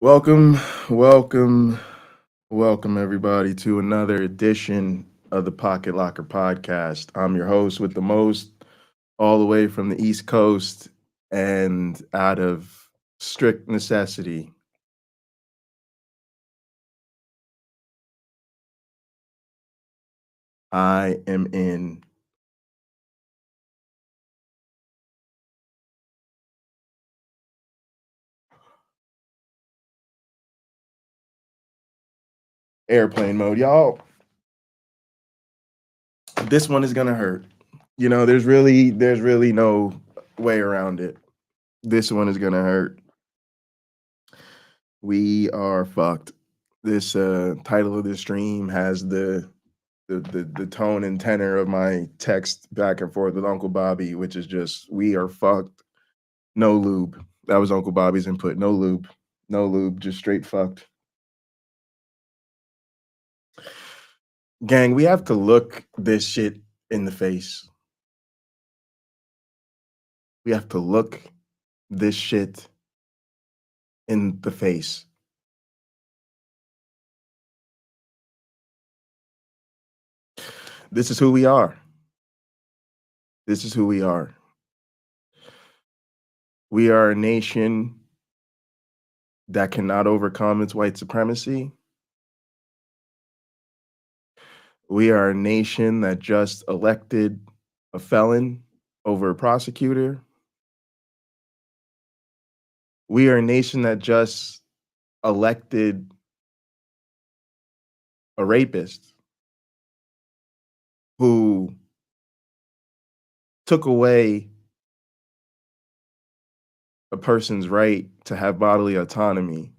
Welcome, welcome, welcome everybody to another edition of the Pocket Locker Podcast. I'm your host with the most, all the way from the East Coast and out of strict necessity. I am in airplane mode, y'all. This one is gonna hurt. You know, there's really no way around it. This one is gonna hurt. We are fucked. This title of this stream has the tone and tenor of my text back and forth with Uncle Bobby, which is just, we are fucked. No lube. That was Uncle Bobby's input. No lube. No lube. Just straight fucked. Gang, we have to look this shit in the face. We have to look this shit in the face. This is who we are. This is who we are. We are a nation that cannot overcome its white supremacy. We are a nation that just elected a felon over a prosecutor. We are a nation that just elected a rapist who took away a person's right to have bodily autonomy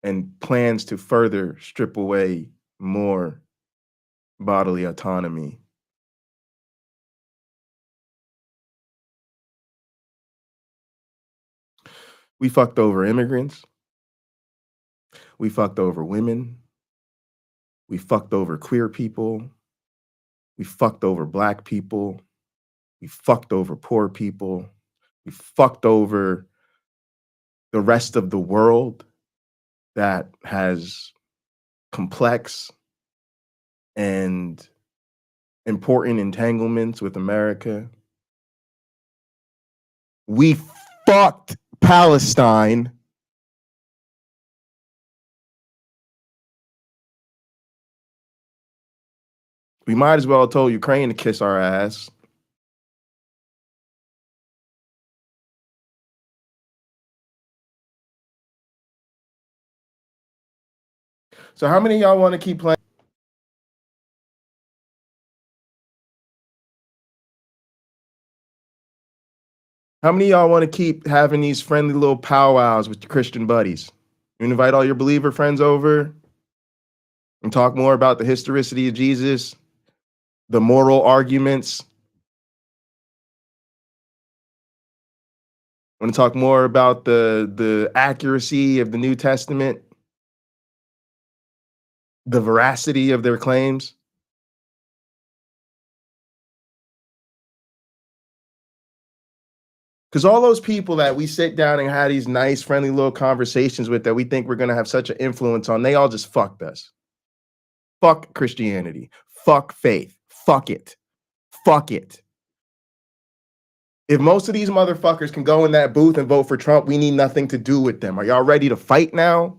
and plans to further strip away more bodily autonomy. We fucked over immigrants. We fucked over women. We fucked over queer people. We fucked over Black people. We fucked over poor people. We fucked over the rest of the world that has complex and important entanglements with America. We fucked Palestine. We might as well have told Ukraine to kiss our ass. So how many of y'all want to keep playing? How many of y'all want to keep having these friendly little powwows with your Christian buddies? You invite all your believer friends over and talk more about the historicity of Jesus, the moral arguments. Want to talk more about the accuracy of the New Testament, the veracity of their claims. Because all those people that we sit down and have these nice, friendly little conversations with that we think we're going to have such an influence on, they all just fucked us. Fuck Christianity. Fuck faith. Fuck it. Fuck it. If most of these motherfuckers can go in that booth and vote for Trump, we need nothing to do with them. Are y'all ready to fight now?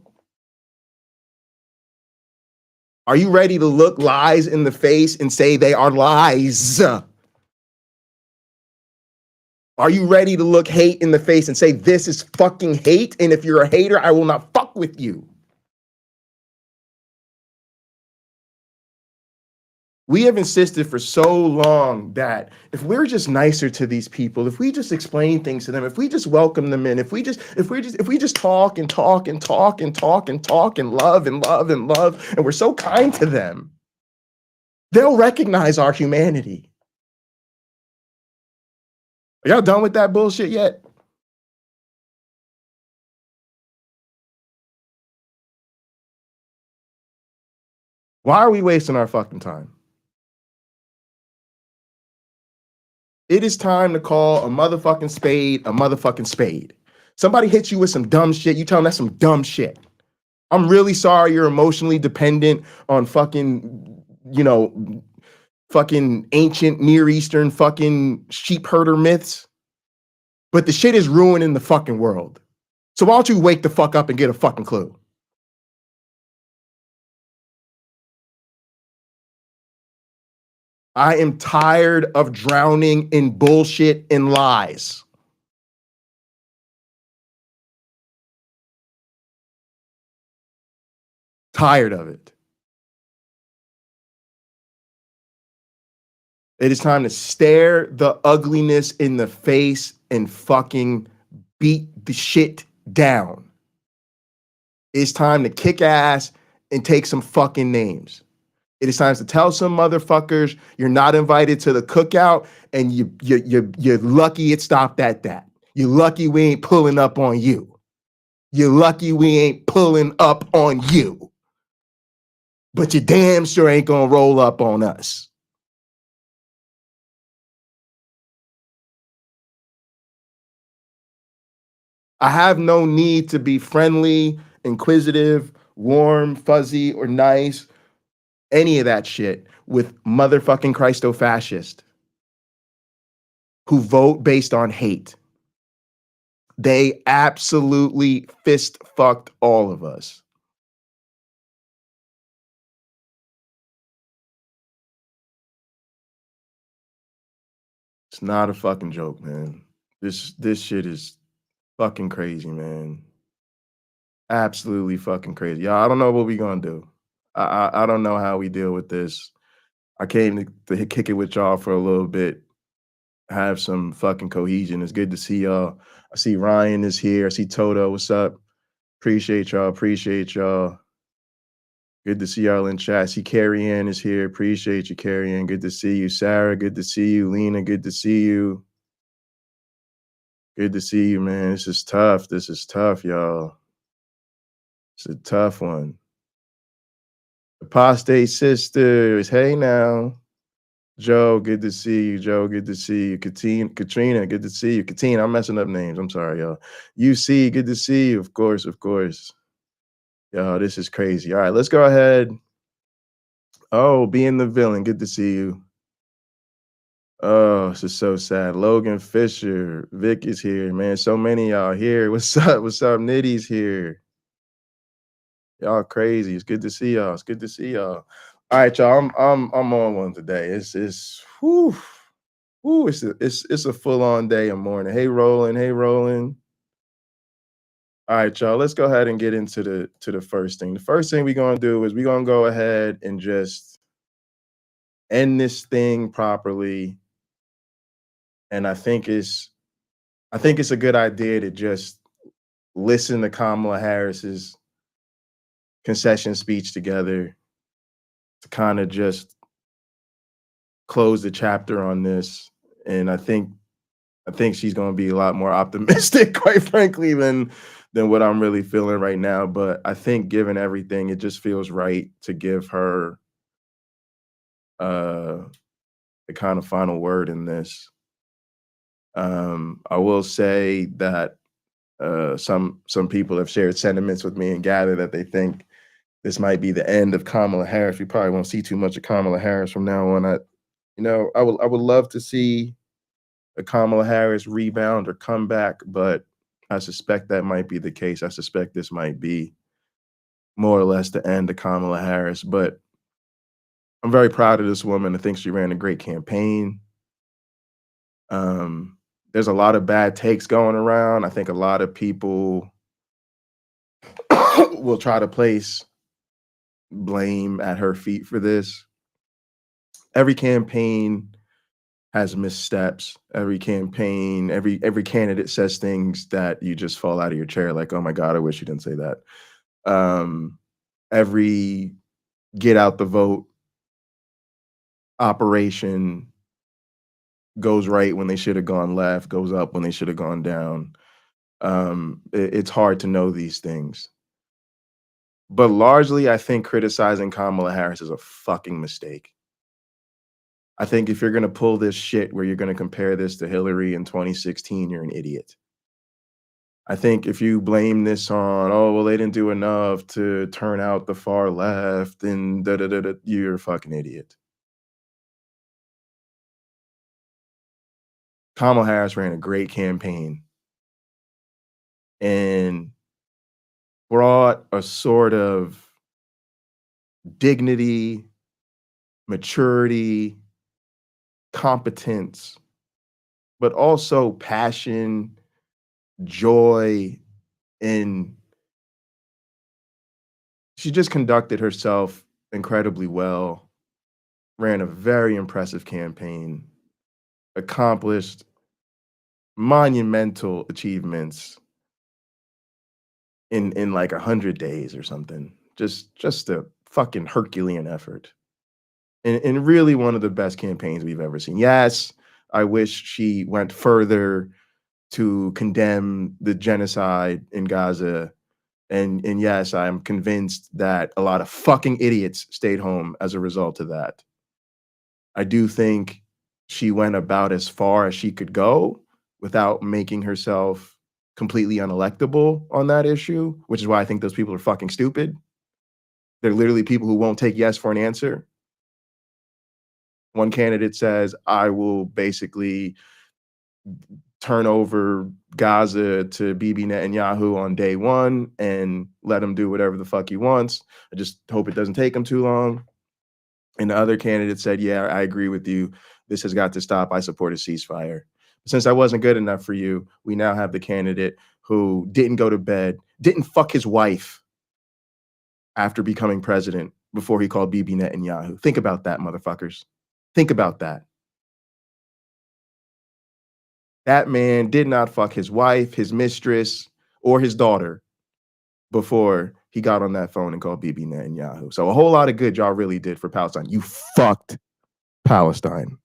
Are you ready to look lies in the face and say they are lies? Are you ready to look hate in the face and say this is fucking hate? And if you're a hater, I will not fuck with you. We have insisted for so long that if we're just nicer to these people, if we just explain things to them, if we just welcome them in, if we just talk and talk and talk and talk and talk and love and love and love, and we're so kind to them, they'll recognize our humanity. Are y'all done with that bullshit yet? Why are we wasting our fucking time? It is time to call a motherfucking spade a motherfucking spade. Somebody hits you with some dumb shit, you tell them that's some dumb shit. I'm really sorry you're emotionally dependent on fucking, you know, fucking ancient Near Eastern fucking sheep herder myths. But the shit is ruining the fucking world. So why don't you wake the fuck up and get a fucking clue? I am tired of drowning in bullshit and lies. Tired of it. It is time to stare the ugliness in the face and fucking beat the shit down. It's time to kick ass and take some fucking names. It is time to tell some motherfuckers you're not invited to the cookout, and you're lucky it stopped at that. You're lucky we ain't pulling up on you. You're lucky we ain't pulling up on you. But you damn sure ain't gonna roll up on us. I have no need to be friendly, inquisitive, warm, fuzzy, or nice, any of that shit with motherfucking Christo-fascists who vote based on hate. They absolutely fist fucked all of us. It's not a fucking joke, man. This shit is fucking crazy, man. Absolutely fucking crazy. Y'all, I don't know what we gonna do. I don't know how we deal with this. I came to kick it with y'all for a little bit, have some fucking cohesion. It's good to see y'all. I see Ryan is here. I see Toto. What's up? Appreciate y'all. Appreciate y'all. Good to see y'all in chat. I see Carrie Ann is here. Appreciate you, Carrie Ann. Good to see you. Sarah, good to see you. Lena, good to see you. Good to see you, man. This is tough. This is tough, y'all. It's a tough one. Apostate sisters. Hey now. Joe, good to see you. Joe, good to see you. Katrina, good to see you. Katina, I'm messing up names. I'm sorry, y'all. UC, good to see you. Of course, of course. Yo, this is crazy. All right, let's go ahead. Oh, being the villain. Good to see you. Oh, this is so sad. Logan Fisher, Vic is here, man. So many y'all here. What's up? What's up? Nitty's here. Y'all crazy. It's good to see y'all. It's good to see y'all. All right, y'all. I'm on one today. It's whew, whew, it's a full-on day and morning. Hey Roland. Hey Roland. All right, y'all. Let's go ahead and get into the first thing. The first thing we're gonna do is we're gonna go ahead and just end this thing properly. And I think it's a good idea to just listen to Kamala Harris's concession speech together to kind of just close the chapter on this. And I think she's going to be a lot more optimistic, quite frankly, than what I'm really feeling right now. But I think given everything, it just feels right to give her the kind of final word in this. I will say that some people have shared sentiments with me and gather that they think this might be the end of Kamala Harris. We probably won't see too much of Kamala Harris from now on. I would love to see a Kamala Harris rebound or comeback, but I suspect that might be the case. I suspect this might be more or less the end of Kamala Harris. But I'm very proud of this woman. I think she ran a great campaign. There's a lot of bad takes going around. I think a lot of people will try to place blame at her feet for this. Every campaign has missteps. Every campaign, every candidate says things that you just fall out of your chair like, oh my God, I wish you didn't say that. Every get out the vote operation goes right when they should have gone left, goes up when they should have gone down. It's hard to know these things. But largely, I think criticizing Kamala Harris is a fucking mistake. I think if you're going to pull this shit where you're going to compare this to Hillary in 2016, you're an idiot. I think if you blame this on, oh, well, they didn't do enough to turn out the far left and da da da da, you're a fucking idiot. Kamala Harris ran a great campaign and brought a sort of dignity, maturity, competence, but also passion, joy, and she just conducted herself incredibly well, ran a very impressive campaign, accomplished monumental achievements in like 100 days or something. Just a fucking Herculean effort. And really one of the best campaigns we've ever seen. Yes, I wish she went further to condemn the genocide in Gaza. And yes, I'm convinced that a lot of fucking idiots stayed home as a result of that. I do think she went about as far as she could go without making herself completely unelectable on that issue, which is why I think those people are fucking stupid. They're literally people who won't take yes for an answer. One candidate says, I will basically turn over Gaza to Bibi Netanyahu on day one and let him do whatever the fuck he wants. I just hope it doesn't take him too long. And the other candidate said, yeah, I agree with you. This has got to stop. I support a ceasefire. Since I wasn't good enough for you, we now have the candidate who didn't go to bed, didn't fuck his wife after becoming president before he called Bibi Netanyahu. Think about that, motherfuckers. Think about that. That man did not fuck his wife, his mistress, or his daughter before he got on that phone and called Bibi Netanyahu. So a whole lot of good y'all really did for Palestine. You fucked Palestine.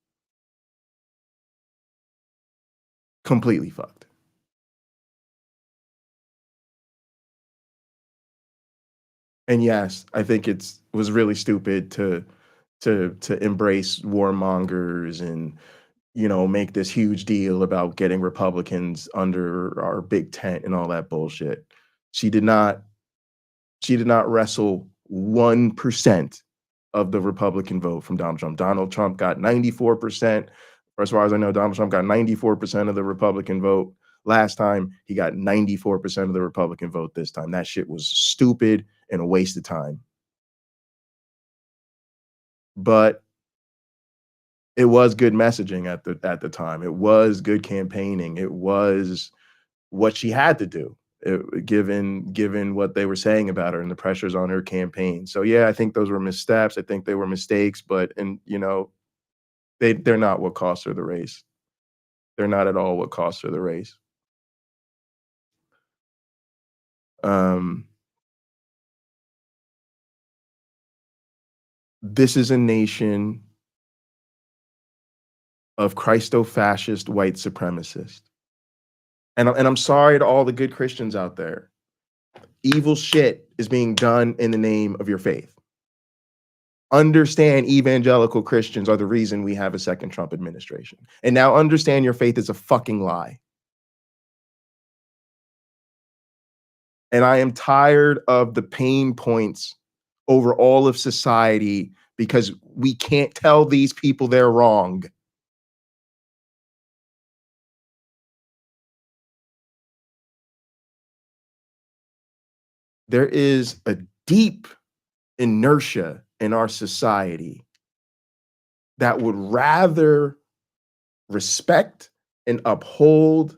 Completely fucked. And yes, I think it was really stupid to embrace warmongers and make this huge deal about getting Republicans under our big tent and all that bullshit. She did not wrestle 1% of the Republican vote from Donald Trump. Donald Trump got 94%. Or as far as I know, Donald Trump got 94% of the Republican vote last time. He got 94% of the Republican vote this time. That shit was stupid and a waste of time. But it was good messaging at the time. It was good campaigning. It was what she had to do, given what they were saying about her and the pressures on her campaign. So yeah, I think those were missteps. I think they were mistakes, but they're not what cost her the race. They're not at all what cost her the race. This is a nation of Christo-fascist white supremacists. And I'm sorry to all the good Christians out there. Evil shit is being done in the name of your faith. Understand evangelical Christians are the reason we have a second Trump administration. And now understand your faith is a fucking lie. And I am tired of the pain points over all of society because we can't tell these people they're wrong. There is a deep inertia in our society that would rather respect and uphold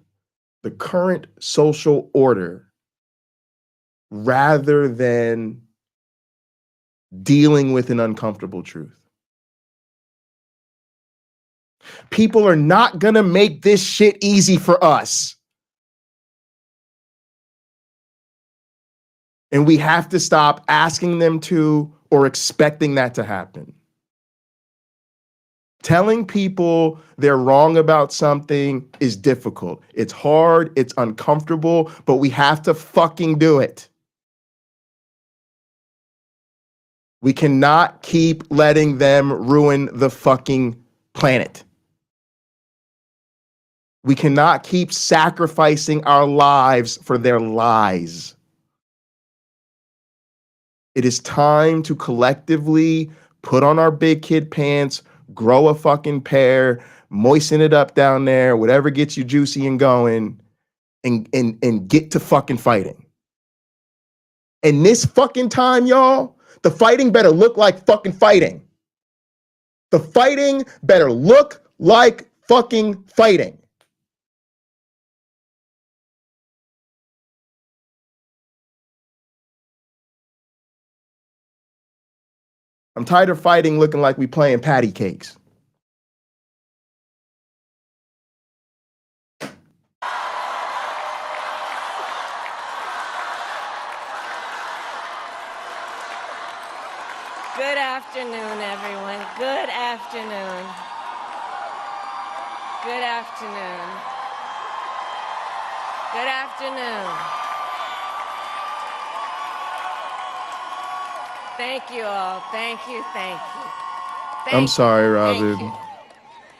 the current social order rather than dealing with an uncomfortable truth. People are not going to make this shit easy for us. And we have to stop asking them to or expecting that to happen. Telling people they're wrong about something is difficult. It's hard, it's uncomfortable, but we have to fucking do it. We cannot keep letting them ruin the fucking planet. We cannot keep sacrificing our lives for their lies. It is time to collectively put on our big kid pants, grow a fucking pair, moisten it up down there, whatever gets you juicy and going, and get to fucking fighting. And this fucking time, y'all, the fighting better look like fucking fighting. The fighting better look like fucking fighting. I'm tired of fighting looking like we playing patty cakes. Good afternoon, everyone. Good afternoon. Good afternoon. Good afternoon. Thank you all. Thank you. Thank you. I'm sorry, Robin.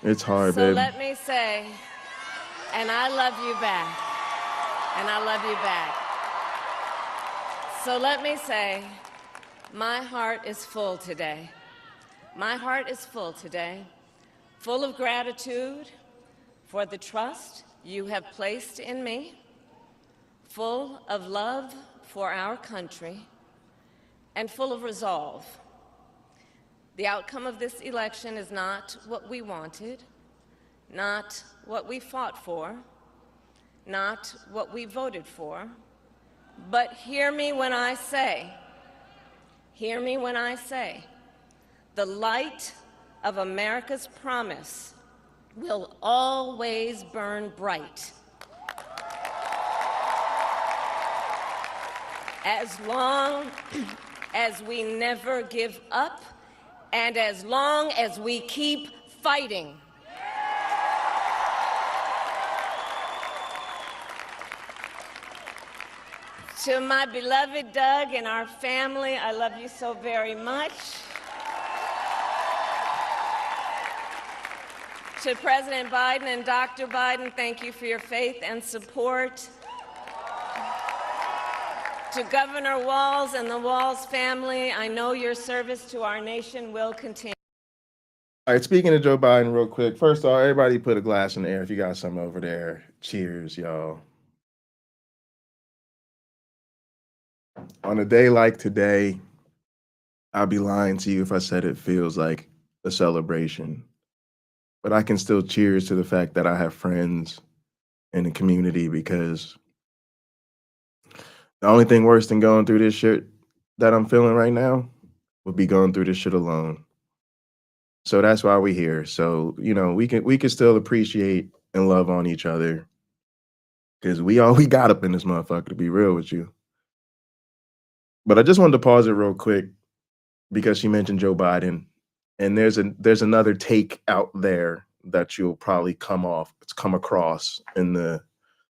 It's hard, so babe. Let me say, and I love you back. And I love you back. So let me say, my heart is full today. My heart is full today, full of gratitude for the trust you have placed in me, full of love for our country, and full of resolve. The outcome of this election is not what we wanted, not what we fought for, not what we voted for, but hear me when I say, the light of America's promise will always burn bright. As long as we never give up, and as long as we keep fighting. To my beloved Doug and our family, I love you so very much. To President Biden and Dr. Biden, thank you for your faith and support. To Governor Walz and the Walz family, I know your service to our nation will continue. All right, speaking of Joe Biden real quick, first of all, everybody put a glass in the air if you got something over there. Cheers, y'all. On a day like today, I'd be lying to you if I said it feels like a celebration. But I can still cheers to the fact that I have friends in the community, because the only thing worse than going through this shit that I'm feeling right now would be going through this shit alone. So that's why we're here. So, you know, we can still appreciate and love on each other, because we all we got up in this motherfucker, to be real with you. But I just wanted to pause it real quick because she mentioned Joe Biden, and there's another take out there that you'll probably come across in the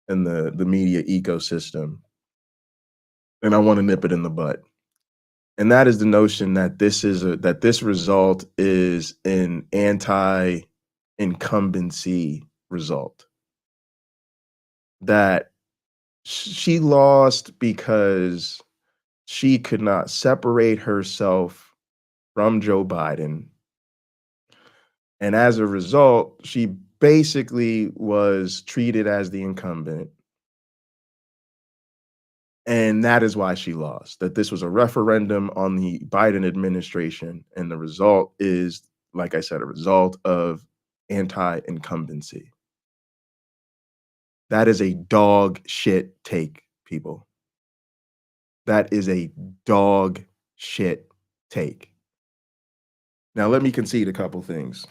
media ecosystem, and I want to nip it in the butt. And that is the notion that this result is an anti-incumbency result. That she lost because she could not separate herself from Joe Biden. And as a result, she basically was treated as the incumbent. And that is why she lost. That this was a referendum on the Biden administration. And the result is, like I said, a result of anti-incumbency. That is a dog shit take, people. That is a dog shit take. Now, let me concede a couple things.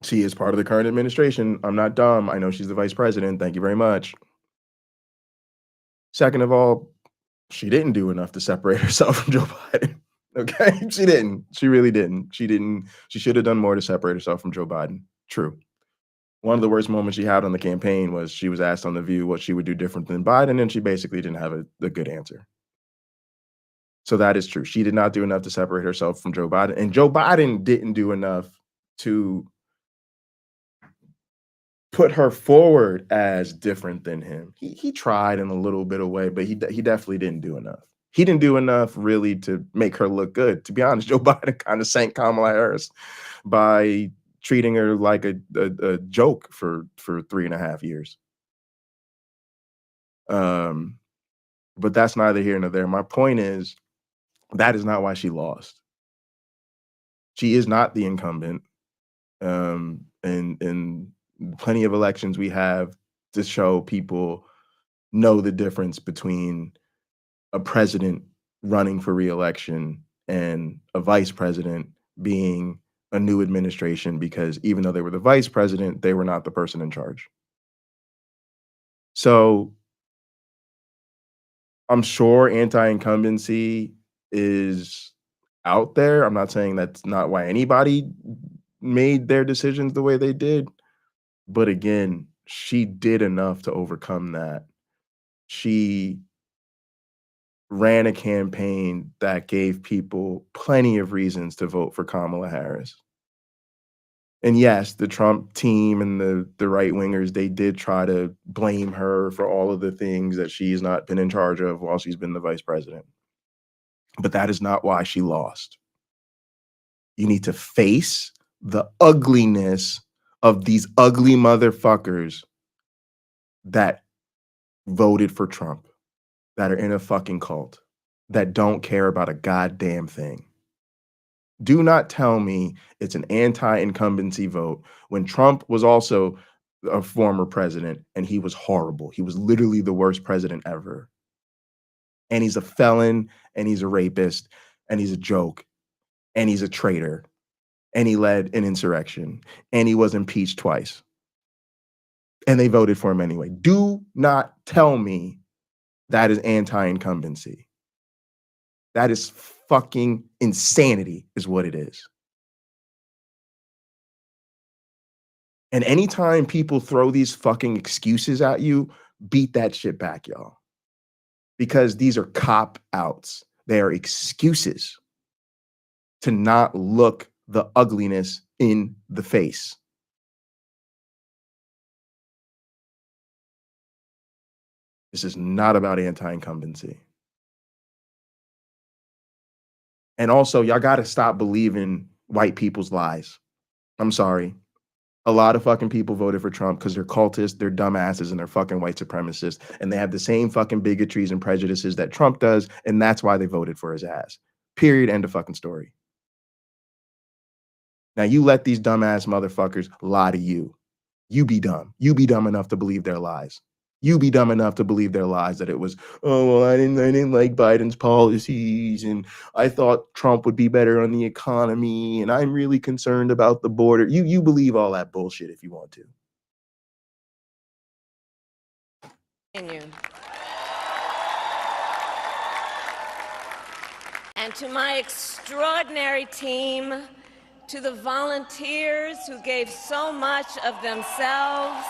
She is part of the current administration. I'm not dumb. I know she's the vice president. Thank you very much. Second of all, she didn't do enough to separate herself from Joe Biden. Okay? She didn't. She really didn't. She should have done more to separate herself from Joe Biden. True. One of the worst moments she had on the campaign was she was asked on The View what she would do different than Biden, and she basically didn't have a good answer. So that is true. She did not do enough to separate herself from Joe Biden, and Joe Biden didn't do enough to put her forward as different than him. He tried in a little bit of way, but he definitely didn't do enough. He didn't do enough really to make her look good. To be honest, Joe Biden kind of sank Kamala Harris by treating her like a joke for 3.5 years. But that's neither here nor there. My point is, that is not why she lost. She is not the incumbent. And plenty of elections we have to show people know the difference between a president running for re-election and a vice president being a new administration, because even though they were the vice president, they were not the person in charge. So I'm sure anti-incumbency is out there. I'm not saying that's not why anybody made their decisions the way they did. But again, she did enough to overcome that. She ran a campaign that gave people plenty of reasons to vote for Kamala Harris. And yes, the Trump team and the right-wingers, they did try to blame her for all of the things that she's not been in charge of while she's been the vice president. But that is not why she lost. You need to face the ugliness of these ugly motherfuckers that voted for Trump, that are in a fucking cult, that don't care about a goddamn thing. Do not tell me it's an anti-incumbency vote when Trump was also a former president and he was horrible. He was literally the worst president ever. And he's a felon, and he's a rapist, and he's a joke, and he's a traitor, and he led an insurrection, and he was impeached twice. And they voted for him anyway. Do not tell me that is anti-incumbency. That is fucking insanity, is what it is. And anytime people throw these fucking excuses at you, beat that shit back, y'all. Because these are cop-outs. They are excuses to not look the ugliness in the face. This is not about anti-incumbency. And also, y'all got to stop believing white people's lies. I'm sorry. A lot of fucking people voted for Trump because they're cultists, they're dumbasses, and they're fucking white supremacists. And they have the same fucking bigotries and prejudices that Trump does. And that's why they voted for his ass. Period. End of fucking story. Now, you let these dumbass motherfuckers lie to you. You be dumb. You be dumb enough to believe their lies. You be dumb enough to believe their lies that it was, oh, well, I didn't like Biden's policies, and I thought Trump would be better on the economy, and I'm really concerned about the border. You believe all that bullshit if you want to. And to my extraordinary team, to the volunteers who gave so much of themselves,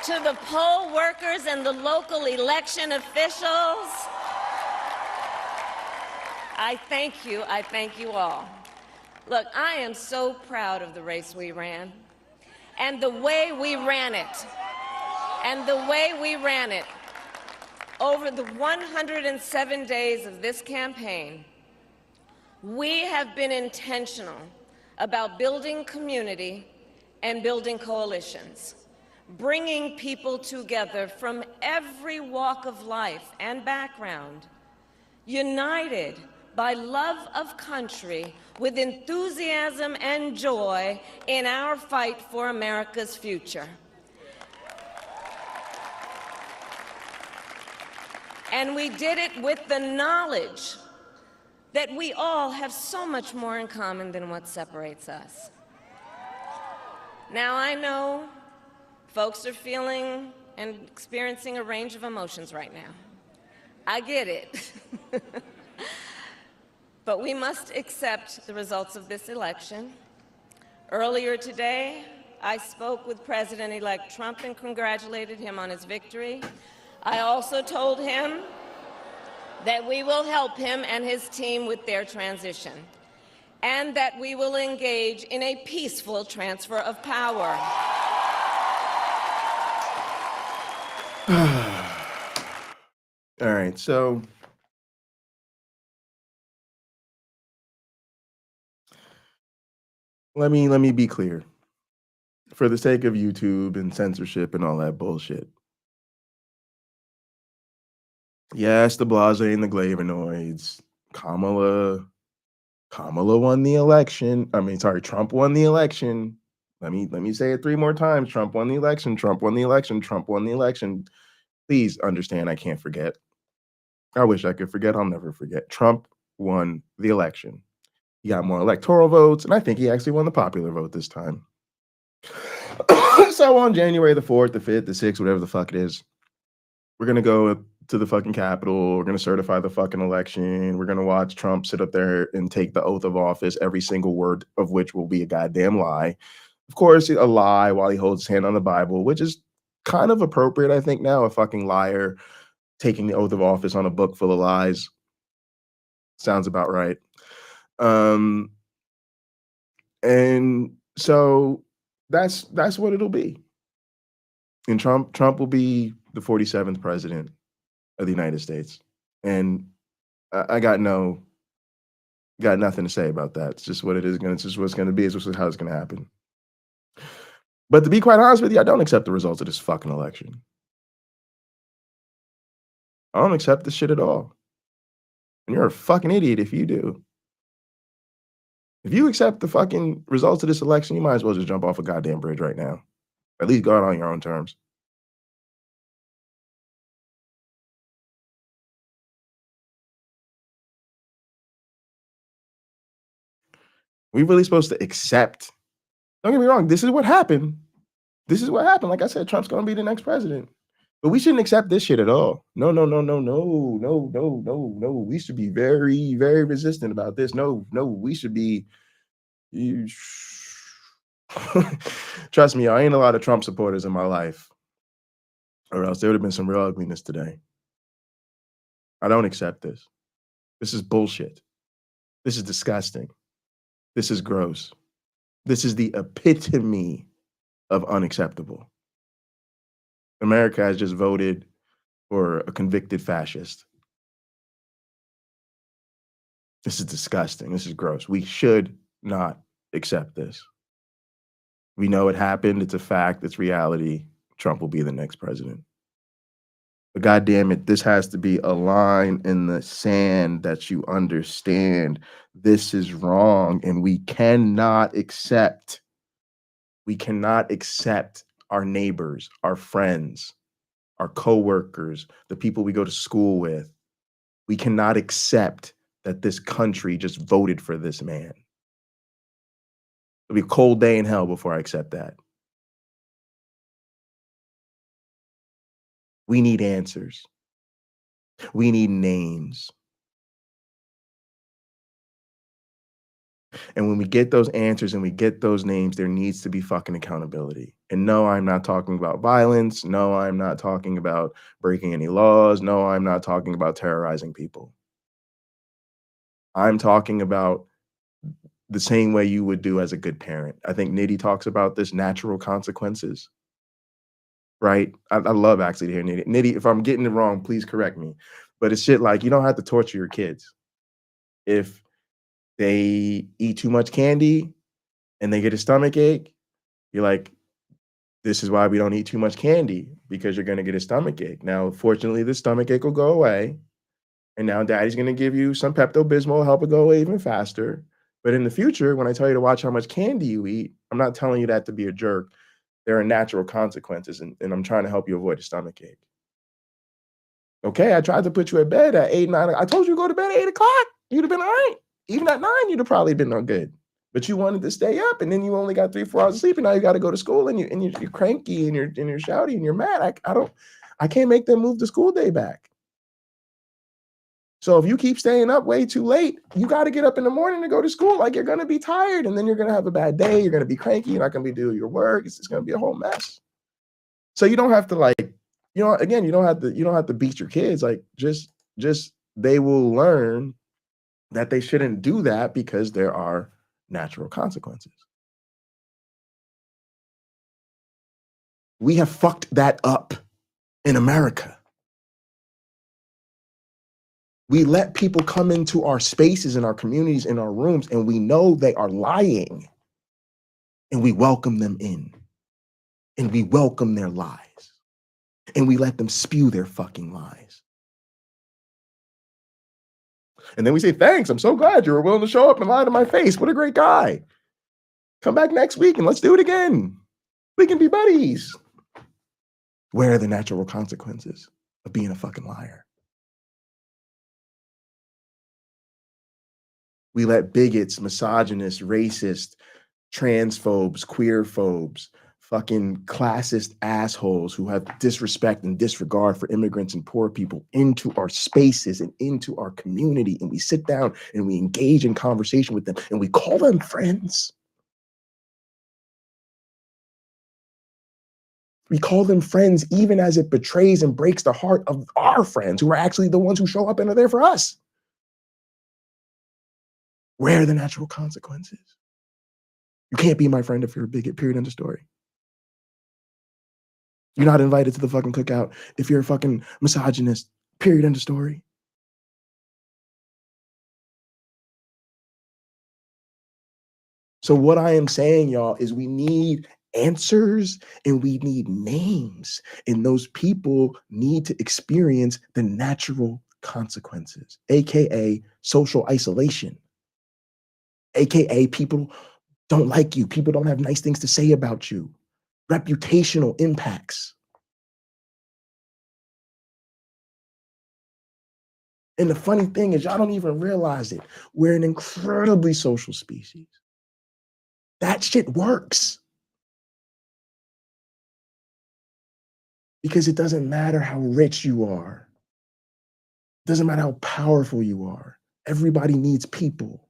to the poll workers and the local election officials, I thank you. I thank you all. Look, I am so proud of the race we ran and the way we ran it. And the way we ran it over the 107 days of this campaign, we have been intentional about building community and building coalitions, bringing people together from every walk of life and background, united by love of country with enthusiasm and joy in our fight for America's future. And we did it with the knowledge that we all have so much more in common than what separates us. Now, I know folks are feeling and experiencing a range of emotions right now. I get it. But we must accept the results of this election. Earlier today, I spoke with President-elect Trump and congratulated him on his victory. I also told him that we will help him and his team with their transition. and that we will engage in a peaceful transfer of power. All right, so let me be clear. For the sake of YouTube and censorship and all that bullshit. Yes, the Blase and the Glavinoids. Kamala won the election. I mean, sorry, Trump won the election. Let me say it 3 more times. Trump won the election. Trump won the election. Trump won the election. Please understand, I can't forget. I wish I could forget. I'll never forget. Trump won the election. He got more electoral votes, and I think he actually won the popular vote this time. So on January the 4th, the 5th, the 6th, whatever the fuck it is, we're going to go to the fucking Capitol. We're going to certify the fucking election. We're going to watch Trump sit up there and take the oath of office, every single word of which will be a goddamn lie. Of course, a lie while he holds his hand on the Bible, which is kind of appropriate, I think, now. A fucking liar taking the oath of office on a book full of lies. Sounds about right. And so that's what it'll be. And Trump will be the 47th president of the United States. And I got nothing to say about that. It's just what it is. It's just what's going to be. It's just how it's going to happen. But to be quite honest with you, I don't accept the results of this fucking election. I don't accept this shit at all. And you're a fucking idiot if you do. If you accept the fucking results of this election, you might as well just jump off a goddamn bridge right now. At least go out on your own terms. We really supposed to accept? Don't get me wrong. This is what happened. This is what happened. Like I said, Trump's going to be the next president. But we shouldn't accept this shit at all. No. We should be very, very resistant about this. No. We should be. Trust me, I ain't a lot of Trump supporters in my life, or else there would have been some real ugliness today. I don't accept this. This is bullshit. This is disgusting. This is gross. This is the epitome of unacceptable. America has just voted for a convicted fascist. This is disgusting. This is gross. We should not accept this. We know it happened. It's a fact. It's reality. Trump will be the next president. But God damn it, this has to be a line in the sand that you understand this is wrong, and we cannot accept our neighbors, our friends, our coworkers, the people we go to school with. We cannot accept that this country just voted for this man. It'll be a cold day in hell before I accept that. We need answers. We need names. And when we get those answers and we get those names, there needs to be fucking accountability. And no, I'm not talking about violence. No, I'm not talking about breaking any laws. No, I'm not talking about terrorizing people. I'm talking about the same way you would do as a good parent. I think Nitty talks about this, natural consequences. Right? I love actually to hear Nitty. Nitty, if I'm getting it wrong, please correct me. But it's shit like you don't have to torture your kids. If they eat too much candy and they get a stomach ache, you're like, this is why we don't eat too much candy, because you're going to get a stomach ache. Now, fortunately, the stomach ache will go away. And now daddy's going to give you some Pepto-Bismol, help it go away even faster. But in the future, when I tell you to watch how much candy you eat, I'm not telling you that to be a jerk. There are natural consequences, and I'm trying to help you avoid a stomach ache. Okay, I tried to put you at bed at 8, 9. I told you to go to bed at 8 o'clock. You'd have been all right. Even at 9, you'd have probably been no good. But you wanted to stay up, and then you only got 3, 4 hours of sleep, and now you got to go to school, and you're cranky, and you're shouty, and you're mad. I can't make them move the school day back. So if you keep staying up way too late, you got to get up in the morning to go to school. Like, you're going to be tired, and then you're going to have a bad day. You're going to be cranky. You're not going to be doing your work. It's just going to be a whole mess. So you don't have to you don't have to beat your kids. Like, just they will learn that they shouldn't do that because there are natural consequences. We have fucked that up in America. We let people come into our spaces, in our communities, in our rooms, and we know they are lying. And we welcome them in. And we welcome their lies. And we let them spew their fucking lies. And then we say, thanks, I'm so glad you were willing to show up and lie to my face. What a great guy. Come back next week and let's do it again. We can be buddies. Where are the natural consequences of being a fucking liar? We let bigots, misogynists, racists, transphobes, queerphobes, fucking classist assholes who have disrespect and disregard for immigrants and poor people into our spaces and into our community. And we sit down and we engage in conversation with them and we call them friends. We call them friends even as it betrays and breaks the heart of our friends who are actually the ones who show up and are there for us. Where are the natural consequences? You can't be my friend if you're a bigot, period, end of story. You're not invited to the fucking cookout if you're a fucking misogynist, period, end of story. So what I am saying, y'all, is we need answers and we need names. And those people need to experience the natural consequences, AKA social isolation, AKA people don't like you. People don't have nice things to say about you. Reputational impacts. And the funny thing is, y'all don't even realize it. We're an incredibly social species. That shit works. Because it doesn't matter how rich you are. It doesn't matter how powerful you are. Everybody needs people.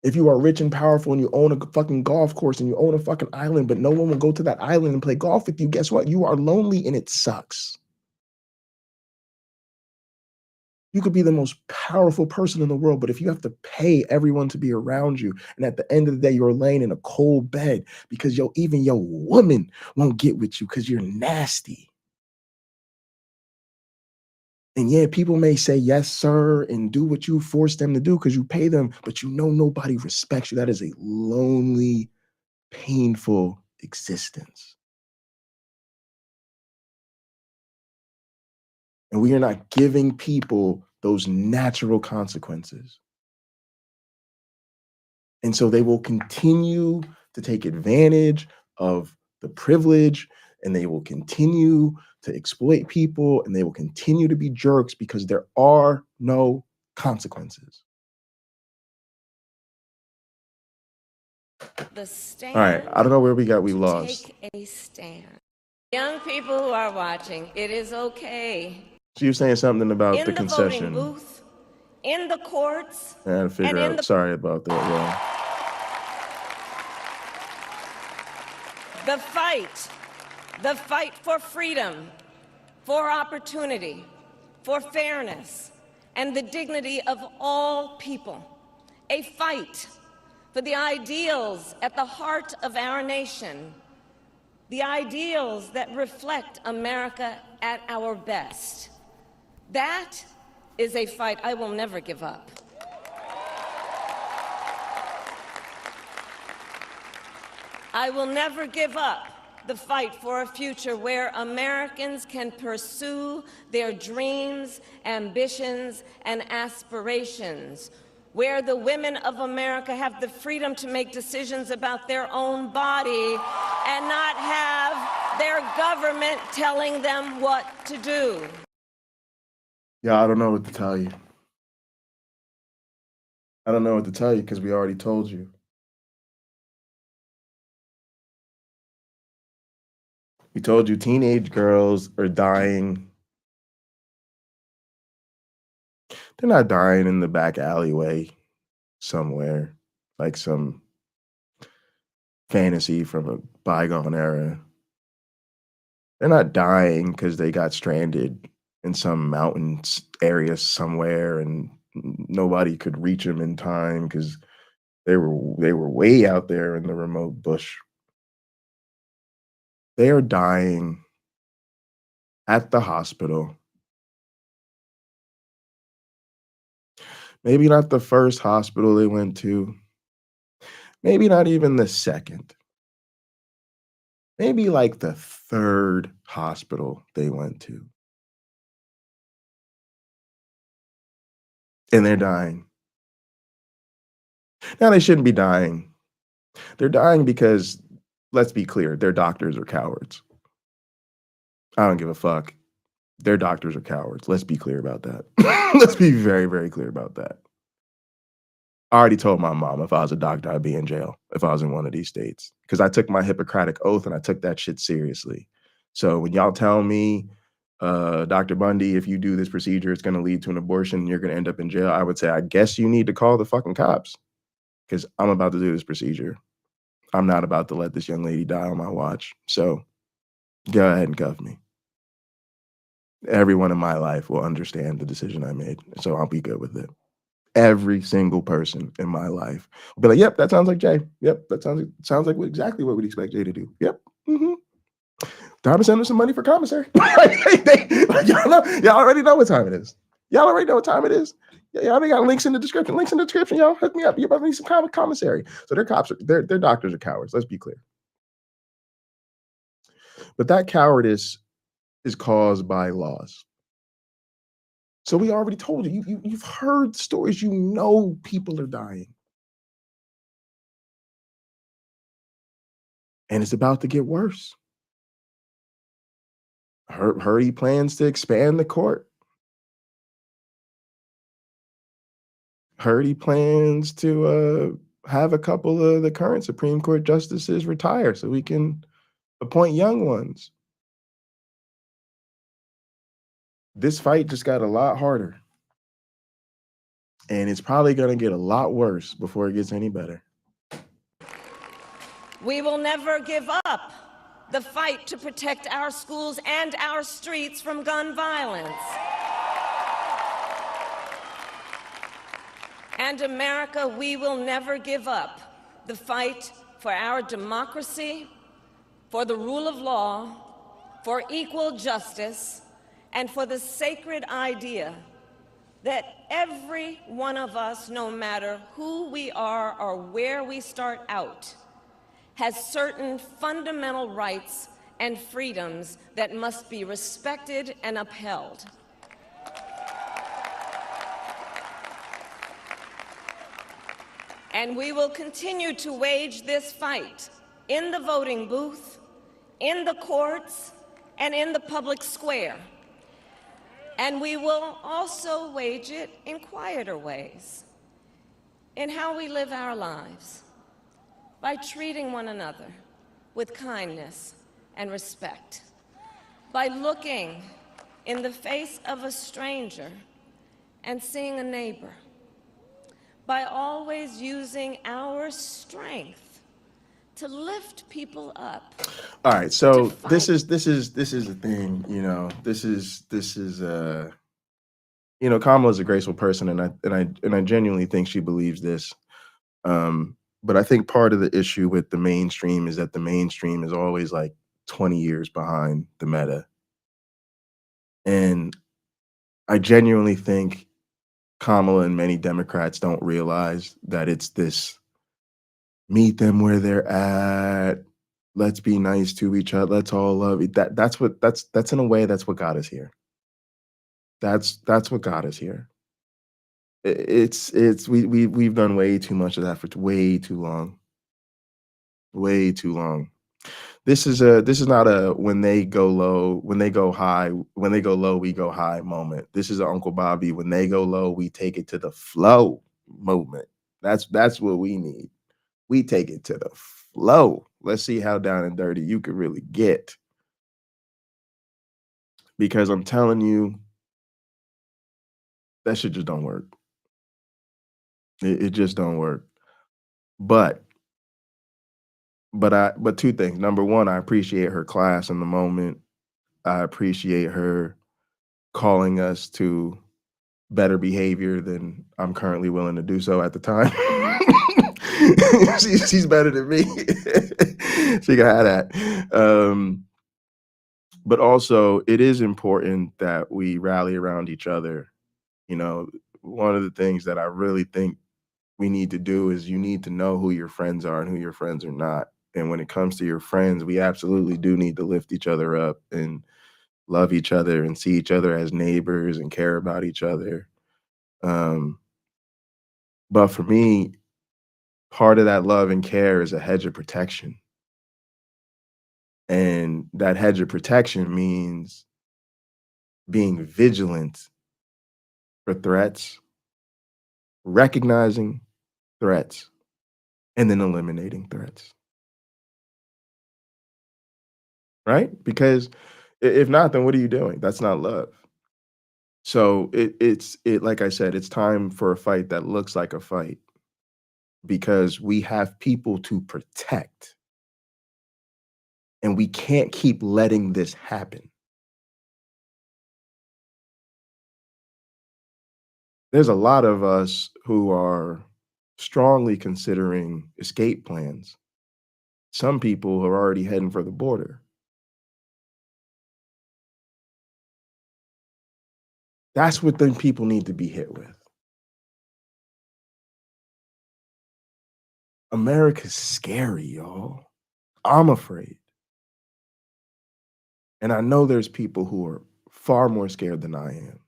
If you are rich and powerful and you own a fucking golf course and you own a fucking island, but no one will go to that island and play golf with you, guess what? You are lonely and it sucks. You could be the most powerful person in the world, but if you have to pay everyone to be around you, and at the end of the day, you're laying in a cold bed because even your woman won't get with you because you're nasty. And yeah, people may say, yes, sir, and do what you force them to do because you pay them, but you know nobody respects you. That is a lonely, painful existence. And we are not giving people those natural consequences. And so they will continue to take advantage of the privilege, and they will continue to exploit people, and they will continue to be jerks because there are no consequences. The stand. All right, I don't know where we lost. Take a stand. Young people who are watching, it is okay. So you're saying something about in the concession. In the voting booth, in the courts. I had to figure out. Sorry about that, y'all. The fight for freedom, for opportunity, for fairness, and the dignity of all people. A fight for the ideals at the heart of our nation, the ideals that reflect America at our best. That is a fight I will never give up. I will never give up the fight for a future where Americans can pursue their dreams, ambitions, and aspirations, where the women of America have the freedom to make decisions about their own body and not have their government telling them what to do. Yeah, I don't know what to tell you. I don't know what to tell you because we already told you. We told you teenage girls are dying. They're not dying in the back alleyway somewhere, like some fantasy from a bygone era. They're not dying because they got stranded in some mountain area somewhere and nobody could reach them in time because they were way out there in the remote bush. They are dying at the hospital. Maybe not the first hospital they went to. Maybe not even the second. Maybe like the third hospital they went to. And they're dying. Now, they shouldn't be dying. They're dying because, let's be clear, their doctors are cowards. I don't give a fuck. Their doctors are cowards. Let's be clear about that. Let's be very, very clear about that. I already told my mom if I was a doctor, I'd be in jail if I was in one of these states because I took my Hippocratic oath and I took that shit seriously. So when y'all tell me, Dr. Bundy, if you do this procedure, it's going to lead to an abortion and you're going to end up in jail, I would say, I guess you need to call the fucking cops because I'm about to do this procedure. I'm not about to let this young lady die on my watch. So go ahead and cuff me. Everyone in my life will understand the decision I made, so I'll be good with it. Every single person in my life will be like, "Yep, that sounds like Jay. Yep, that sounds like exactly what we'd expect Jay to do. Yep, time to send them some money for commissary." Y'all already know what time it is. Y'all already know what time it is. Y'all already got links in the description. Links in the description. Y'all hook me up. You're about to need some commissary. So their doctors are cowards. Let's be clear. But that cowardice is caused by laws. So we already told you. You've heard stories. You know people are dying. And it's about to get worse. Heard he plans to expand the court. Heard he plans to have a couple of the current Supreme Court justices retire so we can appoint young ones. This fight just got a lot harder. And it's probably going to get a lot worse before it gets any better. We will never give up the fight to protect our schools and our streets from gun violence. And America, we will never give up the fight for our democracy, for the rule of law, for equal justice, and for the sacred idea that every one of us, no matter who we are or where we start out, has certain fundamental rights and freedoms that must be respected and upheld. And we will continue to wage this fight in the voting booth, in the courts, and in the public square. And we will also wage it in quieter ways, in how we live our lives, by treating one another with kindness and respect, by looking in the face of a stranger and seeing a neighbor, by always using our strength to lift people up. All right, so this is the thing, you know. This is you know, Kamala's a graceful person, and I genuinely think she believes this. But I think part of the issue with the mainstream is that the mainstream is always like 20 years behind the meta. And I genuinely think Kamala and many Democrats don't realize that it's this meet them where they're at. Let's be nice to each other. Let's all love it. That's in a way, that's what got us here. That's what got us here. We've done way too much of that for way too long. Way too long. This is not a when they go low, when they go high, when they go low, we go high moment. This is an Uncle Bobby, when they go low, we take it to the flow movement. That's what we need. We take it to the flow. Let's see how down and dirty you could really get. Because I'm telling you, that shit just don't work. It just don't work. But two things. Number one, I appreciate her class in the moment. I appreciate her calling us to better behavior than I'm currently willing to do so at the time. She's better than me. She can have that. But also, it is important that we rally around each other. You know, one of the things that I really think we need to do is you need to know who your friends are and who your friends are not. And when it comes to your friends, we absolutely do need to lift each other up and love each other and see each other as neighbors and care about each other. But for me, part of that love and care is a hedge of protection. And that hedge of protection means being vigilant for threats, recognizing threats, and then eliminating threats. Right? Because if not, then what are you doing? That's not love. So it's like I said, it's time for a fight that looks like a fight because we have people to protect. And we can't keep letting this happen. There's a lot of us who are strongly considering escape plans. Some people are already heading for the border. That's what the people need to be hit with. America's scary, y'all. I'm afraid. And I know there's people who are far more scared than I am.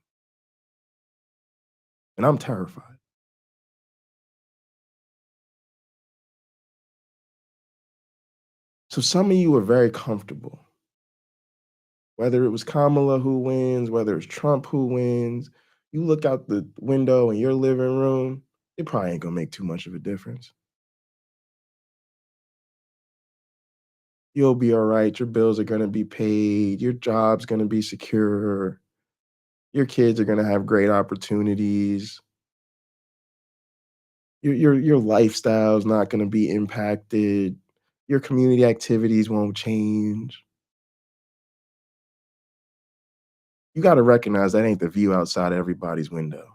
And I'm terrified. So some of you are very comfortable. Whether it was Kamala who wins, whether it's Trump who wins, you look out the window in your living room, it probably ain't gonna make too much of a difference. You'll be all right. Your bills are gonna be paid. Your job's gonna be secure. Your kids are gonna have great opportunities. Your lifestyle's not gonna be impacted. Your community activities won't change. You gotta recognize that ain't the view outside everybody's window.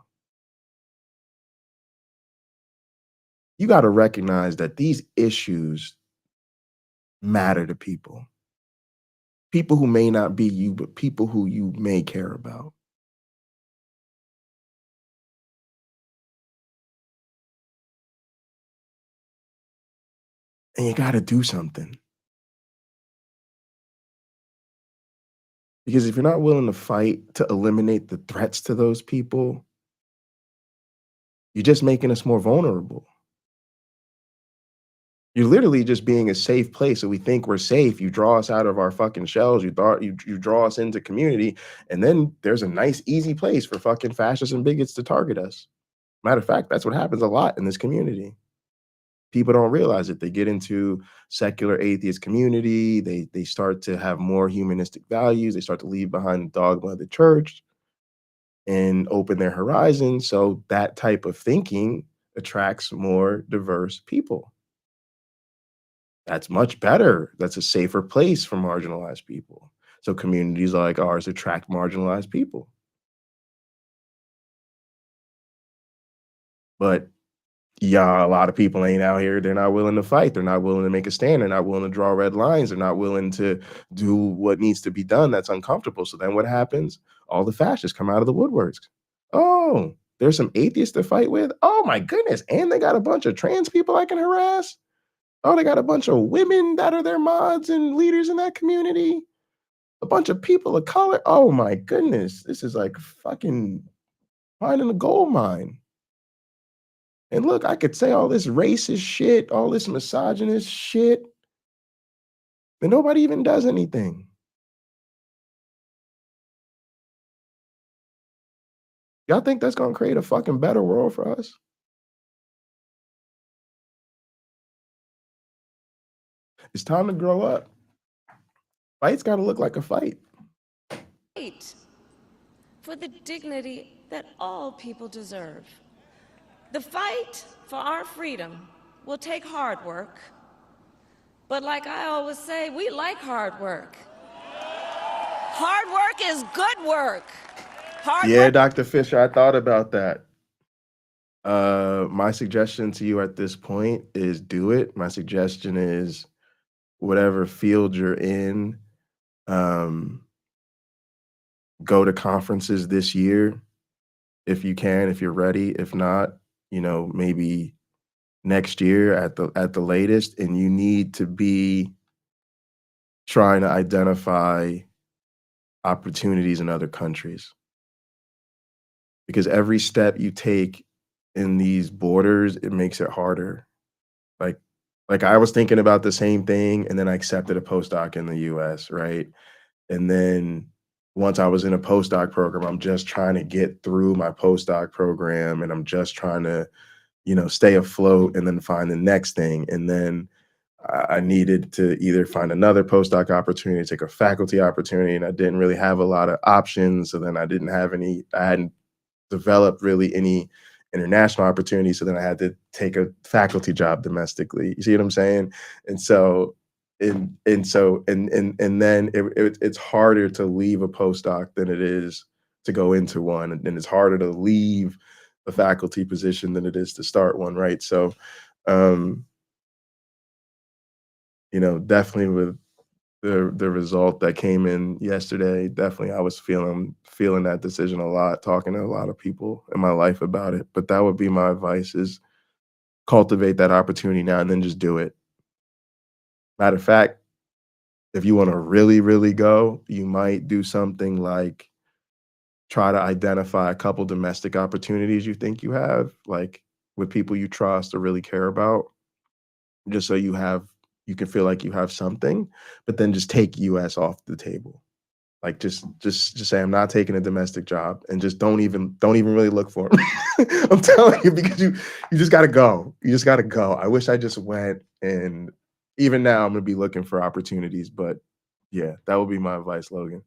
You gotta recognize that these issues matter to people. People who may not be you, but people who you may care about. And you gotta do something. Because if you're not willing to fight to eliminate the threats to those people, you're just making us more vulnerable. You're literally just being a safe place. So we think we're safe. You draw us out of our fucking shells. You draw us into community, and then there's a nice, easy place for fucking fascists and bigots to target us. Matter of fact, that's what happens a lot in this community. People don't realize it. They get into secular atheist community. They start to have more humanistic values. They start to leave behind the dogma of the church and open their horizons. So that type of thinking attracts more diverse people. That's much better. That's a safer place for marginalized people. So communities like ours attract marginalized people. But yeah, a lot of people ain't out here. They're not willing to fight. They're not willing to make a stand. They're not willing to draw red lines. They're not willing to do what needs to be done. That's uncomfortable. So then what happens? All the fascists come out of the woodworks. Oh, there's some atheists to fight with. Oh my goodness. And they got a bunch of trans people I can harass. Oh, they got a bunch of women that are their mods and leaders in that community. A bunch of people of color. Oh my goodness. This is like fucking finding a gold mine. And look, I could say all this racist shit, all this misogynist shit, and nobody even does anything. Y'all think that's gonna create a fucking better world for us? It's time to grow up. Fight's gotta look like a fight. Fight for the dignity that all people deserve. The fight for our freedom will take hard work. But like I always say, we like hard work. Hard work is good work. Yeah, Dr. Fisher, I thought about that. My suggestion to you at this point is do it. My suggestion is whatever field you're in, um, go to conferences this year if you can, if you're ready. If not, maybe next year at the latest. And you need to be trying to identify opportunities in other countries, because every step you take in these borders, it makes it harder. Like like I was thinking about the same thing, and then I accepted a postdoc in the US, right? And then once I was in a postdoc program, I'm just trying to get through my postdoc program, and I'm just trying to, stay afloat and then find the next thing. And then I needed to either find another postdoc opportunity, take a faculty opportunity, and I didn't really have a lot of options. So then I hadn't developed really any international opportunities. So then I had to take a faculty job domestically. You see what I'm saying? And so, and then it's harder to leave a postdoc than it is to go into one, and it's harder to leave a faculty position than it is to start one, right? So, um, definitely with the result that came in yesterday, definitely I was feeling that decision a lot, talking to a lot of people in my life about it. But that would be my advice: is cultivate that opportunity now and then just do it. Matter of fact, if you want to really, really go, you might do something like try to identify a couple domestic opportunities you think you have, like with people you trust or really care about, just so you can feel like you have something, but then just take US off the table. Like just say I'm not taking a domestic job, and just don't even really look for them. I'm telling you, because you just gotta go. You just gotta go. I wish I just went, and even now I'm gonna be looking for opportunities. But yeah, that would be my advice, Logan.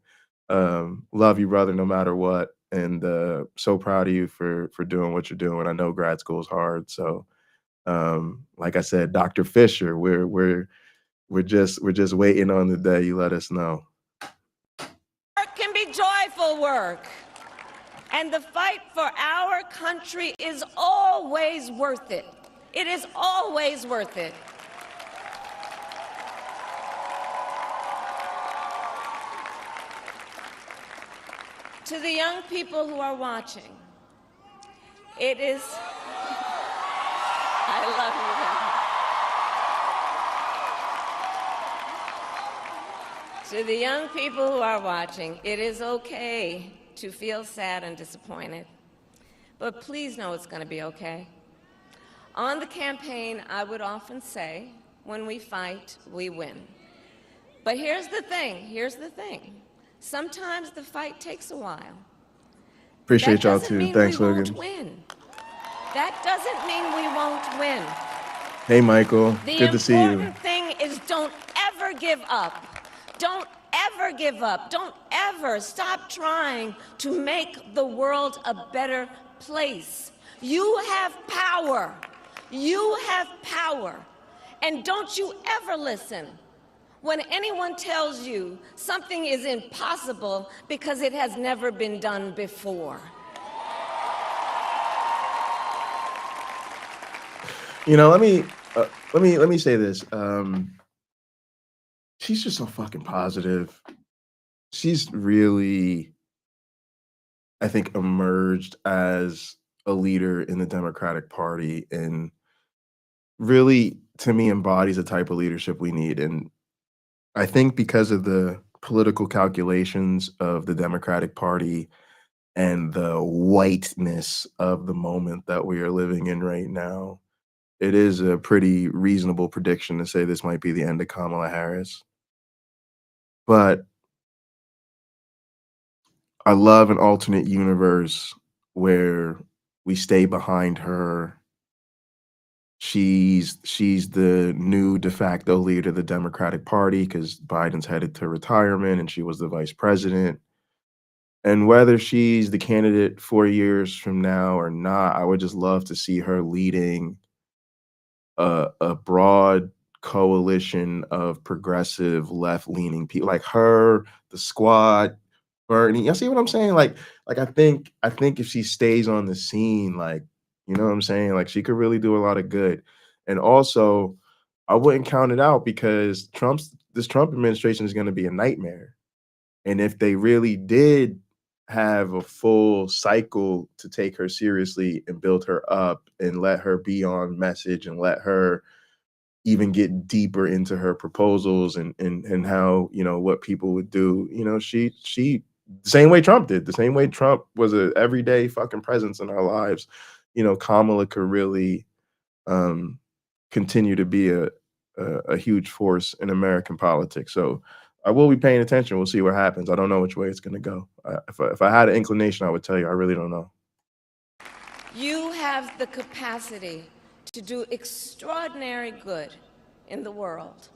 Love you, brother, no matter what. And so proud of you for doing what you're doing. I know grad school is hard. So like I said, Dr. Fisher, we're just waiting on the day you let us know. Work can be joyful work. And the fight for our country is always worth it. It is always worth it. To the young people who are watching, it is... I love you. To the young people who are watching, it is okay to feel sad and disappointed. But please know it's going to be okay. On the campaign, I would often say, when we fight, we win. But here's the thing. Sometimes the fight takes a while. Appreciate y'all too. Thanks, Logan. That doesn't mean we won't win. Hey, Michael. Good to see you. The important thing is don't ever give up. Don't ever give up. Don't ever stop trying to make the world a better place. You have power. You have power. And don't you ever listen when anyone tells you something is impossible because it has never been done before. Let me say this. She's just so fucking positive. She's really, I think, emerged as a leader in the Democratic Party, and really, to me, embodies the type of leadership we need. And I think because of the political calculations of the Democratic Party and the whiteness of the moment that we are living in right now, it is a pretty reasonable prediction to say this might be the end of Kamala Harris. But I love an alternate universe where we stay behind her. She's the new de facto leader of the Democratic Party because Biden's headed to retirement and she was the vice president. And whether she's the candidate 4 years from now or not, I would just love to see her leading a broad coalition of progressive left-leaning people like her, the squad, Bernie. You see what I'm saying? Like I think if she stays on the scene, like, you know what I'm saying? Like she could really do a lot of good. And also, I wouldn't count it out because this Trump administration is going to be a nightmare. And if they really did have a full cycle to take her seriously and build her up and let her be on message and let her even get deeper into her proposals and how, you know, what people would do, you know, she the same way Trump did, the same way Trump was a everyday fucking presence in our lives, you know, Kamala could really um continue to be a huge force in American politics. So I will be paying attention. We'll see what happens. I don't know which way it's going to go. If I had an inclination, I would tell you. I really don't know. You have the capacity to do extraordinary good in the world.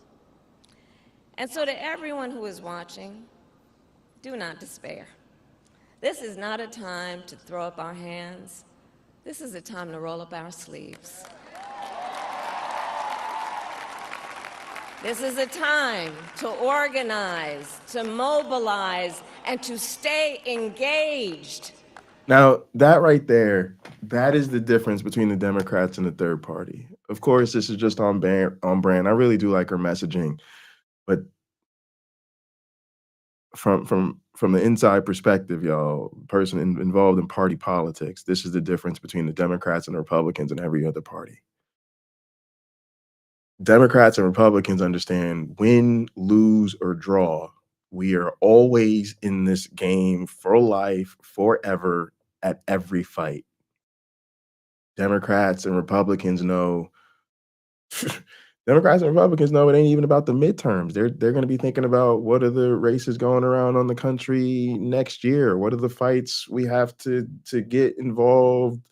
And so to everyone who is watching, do not despair. This is not a time to throw up our hands. This is a time to roll up our sleeves. This is a time to organize, to mobilize, and to stay engaged. Now, that right there, that is the difference between the Democrats and the third party. Of course, this is just on brand. I really do like her messaging, but from the inside perspective, y'all, person involved in party politics, this is the difference between the Democrats and the Republicans and every other party. Democrats and Republicans understand win, lose, or draw. We are always in this game for life, forever, at every fight. Democrats and Republicans know Democrats and Republicans know it ain't even about the midterms. They're going to be thinking about what are the races going around on the country next year? What are the fights we have to get involved,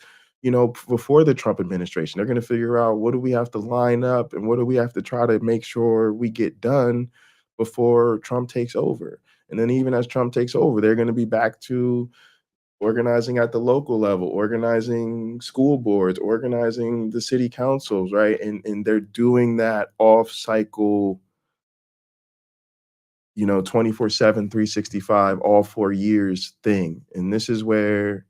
you know, before the Trump administration? They're going to figure out what do we have to line up and what do we have to try to make sure we get done before Trump takes over. And then even as Trump takes over, they're going to be back to organizing at the local level, organizing school boards, organizing the city councils, right? And they're doing that off cycle, you know, 24/7, 365, all 4 years thing. And this is where,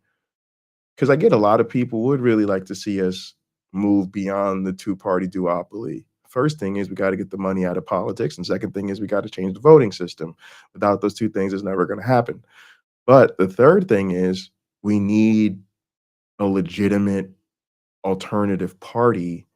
because I get a lot of people would really like to see us move beyond the two-party duopoly. First thing is we got to get the money out of politics. And second thing is we got to change the voting system. Without those two things, it's never going to happen. But the third thing is we need a legitimate alternative party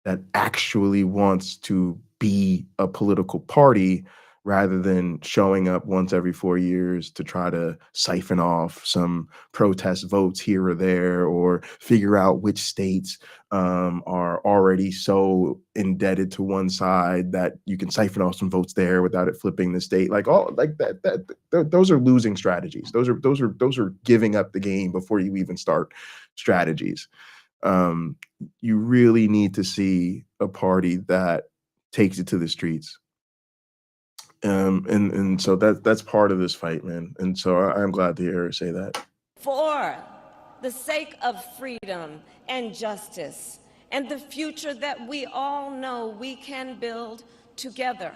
that actually wants to be a political party rather than showing up once every 4 years to try to siphon off some protest votes here or there or figure out which states are already so indebted to one side that you can siphon off some votes there without it flipping the state. Like all like those are losing strategies. Those are giving up the game before you even start strategies. You really need to see a party that takes it to the streets. And so that's part of this fight, man. And so I'm glad to hear her say that. For the sake of freedom and justice and the future that we all know we can build together.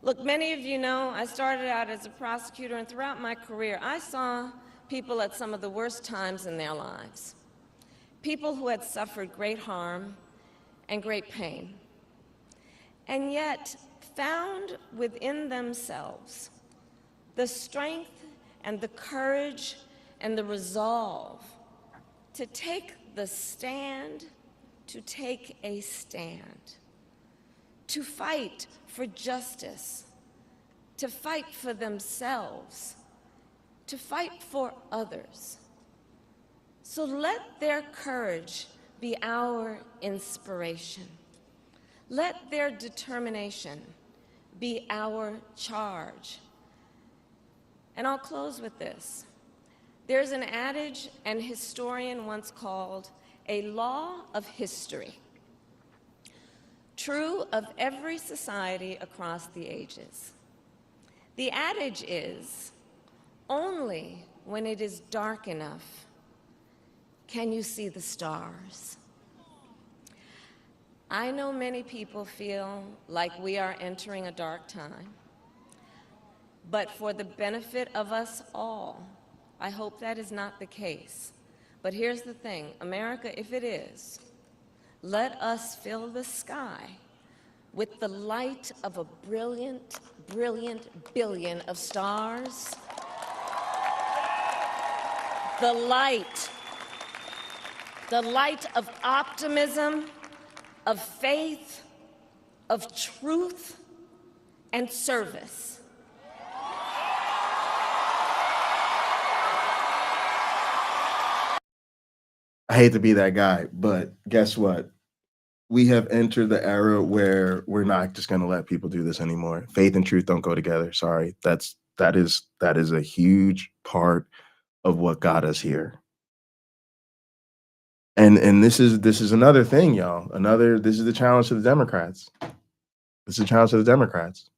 Look, many of you know I started out as a prosecutor, and throughout my career, I saw people at some of the worst times in their lives. People who had suffered great harm and great pain, and yet found within themselves the strength and the courage and the resolve to take the stand, to take a stand, to fight for justice, to fight for themselves, to fight for others. So let their courage be our inspiration. Let their determination be our charge. And I'll close with this. There's an adage an historian once called a law of history, true of every society across the ages. The adage is, only when it is dark enough can you see the stars. I know many people feel like we are entering a dark time, but for the benefit of us all. I hope that is not the case. But here's the thing, America, if it is, let us fill the sky with the light of a brilliant, brilliant billion of stars. The light of optimism, of faith, of truth, and service. I hate to be that guy, but guess what? We have entered the era where we're not just going to let people do this anymore. Faith and truth don't go together. Sorry. That is a huge part of what got us here. And this is another thing, y'all. This is the challenge to the Democrats. This is a challenge to the Democrats.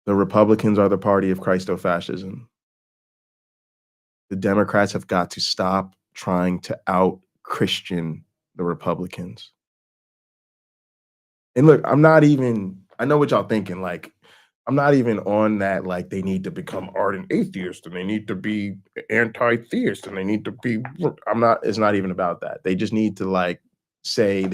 The Republicans are the party of Christo-fascism. The Democrats have got to stop trying to out-Christian the Republicans. And look, I know what y'all thinking, like, I'm not even on that, like, they need to become ardent atheists and they need to be anti-theist and they need to be, it's not even about that. They just need to say,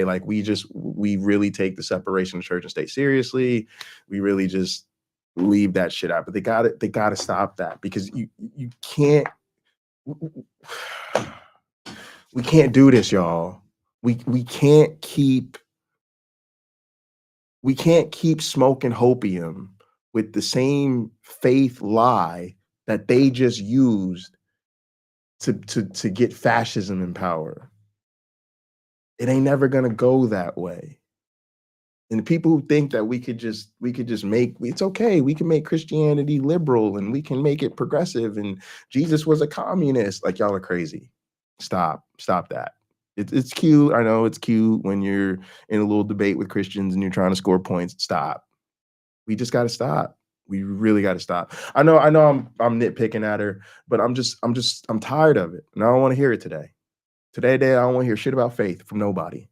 like, we really take the separation of church and state seriously. We really just leave that shit out. But they gotta stop that, because you can't, we can't do this, y'all. We can't keep smoking hopium with the same faith lie that they just used to get fascism in power. It ain't never gonna go that way. And the people who think that we could just make, it's okay, we can make Christianity liberal and we can make it progressive and Jesus was a communist, like, y'all are crazy. Stop that. It's cute. I know it's cute when you're in a little debate with Christians and you're trying to score points. Stop. We just got to stop. We really got to stop. I know I'm nitpicking at her, but I'm tired of it. And I don't want to hear it today. Today, I don't want to hear shit about faith from nobody.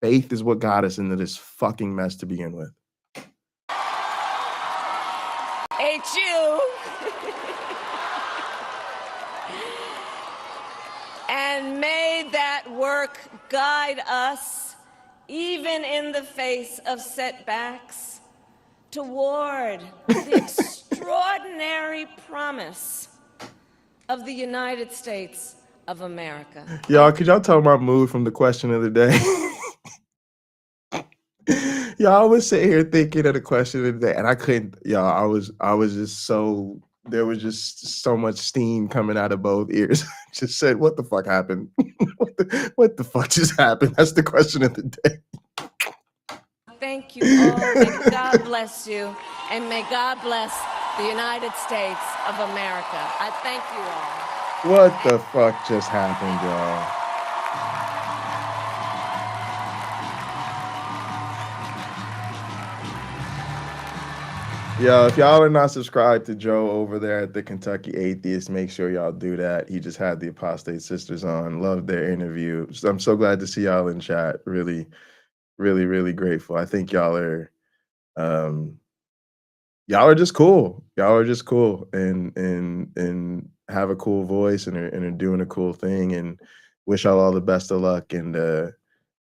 Faith is what got us into this fucking mess to begin with. HU. And may that work guide us, even in the face of setbacks, toward the extraordinary promise of the United States of America. Y'all, could y'all tell my mood from the question of the day? Y'all was sitting here thinking of the question of the day, and I couldn't. Y'all, I was just so, there was just so much steam coming out of both ears. Just said, what the fuck happened? what the fuck just happened? That's the question of the day. Thank you all. May God bless you, and may God bless the United States of America. I thank you all. What the fuck just happened, y'all? Yo, if y'all are not subscribed to Joe over there at the Kentucky Atheist, make sure y'all do that. He just had the Apostate Sisters on. Loved their interview. So I'm so glad to see y'all in chat. Really, really, really grateful. I think y'all are just cool. Y'all are just cool and have a cool voice and are doing a cool thing, and wish y'all all the best of luck, and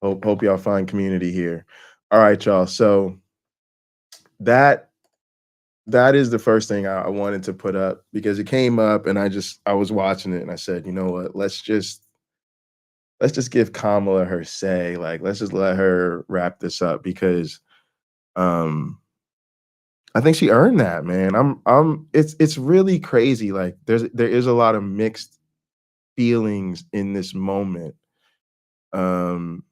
hope y'all find community here. All right, y'all. So that is the first thing I wanted to put up, because it came up and I was watching it and I said, you know what, let's just give Kamala her say. Like, let's just let her wrap this up, because I think she earned that, man. It's really crazy. Like, there is a lot of mixed feelings in this moment. And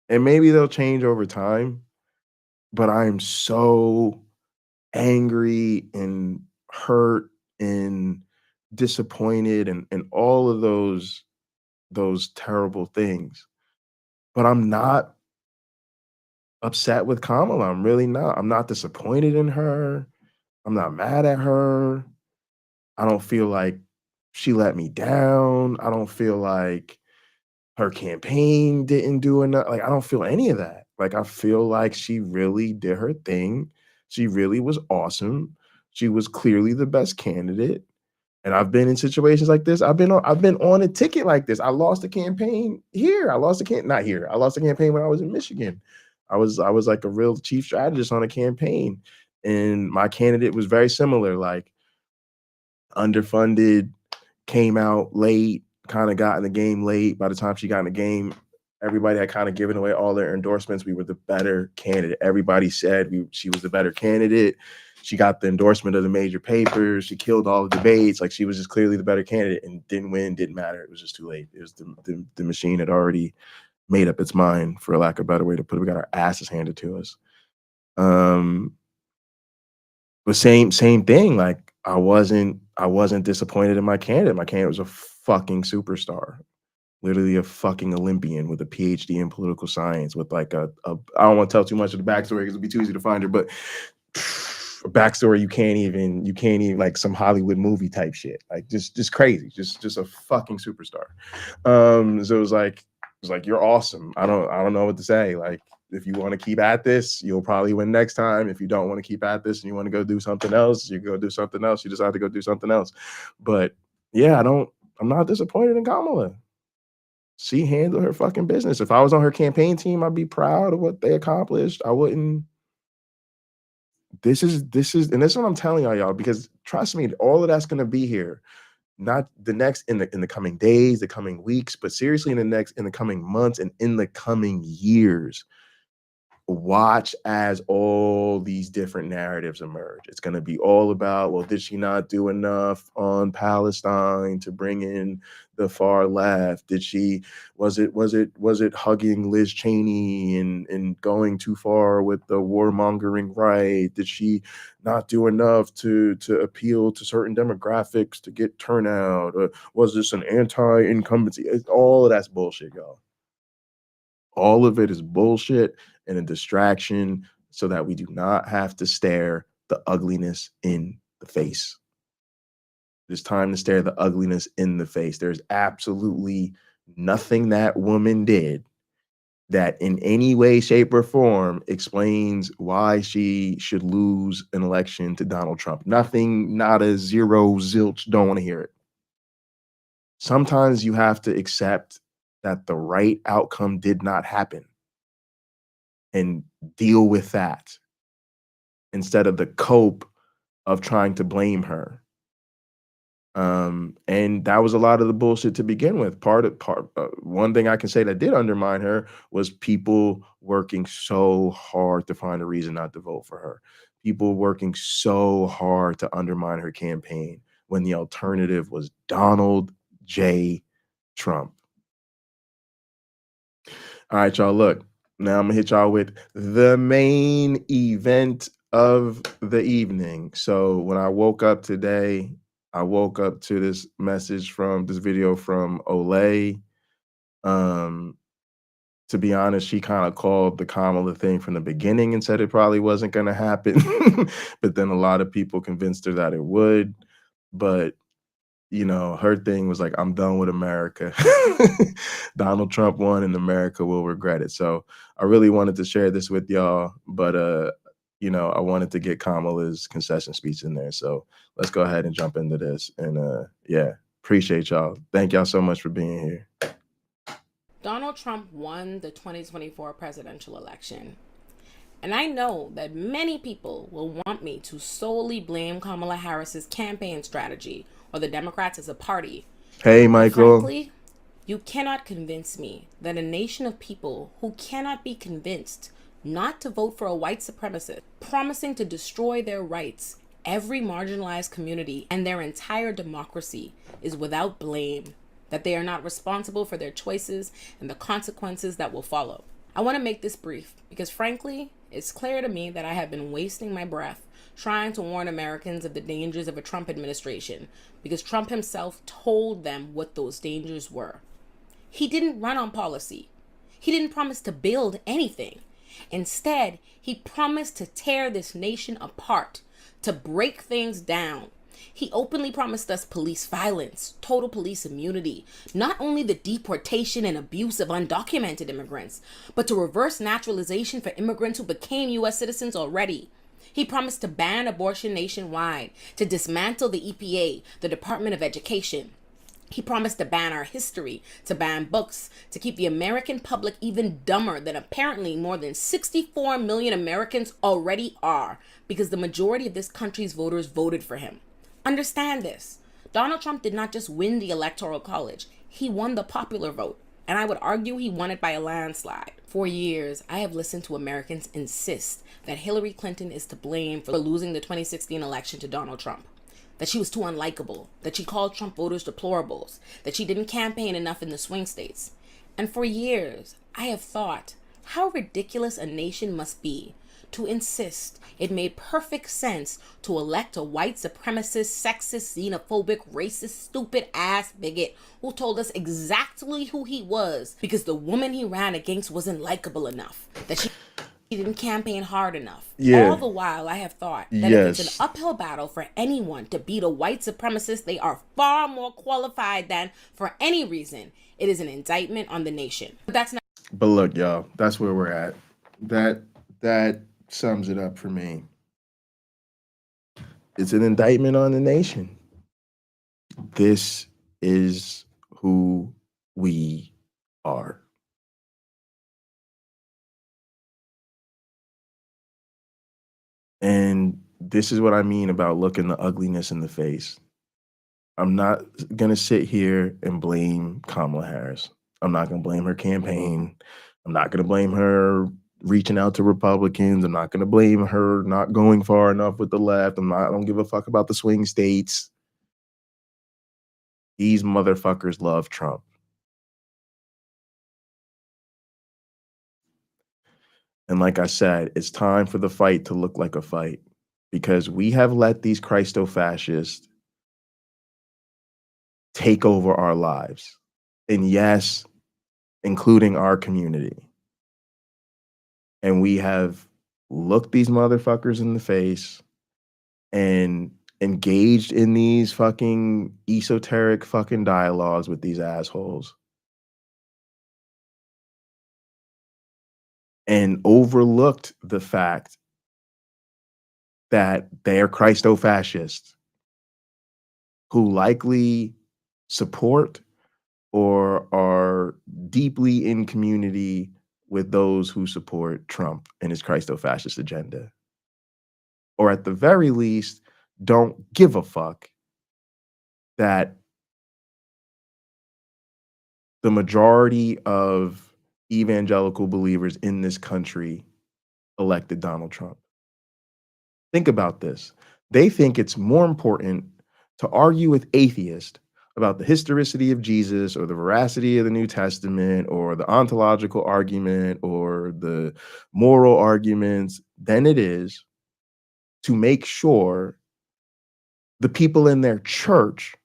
maybe they'll change over time, but I'm so angry and hurt and disappointed and all of those terrible things. But I'm not upset with Kamala. I'm really not. I'm not disappointed in her. I'm not mad at her. I don't feel like she let me down. I don't feel like her campaign didn't do enough. Like, I don't feel any of that. Like, I feel like she really did her thing She really was awesome. She was clearly the best candidate. And I've been in situations like this. I've been on a ticket like this. I lost a campaign here. I lost a not here. I lost a campaign when I was in Michigan. I was like a real chief strategist on a campaign, and my candidate was very similar, like underfunded, came out late, kind of got in the game late. By the time she got in the game, everybody had kind of given away all their endorsements. We were the better candidate. Everybody said she was the better candidate. She got the endorsement of the major papers. She killed all the debates. Like, she was just clearly the better candidate and didn't win, didn't matter. It was just too late. It was the machine had already made up its mind, for lack of a better way to put it. We got our asses handed to us. But same thing. Like, I wasn't disappointed in my candidate. My candidate was a fucking superstar. Literally a fucking Olympian with a PhD in political science, with like I don't want to tell too much of the backstory because it'll be too easy to find her, but a backstory you can't even like some Hollywood movie type shit. Like, just crazy. Just a fucking superstar. So it was like you're awesome. I don't know what to say. Like, if you want to keep at this, you'll probably win next time. If you don't want to keep at this and you want to go do something else, you go do something else. You decide to go do something else. But yeah, I'm not disappointed in Kamala. She handled her fucking business. If I was on her campaign team, I'd be proud of what they accomplished. I wouldn't. This is, and this is what I'm telling y'all, because trust me, all of that's gonna be here. Not the next in the coming days, the coming weeks, but seriously in the coming months and in the coming years. Watch as all these different narratives emerge. It's going to be all about, well, did she not do enough on Palestine to bring in the far left? Did she, was it hugging Liz Cheney and going too far with the warmongering right? Did she not do enough to appeal to certain demographics to get turnout? Or was this an anti-incumbency? All of that's bullshit, y'all. All of it is bullshit and a distraction so that we do not have to stare the ugliness in the face. It's time to stare the ugliness in the face. There's absolutely nothing that woman did that in any way, shape, or form explains why she should lose an election to Donald Trump. Nothing, not a zero, zilch, don't want to hear it. Sometimes you have to accept that the right outcome did not happen and deal with that instead of the cope of trying to blame her. And that was a lot of the bullshit to begin with. One thing I can say that did undermine her was people working so hard to find a reason not to vote for her. People working so hard to undermine her campaign when the alternative was Donald J. Trump. All right, y'all, look. Now I'm gonna hit y'all with the main event of the evening. So when I woke up today, I woke up to this video from Olay. To be honest, she kind of called the Kamala thing from the beginning and said it probably wasn't gonna happen. But then a lot of people convinced her that it would. But you know, her thing was like, I'm done with America. Donald Trump won and America will regret it. So I really wanted to share this with y'all, but you know, I wanted to get Kamala's concession speech in there. So let's go ahead and jump into this. And yeah, appreciate y'all. Thank y'all so much for being here. Donald Trump won the 2024 presidential election. And I know that many people will want me to solely blame Kamala Harris's campaign strategy or the Democrats as a party. Hey, Michael. Frankly, you cannot convince me that a nation of people who cannot be convinced not to vote for a white supremacist, promising to destroy their rights, every marginalized community, and their entire democracy is without blame, that they are not responsible for their choices and the consequences that will follow. I want to make this brief because frankly, it's clear to me that I have been wasting my breath trying to warn Americans of the dangers of a Trump administration because Trump himself told them what those dangers were. He didn't run on policy. He didn't promise to build anything. Instead, he promised to tear this nation apart, to break things down. He openly promised us police violence, total police immunity, not only the deportation and abuse of undocumented immigrants, but to reverse naturalization for immigrants who became U.S. citizens already. He promised to ban abortion nationwide, to dismantle the EPA, the Department of Education. He promised to ban our history, to ban books, to keep the American public even dumber than apparently more than 64 million Americans already are, because the majority of this country's voters voted for him. Understand this. Donald Trump did not just win the Electoral College. He won the popular vote. And I would argue he won it by a landslide. For years, I have listened to Americans insist that Hillary Clinton is to blame for losing the 2016 election to Donald Trump. That she was too unlikable, that she called Trump voters deplorables, that she didn't campaign enough in the swing states. And for years, I have thought how ridiculous a nation must be to insist it made perfect sense to elect a white supremacist, sexist, xenophobic, racist, stupid-ass bigot who told us exactly who he was because the woman he ran against wasn't likable enough, that she didn't campaign hard enough. Yeah. All the while, I have thought that if it's an uphill battle for anyone to beat a white supremacist they are far more qualified than for any reason, it is an indictment on the nation. But that's not. But look, y'all, that's where we're at. That sums it up for me. It's an indictment on the nation. This is who we are. And this is what I mean about looking the ugliness in the face. I'm not going to sit here and blame Kamala Harris. I'm not going to blame her campaign. I'm not going to blame her reaching out to Republicans. I'm not going to blame her not going far enough with the left. I don't give a fuck about the swing states. These motherfuckers love Trump. And like I said, it's time for the fight to look like a fight, because we have let these Christo-fascists take over our lives. And yes, including our community. And we have looked these motherfuckers in the face and engaged in these fucking esoteric fucking dialogues with these assholes. And overlooked the fact that they're Christo-fascists who likely support or are deeply in community with those who support Trump and his Christo-fascist agenda. Or at the very least, don't give a fuck that the majority of evangelical believers in this country elected Donald Trump. Think about this. They think it's more important to argue with atheists about the historicity of Jesus or the veracity of the New Testament or the ontological argument or the moral arguments than it is to make sure the people in their church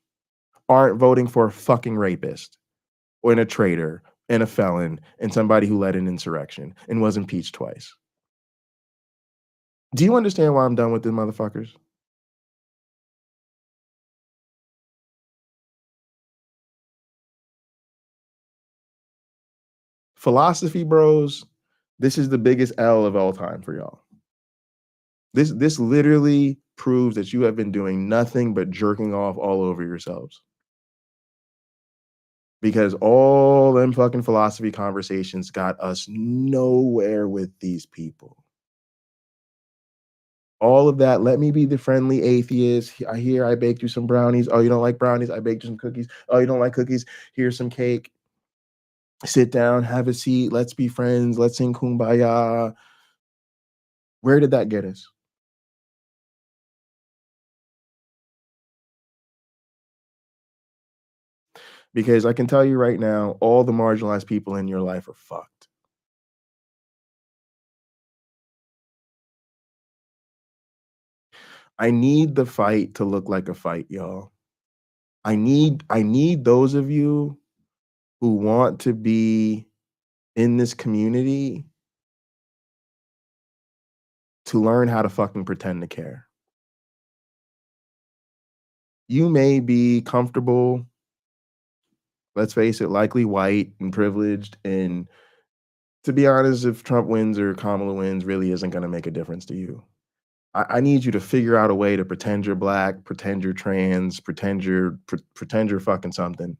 aren't voting for a fucking rapist or a traitor and a felon and somebody who led an insurrection and was impeached twice. Do you understand why I'm done with these motherfuckers? Philosophy bros, this is the biggest L of all time for y'all. This literally proves that you have been doing nothing but jerking off all over yourselves. Because all them fucking philosophy conversations got us nowhere with these people. All of that, let me be the friendly atheist. I baked you some brownies. Oh, you don't like brownies? I baked you some cookies. Oh, you don't like cookies? Here's some cake. Sit down, have a seat. Let's be friends. Let's sing Kumbaya. Where did that get us? Because I can tell you right now, all the marginalized people in your life are fucked. I need the fight to look like a fight, y'all. I need those of you who want to be in this community to learn how to fucking pretend to care. You may be comfortable, let's face it, likely white and privileged. And to be honest, if Trump wins or Kamala wins, really isn't going to make a difference to you. I need you to figure out a way to pretend you're black, pretend you're trans, pretend you're fucking something.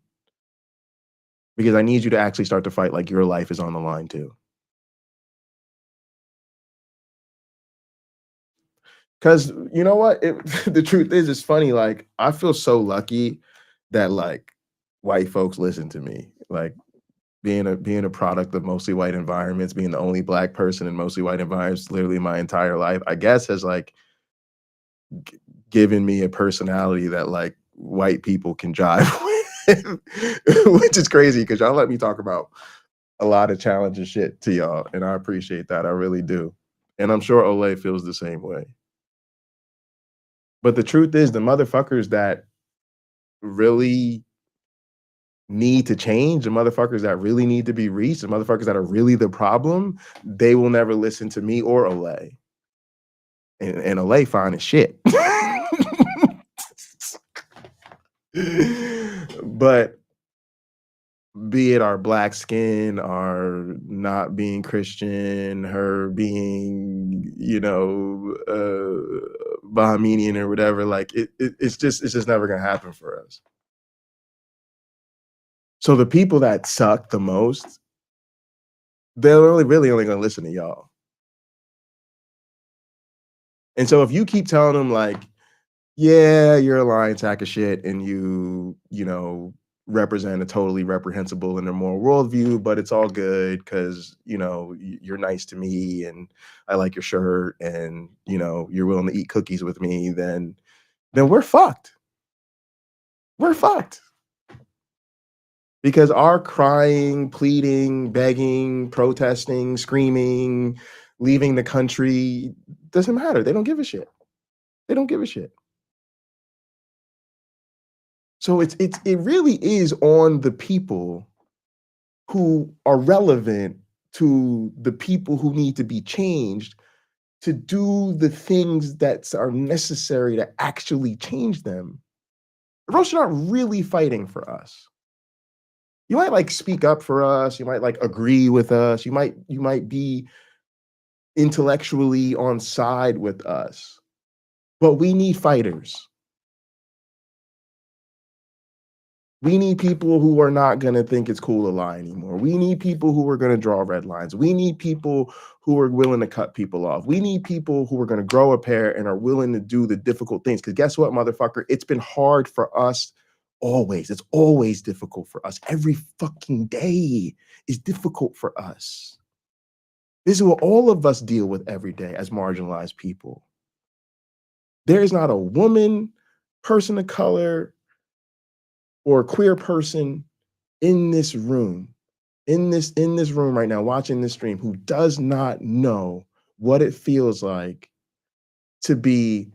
Because I need you to actually start to fight like your life is on the line too. Because you know what? The truth is, it's funny. Like, I feel so lucky that like white folks listen to me. Like being a product of mostly white environments, being the only black person in mostly white environments literally my entire life, I guess has like given me a personality that like white people can jive with, which is crazy because y'all let me talk about a lot of challenging shit to y'all, and I appreciate that. I really do. And I'm sure Olay feels the same way. But the truth is, the motherfuckers that really need to change, the motherfuckers that really need to be reached, the motherfuckers that are really the problem, they will never listen to me or Olay. And Olay fine as shit. But be it our black skin, our not being Christian, her being, you know, Bahamian or whatever, like it's just never gonna happen for us. So the people that suck the most, they're really only gonna listen to y'all. And so if you keep telling them like, yeah, you're a lying sack of shit and you know, represent a totally reprehensible and immoral worldview, but it's all good because, you know, you're nice to me and I like your shirt and, you know, you're willing to eat cookies with me, then we're fucked. We're fucked. Because our crying, pleading, begging, protesting, screaming, leaving the country doesn't matter. They don't give a shit. They don't give a shit. So it really is on the people who are relevant to the people who need to be changed to do the things that are necessary to actually change them. Or else you're not really fighting for us. You might like speak up for us. You might like agree with us. You might be intellectually on side with us. But we need fighters. We need people who are not going to think it's cool to lie anymore. We need people who are going to draw red lines. We need people who are willing to cut people off. We need people who are going to grow a pair and are willing to do the difficult things. Because guess what, motherfucker? It's been hard for us always. It's always difficult for us. Every fucking day is difficult for us. This is what all of us deal with every day as marginalized people. There is not a woman, person of color, or a queer person in this room right now watching this stream who does not know what it feels like to be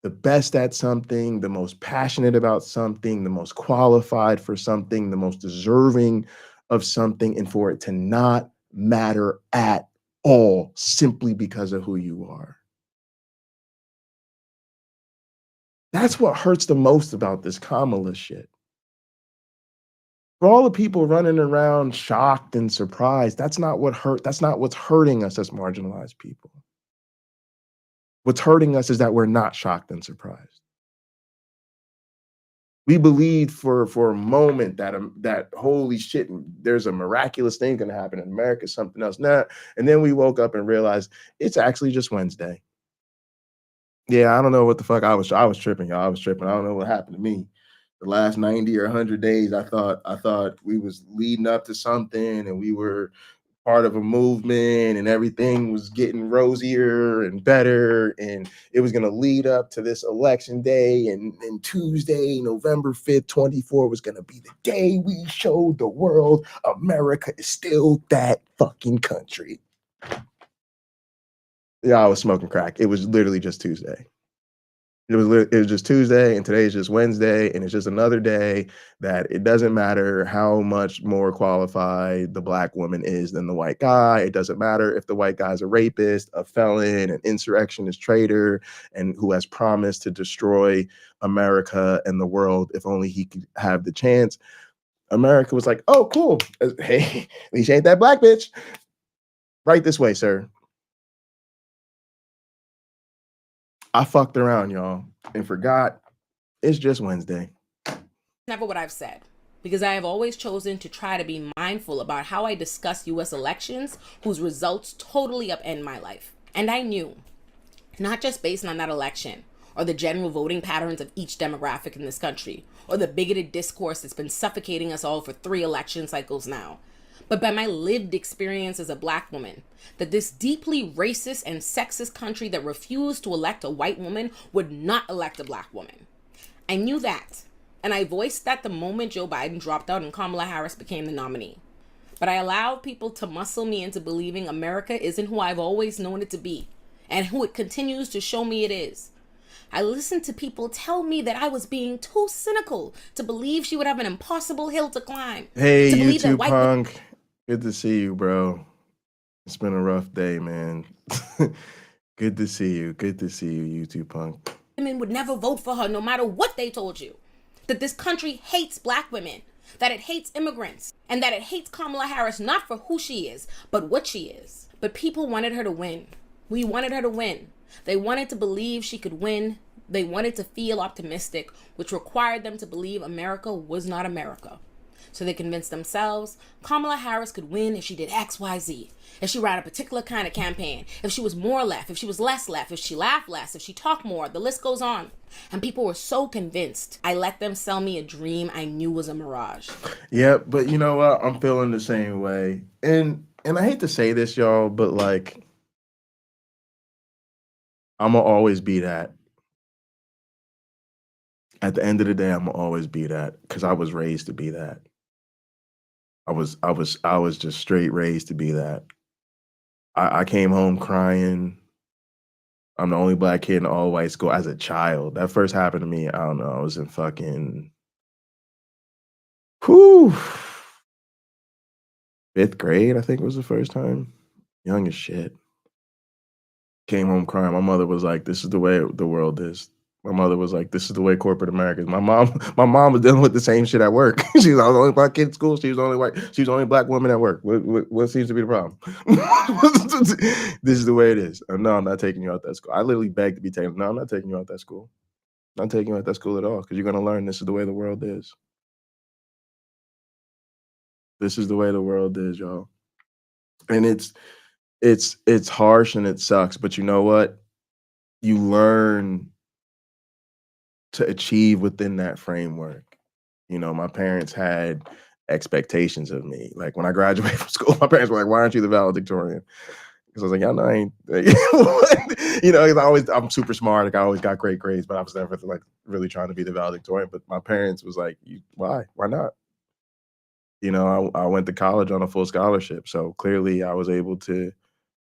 the best at something, the most passionate about something, the most qualified for something, the most deserving of something, and for it to not matter at all simply because of who you are. That's what hurts the most about this Kamala shit. For all the people running around shocked and surprised, that's not what's hurting us as marginalized people. What's hurting us is that we're not shocked and surprised. We believed for a moment that holy shit, there's a miraculous thing gonna happen in America, something else. Nah, and then we woke up and realized it's actually just Wednesday. Yeah, I don't know what the fuck I was tripping, y'all. I was tripping. I don't know what happened to me. The last 90 or 100 days, I thought we was leading up to something and we were part of a movement and everything was getting rosier and better and it was going to lead up to this election day, and Tuesday, November 5th, 24 was going to be the day we showed the world America is still that fucking country. Yeah, I was smoking crack. It was literally just Tuesday. It was just Tuesday, and today is just Wednesday, and it's just another day that it doesn't matter how much more qualified the black woman is than the white guy. It doesn't matter if the white guy's a rapist, a felon, an insurrectionist traitor, and who has promised to destroy America and the world if only he could have the chance. America was like, oh, cool. Hey, at least you ain't that black bitch. Right this way, sir. I fucked around, y'all, and forgot it's just Wednesday. Never what I've said, because I have always chosen to try to be mindful about how I discuss US elections whose results totally upend my life. And I knew, not just based on that election, or the general voting patterns of each demographic in this country, or the bigoted discourse that's been suffocating us all for 3 election cycles now, but by my lived experience as a Black woman, that this deeply racist and sexist country that refused to elect a white woman would not elect a Black woman. I knew that, and I voiced that the moment Joe Biden dropped out and Kamala Harris became the nominee. But I allowed people to muscle me into believing America isn't who I've always known it to be, and who it continues to show me it is. I listened to people tell me that I was being too cynical to believe she would have an impossible hill to climb. Hey, to believe YouTube that white punk. Good to see you, bro. It's been a rough day, man. Good to see you. Good to see you, YouTube punk. women would never vote for her no matter what they told you. That this country hates Black women, that it hates immigrants, and that it hates Kamala Harris not for who she is, but what she is. But people wanted her to win. We wanted her to win. They wanted to believe she could win. They wanted to feel optimistic, which required them to believe America was not America. So they convinced themselves Kamala Harris could win if she did X, Y, Z. If she ran a particular kind of campaign, if she was more left, if she was less left, if she laughed less, if she talked more, the list goes on. And people were so convinced. I let them sell me a dream I knew was a mirage. Yeah, but you know what? I'm feeling the same way. And I hate to say this, y'all, but like, I'm gonna always be that. At the end of the day, I'm gonna always be that because I was raised to be that. I was just straight raised to be that. I came home crying. I'm the only Black kid in an all-white school as a child. That first happened to me, I don't know, I was in fucking, whew, 5th grade, I think was the first time. Young as shit. Came home crying. My mother was like, "This is the way the world is." My mother was like, "This is the way corporate America is." My mom was dealing with the same shit at work. I was the only Black kid in school. She was the only white. She was the only Black woman at work. What seems to be the problem? This is the way it is. No, I'm not taking you out that school. I literally begged to be taken. No, I'm not taking you out that school. I'm not taking you out that school at all because you're gonna learn this is the way the world is. This is the way the world is, y'all. And it's harsh and it sucks, but you know what? You learn to achieve within that framework. You know, my parents had expectations of me. Like when I graduated from school, my parents were like, "Why aren't you the valedictorian?" Because I was like, "Y'all know I ain't." You know, I'm super smart. Like I always got great grades, but I was never like really trying to be the valedictorian. But my parents was like, "Why? Why not?" You know, I went to college on a full scholarship, so clearly I was able to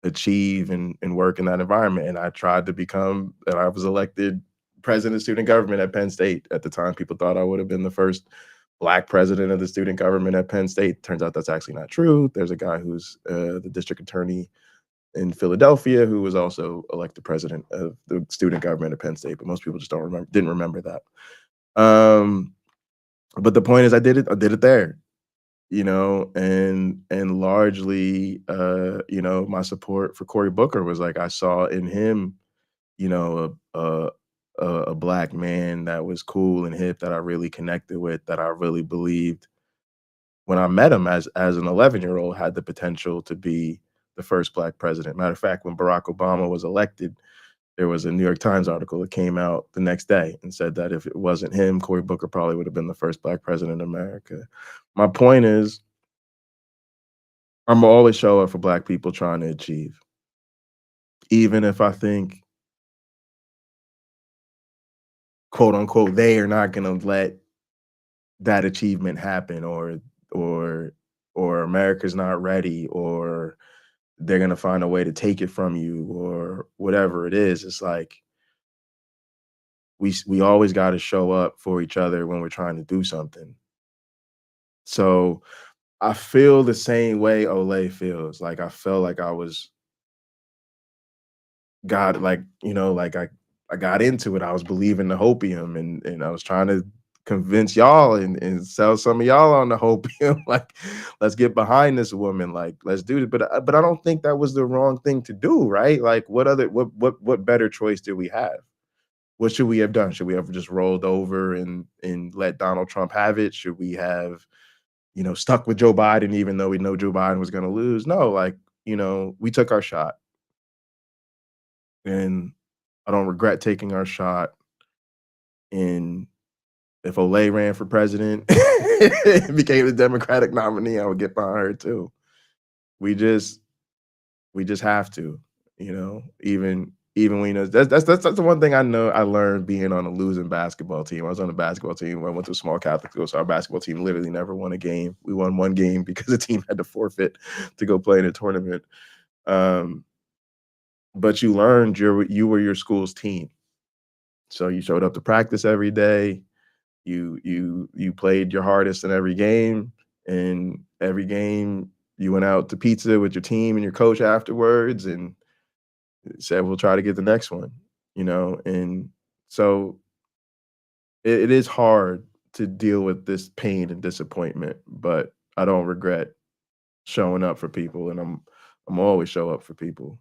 achieve and work in that environment. And I tried to become, and I was elected president of student government at Penn State. At the time, people thought I would have been the first Black president of the student government at Penn State. Turns out that's actually not true. There's a guy who's the district attorney in Philadelphia who was also elected president of the student government at Penn State, but most people just didn't remember that. But the point is I did it there. You know, and largely, you know, my support for Cory Booker was like I saw in him, you know, a Black man that was cool and hip that I really connected with, that I really believed when I met him as an 11-year-old had the potential to be the first Black president. Matter of fact, when Barack Obama was elected, there was a New York Times article that came out the next day and said that if it wasn't him, Cory Booker probably would have been the first Black president in America. My point is, I'm gonna always show up for Black people trying to achieve. Even if I think, quote unquote, they are not gonna let that achievement happen or America's not ready or they're gonna find a way to take it from you or whatever it is. It's like we always gotta show up for each other when we're trying to do something. So I feel the same way Olay feels. Like I felt like I was like, you know, like I got into it. I was believing the hopium and I was trying to convince y'all and sell some of y'all on the hopium. Like, let's get behind this woman. Like, let's do it. But I don't think that was the wrong thing to do, right? Like what better choice did we have? What should we have done? Should we have just rolled over and let Donald Trump have it? Should we have, you know, stuck with Joe Biden even though we know Joe Biden was going to lose? No, like, you know, we took our shot. And I don't regret taking our shot. And if Olay ran for president and became the Democratic nominee, I would get behind her too. We just have to, you know, even when you know that's the one thing I know I learned being on a losing basketball team. I was on a basketball team when I went to a small Catholic school, so our basketball team literally never won a game. We won one game because the team had to forfeit to go play in a tournament. But you learned you were your school's team. So you showed up to practice every day. You played your hardest in every game, and every game you went out to pizza with your team and your coach afterwards and said, we'll try to get the next one, you know? And so it is hard to deal with this pain and disappointment, but I don't regret showing up for people, and I'm always show up for people.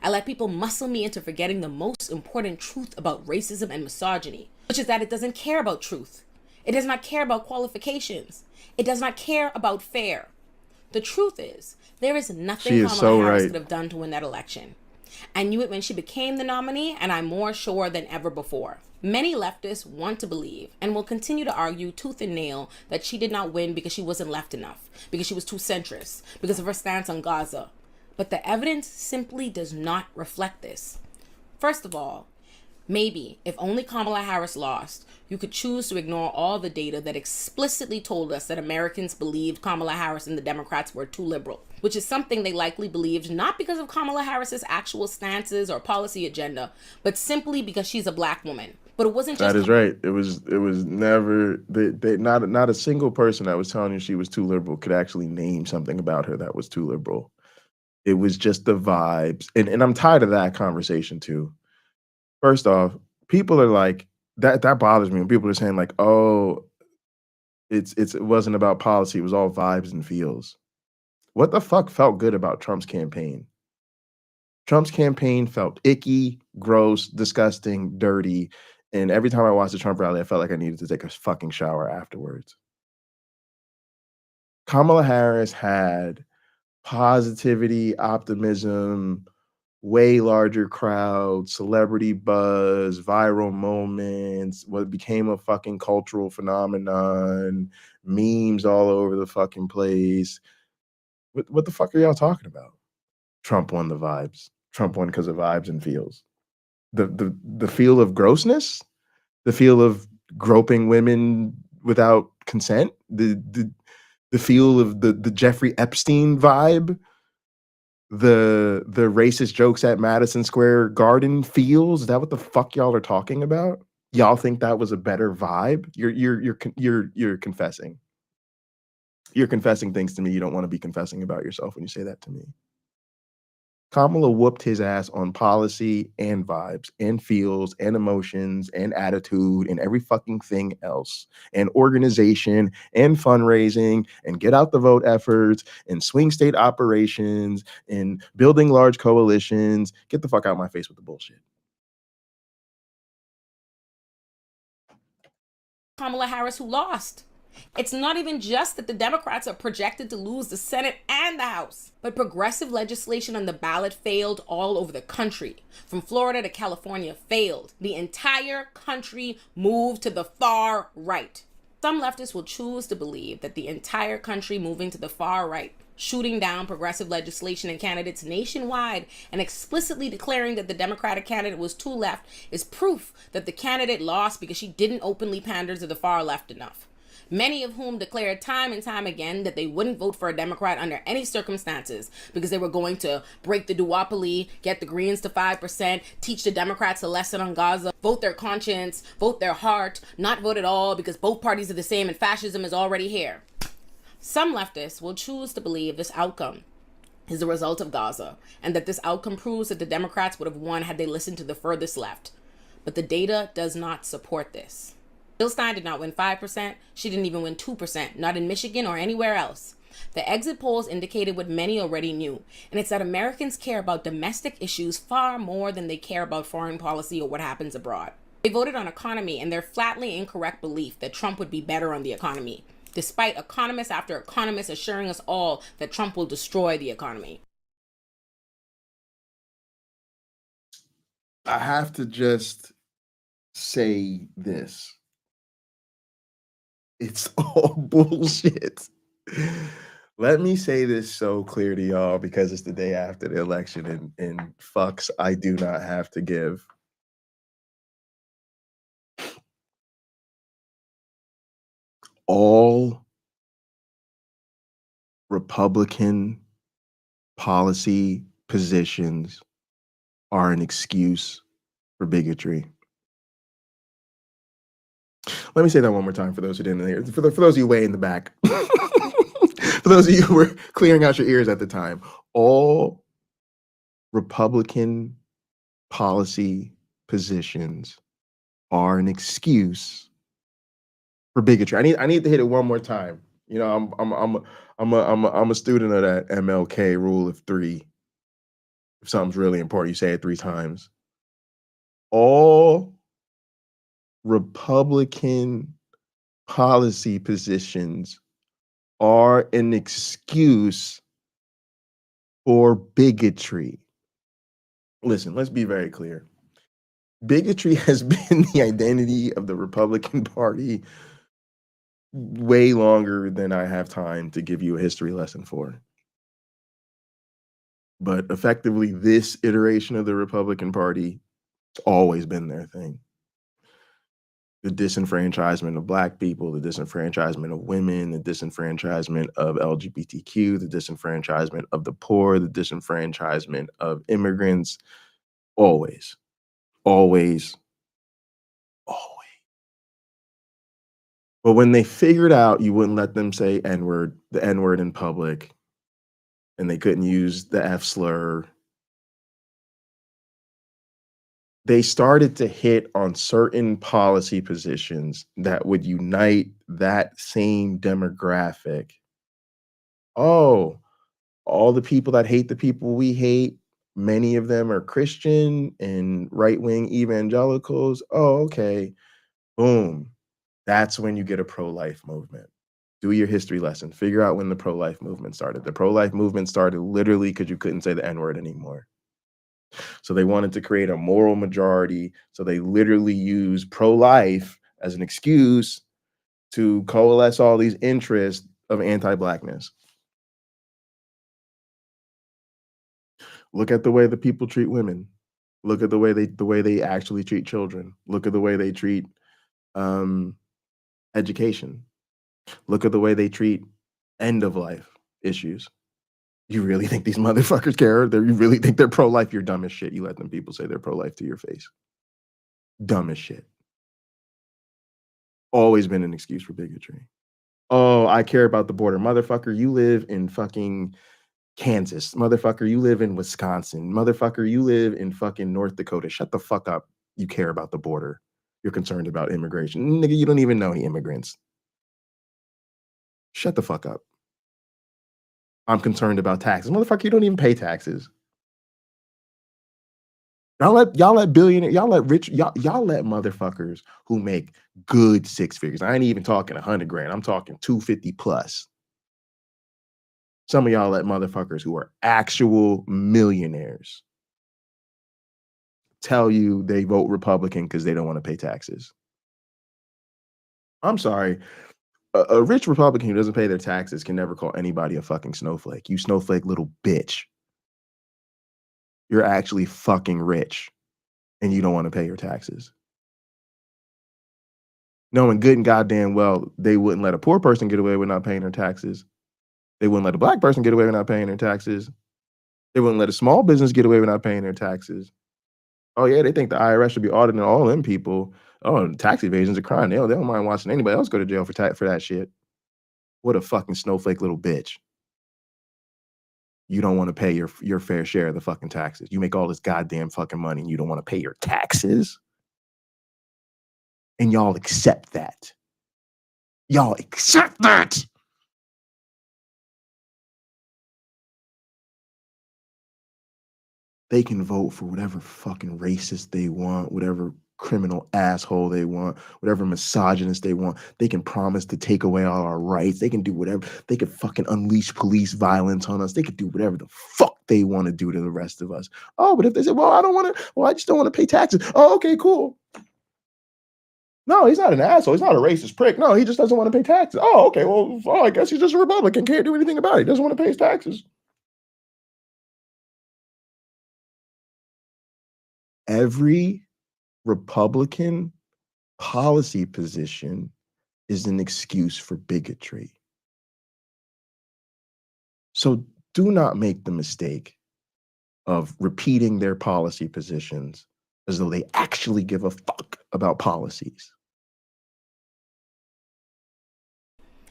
I let people muscle me into forgetting the most important truth about racism and misogyny, which is that it doesn't care about truth. It does not care about qualifications. It does not care about fair. The truth is, there is nothing Kamala Harris could have done to win that election. I knew it when she became the nominee, and I'm more sure than ever before. Many leftists want to believe and will continue to argue tooth and nail that she did not win because she wasn't left enough, because she was too centrist, because of her stance on Gaza. But the evidence simply does not reflect this. First of all, maybe if only Kamala Harris lost, you could choose to ignore all the data that explicitly told us that Americans believed Kamala Harris and the Democrats were too liberal, which is something they likely believed not because of Kamala Harris's actual stances or policy agenda, but simply because she's a black woman. But it wasn't just— That is right. It was never not a single person that was telling you she was too liberal could actually name something about her that was too liberal. It was just the vibes. And I'm tired of that conversation too. First off, people are like, that bothers me when people are saying like, oh, it wasn't about policy, it was all vibes and feels. What the fuck felt good about Trump's campaign? Trump's campaign felt icky, gross, disgusting, dirty. And every time I watched the Trump rally, I felt like I needed to take a fucking shower afterwards. Kamala Harris had positivity, optimism, way larger crowd, celebrity buzz, viral moments, what became a fucking cultural phenomenon, memes all over the fucking place. What the fuck are y'all talking about? Trump won the vibes. Trump won because of vibes and feels. The feel of grossness, the feel of groping women without consent, the feel of the Jeffrey Epstein vibe, the racist jokes at Madison Square Garden feels. Is that what the fuck y'all are talking about? Y'all think that was a better vibe? You're confessing. You're confessing things to me you don't want to be confessing about yourself when you say that to me. Kamala whooped his ass on policy and vibes and feels and emotions and attitude and every fucking thing else, and organization and fundraising and get out the vote efforts and swing state operations and building large coalitions. Get the fuck out of my face with the bullshit. Kamala Harris who lost. It's not even just that the Democrats are projected to lose the Senate and the House, but progressive legislation on the ballot failed all over the country. From Florida to California failed. The entire country moved to the far right. Some leftists will choose to believe that the entire country moving to the far right, shooting down progressive legislation and candidates nationwide, and explicitly declaring that the Democratic candidate was too left is proof that the candidate lost because she didn't openly pander to the far left enough. Many of whom declared time and time again that they wouldn't vote for a Democrat under any circumstances because they were going to break the duopoly, get the Greens to 5%, teach the Democrats a lesson on Gaza, vote their conscience, vote their heart, not vote at all because both parties are the same and fascism is already here. Some leftists will choose to believe this outcome is the result of Gaza, and that this outcome proves that the Democrats would have won had they listened to the furthest left. But the data does not support this. Jill Stein did not win 5%. She didn't even win 2%, not in Michigan or anywhere else. The exit polls indicated what many already knew, and it's that Americans care about domestic issues far more than they care about foreign policy or what happens abroad. They voted on economy and their flatly incorrect belief that Trump would be better on the economy, despite economist after economist assuring us all that Trump will destroy the economy. I have to just say this. It's all bullshit. Let me say this so clear to y'all because it's the day after the election and fucks I do not have to give. All Republican policy positions are an excuse for bigotry. Let me say that one more time for those who didn't hear. For those of you way in the back. For those of you who were clearing out your ears at the time. All Republican policy positions are an excuse for bigotry. I need to hit it one more time. You know, I'm a student of that MLK rule of 3. If something's really important, you say it 3 times. All Republican policy positions are an excuse for bigotry. Listen, let's be very clear. Bigotry has been the identity of the Republican Party way longer than I have time to give you a history lesson for. But effectively, this iteration of the Republican Party has always been their thing. The disenfranchisement of Black people, the disenfranchisement of women, the disenfranchisement of LGBTQ, the disenfranchisement of the poor, the disenfranchisement of immigrants. Always, always, always. But when they figured out you wouldn't let them say the N-word in public, and they couldn't use the F slur, they started to hit on certain policy positions that would unite that same demographic. Oh, all the people that hate the people we hate, many of them are Christian and right-wing evangelicals. Oh, okay. Boom. That's when you get a pro-life movement. Do your history lesson. Figure out when the pro-life movement started. The pro-life movement started literally because you couldn't say the N-word anymore. So they wanted to create a moral majority. So they literally use pro-life as an excuse to coalesce all these interests of anti-Blackness. Look at the way the people treat women. Look at the way they actually treat children. Look at the way they treat education. Look at the way they treat end of life issues. You really think these motherfuckers care? You really think they're pro-life? You're dumb as shit. You let them people say they're pro-life to your face. Dumb as shit. Always been an excuse for bigotry. Oh, I care about the border. Motherfucker, you live in fucking Kansas. Motherfucker, you live in Wisconsin. Motherfucker, you live in fucking North Dakota. Shut the fuck up. You care about the border. You're concerned about immigration. Nigga, you don't even know any immigrants. Shut the fuck up. I'm concerned about taxes. Motherfucker, you don't even pay taxes. Y'all let motherfuckers who make good 6 figures. I ain't even talking 100 grand. I'm talking 250 plus. Some of y'all let motherfuckers who are actual millionaires tell you they vote Republican because they don't want to pay taxes. I'm sorry. A rich Republican who doesn't pay their taxes can never call anybody a fucking snowflake. You snowflake little bitch. You're actually fucking rich and you don't want to pay your taxes. Knowing good and goddamn well they wouldn't let a poor person get away with not paying their taxes. They wouldn't let a Black person get away with not paying their taxes. They wouldn't let a small business get away with not paying their taxes. Oh yeah, they think the IRS should be auditing all them people. Oh, tax evasion's a crime. They don't mind watching anybody else go to jail for that shit. What a fucking snowflake little bitch. You don't want to pay your fair share of the fucking taxes. You make all this goddamn fucking money and you don't want to pay your taxes. And y'all accept that. Y'all accept that. They can vote for whatever fucking racist they want, whatever criminal asshole they want, whatever misogynist they want. They can promise to take away all our rights. They can do whatever. They can fucking unleash police violence on us. They could do whatever the fuck they want to do to the rest of us. Oh, but if they say, well, I don't want to, well, I just don't want to pay taxes. Oh, okay, cool. No, he's not an asshole. He's not a racist prick. No, he just doesn't want to pay taxes. Oh, okay, well, I guess he's just a Republican. Can't do anything about it. He doesn't want to pay his taxes. Every Republican policy position is an excuse for bigotry. So do not make the mistake of repeating their policy positions as though they actually give a fuck about policies.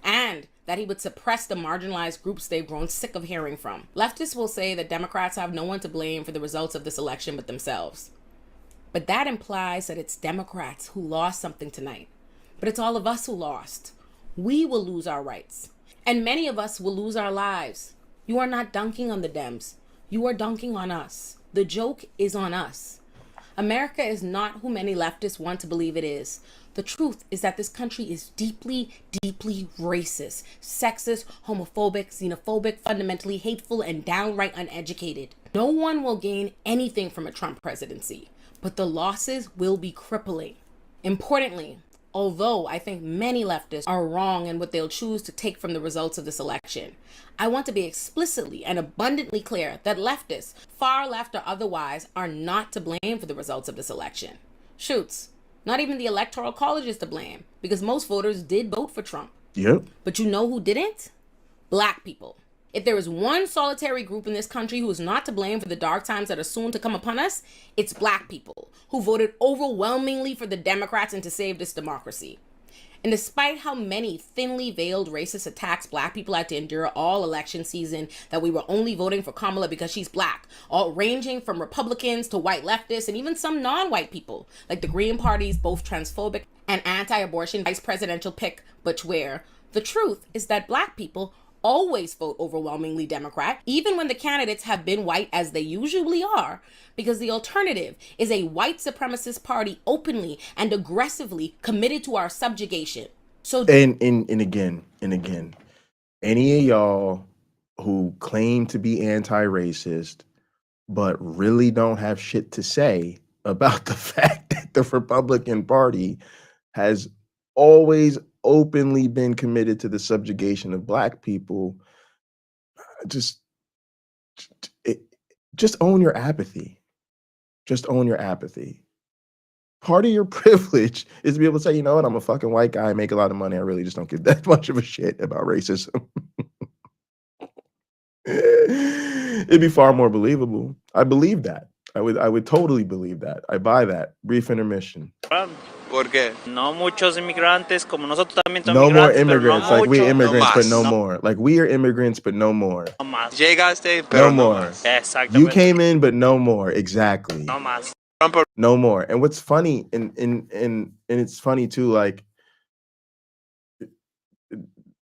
And that he would suppress the marginalized groups they've grown sick of hearing from. Leftists will say that Democrats have no one to blame for the results of this election but themselves. But that implies that it's Democrats who lost something tonight. But it's all of us who lost. We will lose our rights. And many of us will lose our lives. You are not dunking on the Dems. You are dunking on us. The joke is on us. America is not who many leftists want to believe it is. The truth is that this country is deeply, deeply racist, sexist, homophobic, xenophobic, fundamentally hateful, and downright uneducated. No one will gain anything from a Trump presidency, but the losses will be crippling. Importantly, although I think many leftists are wrong in what they'll choose to take from the results of this election, I want to be explicitly and abundantly clear that leftists, far left or otherwise, are not to blame for the results of this election. Shoots. Not even the Electoral College is to blame, because most voters did vote for Trump. Yep. But you know who didn't? Black people. If there is one solitary group in this country who is not to blame for the dark times that are soon to come upon us, it's Black people, who voted overwhelmingly for the Democrats and to save this democracy. And despite how many thinly veiled racist attacks Black people had to endure all election season, that we were only voting for Kamala because she's Black, all ranging from Republicans to white leftists and even some non-white people, like the Green Party's both transphobic and anti-abortion vice presidential pick, Butch Ware, the truth is that Black people always vote overwhelmingly Democrat, even when the candidates have been white as they usually are, because the alternative is a white supremacist party openly and aggressively committed to our subjugation. So and again, any of y'all who claim to be anti-racist but really don't have shit to say about the fact that the Republican Party has always openly been committed to the subjugation of Black people, just own your apathy. Just own your apathy. Part of your privilege is to be able to say, you know what, I'm a fucking white guy, I make a lot of money, I really just don't give that much of a shit about racism. It'd be far more believable. I believe that. I would totally believe that. I buy that. Brief intermission. ¿Por qué? No muchos inmigrantes, como nosotros también somos No more inmigrantes, immigrants. pero no Like we muchos. immigrants, but no No. more. Like we are immigrants, but no more. No más. Llegaste, pero No no more. más. Exactamente. You came in, but no more. Exactly. No más. No more. And what's funny, and it's funny too, like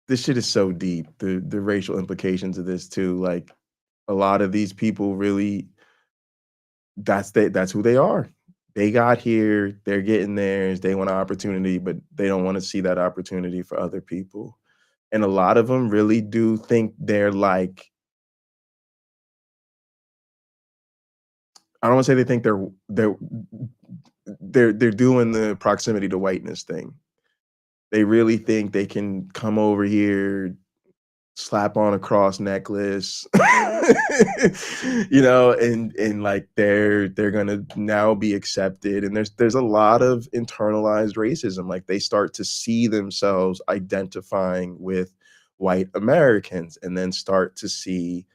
this shit is so deep. The racial implications of this too. Like a lot of these people really, that's who they are. They got here, they're getting theirs, they want an opportunity, but they don't want to see that opportunity for other people. And a lot of them really do think they're like, I don't want to say they think they're doing the proximity to whiteness thing. They really think they can come over here, slap on a cross necklace, you know, and like they're gonna now be accepted. And there's a lot of internalized racism. Like they start to see themselves identifying with white Americans and then start to see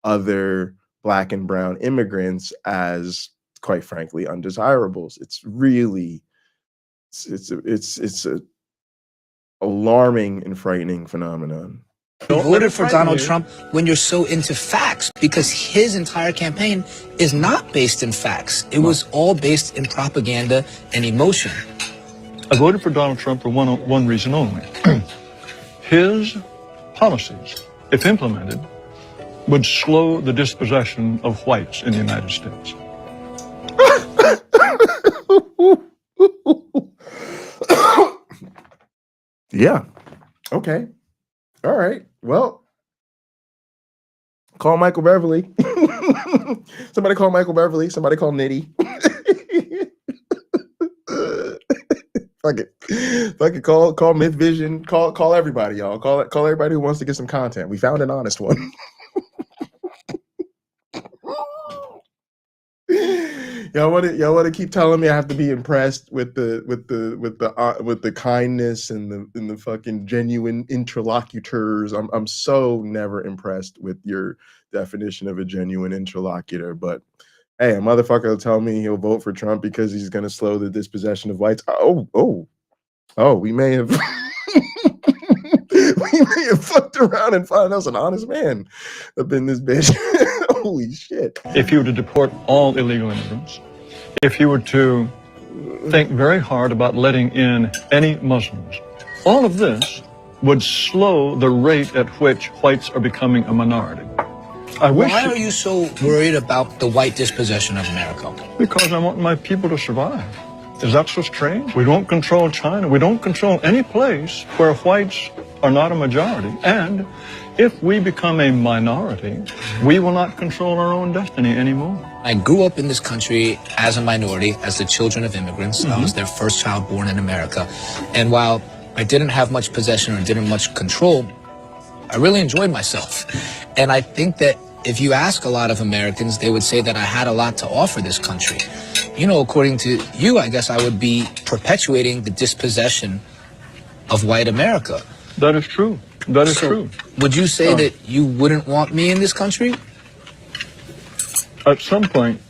other Black and brown immigrants as, quite frankly, undesirables. It's really, it's a alarming and frightening phenomenon. You voted for Donald Trump when you're so into facts, because his entire campaign is not based in facts. It was all based in propaganda and emotion. I voted for Donald Trump for one reason only. His policies, if implemented, would slow the dispossession of whites in the United States. Yeah. Okay. All right. Well, call Michael Beverly. Somebody call Michael Beverly. Somebody call Nitty. Fuck it. Fuck it. Call Mythvision. Call everybody, y'all. Call everybody who wants to get some content. We found an honest one. Y'all want to keep telling me I have to be impressed with the kindness and the fucking genuine interlocutors. I'm so never impressed with your definition of a genuine interlocutor. But hey, a motherfucker will tell me he'll vote for Trump because he's gonna slow the dispossession of whites. Oh, we may have we may have fucked around and found us an honest man up in this bitch. Holy shit. If you were to deport all illegal immigrants, if you were to think very hard about letting in any Muslims, all of this would slow the rate at which whites are becoming a minority. Why are you so worried about the white dispossession of America? Because I want my people to survive. Is that so strange? We don't control China. We don't control any place where whites are not a majority. And if we become a minority, we will not control our own destiny anymore. I grew up in this country as a minority, as the children of immigrants. I was their first child born in America. And while I didn't have much possession or didn't much control, I really enjoyed myself. And I think that if you ask a lot of Americans, they would say that I had a lot to offer this country. You know, according to you, I guess I would be perpetuating the dispossession of white America. That is true. That is true. Would you say that you wouldn't want me in this country? At some point,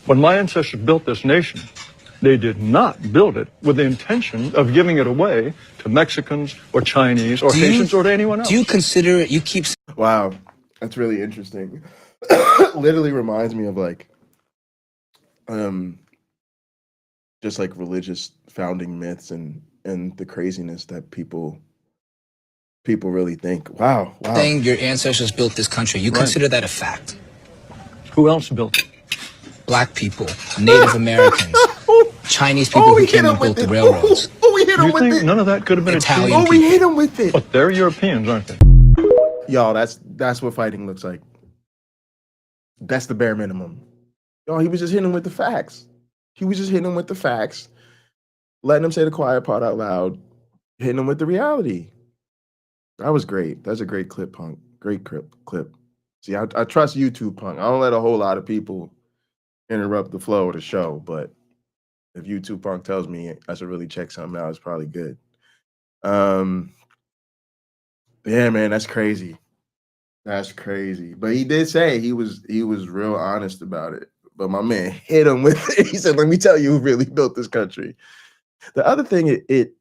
when my ancestors built this nation, they did not build it with the intention of giving it away to Mexicans or Chinese or Haitians or to anyone else. Do you consider it, you keep... Wow, that's really interesting. Literally reminds me of like, just like religious founding myths and the craziness that people really think. Wow. Saying your ancestors built this country, you consider that a fact? Who else built it? Black people, Native Americans, Chinese people who came and built the railroads. We hit him with it. None of that could have been Italian achieved? We hit him with it. But they're Europeans, aren't they? Y'all, that's what fighting looks like. That's the bare minimum. Y'all, he was just hitting him with the facts. Letting him say the quiet part out loud, hitting him with the reality. That was great. That's a great clip, Punk. Great clip. See, I trust YouTube, Punk. I don't let a whole lot of people interrupt the flow of the show, but if YouTube Punk tells me I should really check something out, it's probably good. Yeah, man, that's crazy. That's crazy. But he did say he was real honest about it. But my man hit him with it. He said, "Let me tell you who really built this country." The other thing it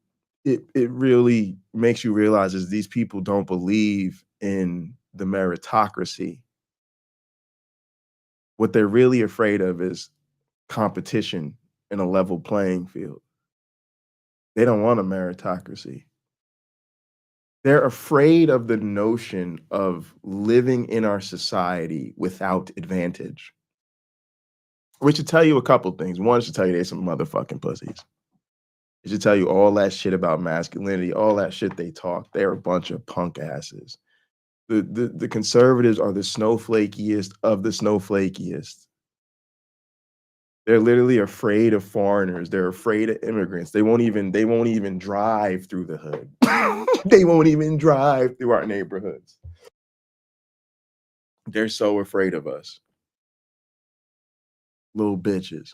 really makes you realize is these people don't believe in the meritocracy. What they're really afraid of is competition in a level playing field. They don't want a meritocracy. They're afraid of the notion of living in our society without advantage. We should tell you a couple things. One, it should tell you they're some motherfucking pussies. It should tell you all that shit about masculinity, all that shit they talk. They're a bunch of punk asses. The conservatives are the snowflakiest of the snowflakiest. They're literally afraid of foreigners. They're afraid of immigrants. They won't even drive through the hood. They won't even drive through our neighborhoods. They're so afraid of us. Little bitches.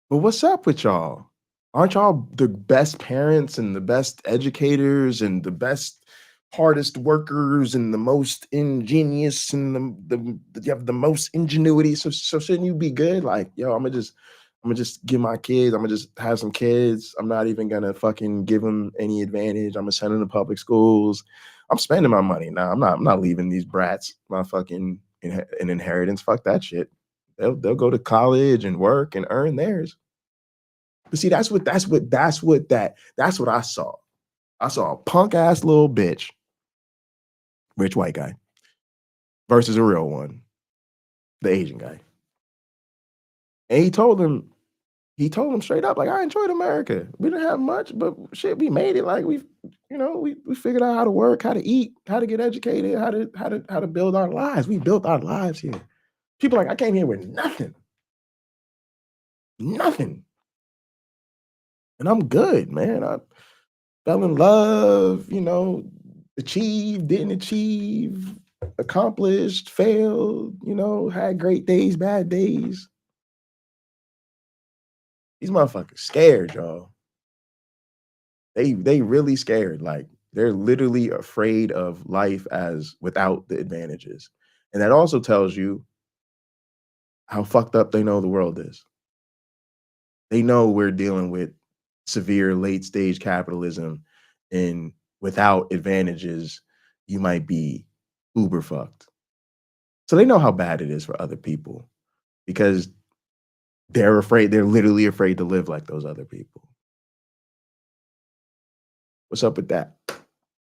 But what's up with y'all? Aren't y'all the best parents and the best educators and the best hardest workers and the most ingenious and you have the most ingenuity? So shouldn't you be good? Like, yo, I'm gonna just give my kids. I'm gonna just have some kids. I'm not even gonna fucking give them any advantage. I'm gonna send them to public schools. I'm spending my money now. I'm not leaving these brats my fucking an inheritance. Fuck that shit. They'll go to college and work and earn theirs. But see, that's what I saw. I saw a punk ass little bitch rich white guy, versus a real one, the Asian guy. And he told him straight up, like, I enjoyed America. We didn't have much, but shit, we made it. Like, we figured out how to work, how to eat, how to get educated, how to build our lives. We built our lives here. People are like, I came here with nothing. Nothing. And I'm good, man. I fell in love, achieved, didn't achieve, accomplished, failed, had great days, bad days. These motherfuckers scared, y'all. They really scared. Like, they're literally afraid of life as without the advantages. And that also tells you how fucked up they know the world is. They know we're dealing with severe late stage capitalism, and without advantages, you might be uber fucked. So they know how bad it is for other people because they're literally afraid to live like those other people. What's up with that?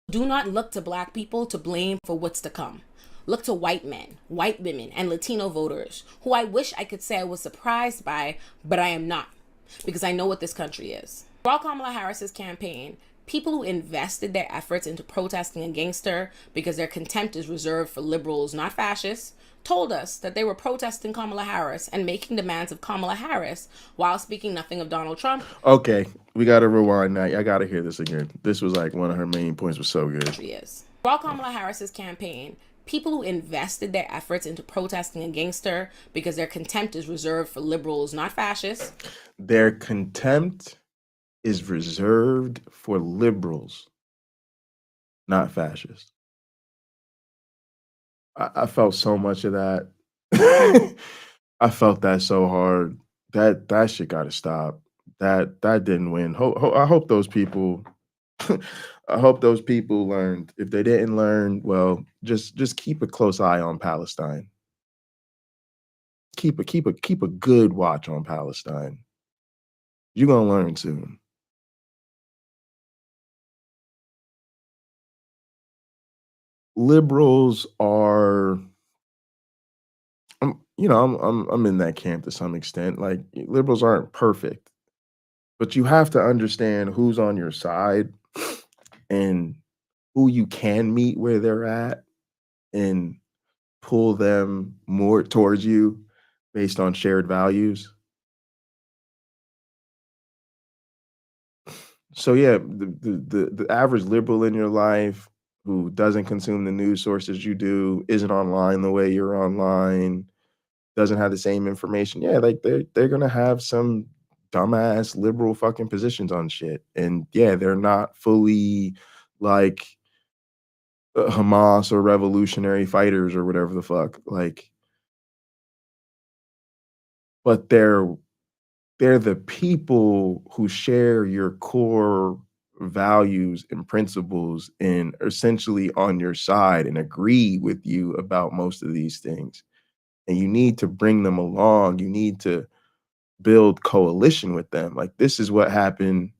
Do not look to Black people to blame for what's to come. Look to white men, white women, and Latino voters, who I wish I could say I was surprised by, but I am not, because I know what this country is. Throughout Kamala Harris's campaign, people who invested their efforts into protesting against her because their contempt is reserved for liberals, not fascists, told us that they were protesting Kamala Harris and making demands of Kamala Harris while speaking nothing of Donald Trump. Okay, we got to rewind that. I got to hear this again. This was like one of her main points was so good. Throughout Kamala Harris's campaign, people who invested their efforts into protesting against her because their contempt is reserved for liberals, not fascists. Their contempt is reserved for liberals, not fascists. I felt so much of that. I felt that so hard. That shit got to stop. That didn't win. I hope those people. I hope those people learned. If they didn't learn, well, just keep a close eye on Palestine. Keep a good watch on Palestine. You're gonna learn soon. Liberals are, I'm in that camp to some extent. Like, liberals aren't perfect, but you have to understand who's on your side and who you can meet where they're at and pull them more towards you based on shared values. So yeah, the average liberal in your life who doesn't consume the news sources you do, isn't online the way you're online, doesn't have the same information. Yeah, like they're gonna have some dumbass liberal fucking positions on shit. And yeah, they're not fully like Hamas or revolutionary fighters or whatever the fuck. Like, but they're the people who share your core values and principles and are essentially on your side and agree with you about most of these things. And you need to bring them along. You need to build coalition with them. Like, this is what happened.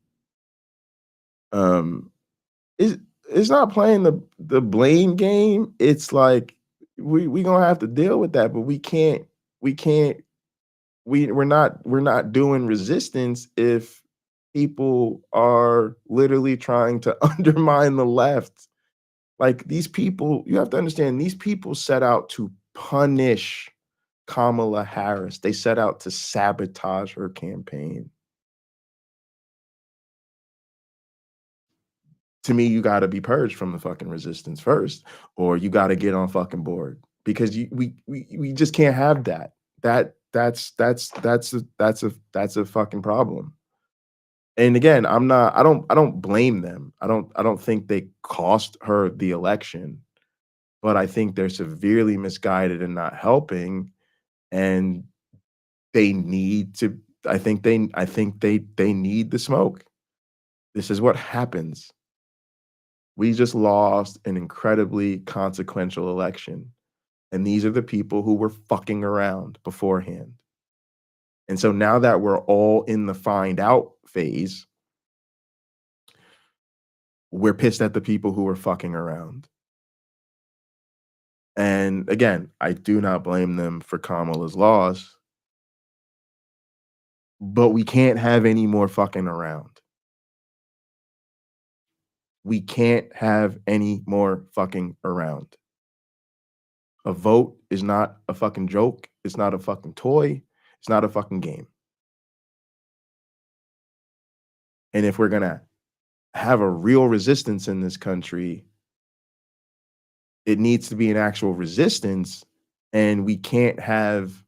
It's not playing the blame game. It's like we gonna have to deal with that, but we're not doing resistance if people are literally trying to undermine the left. Like, these people, you have to understand, these people set out to punish Kamala Harris. They set out to sabotage her campaign. To me, you got to be purged from the fucking resistance first, or you got to get on fucking board, because we just can't have that. That's a fucking problem. And again, I don't blame them. I don't think they cost her the election, but I think they're severely misguided and not helping, and they need to. I think they need the smoke. This is what happens. We just lost an incredibly consequential election, and these are the people who were fucking around beforehand. And so now that we're all in the find out phase, we're pissed at the people who were fucking around. And again, I do not blame them for Kamala's loss, but we can't have any more fucking around. We can't have any more fucking around. A vote is not a fucking joke. It's not a fucking toy. It's not a fucking game. And if we're gonna have a real resistance in this country, it needs to be an actual resistance, and we can't have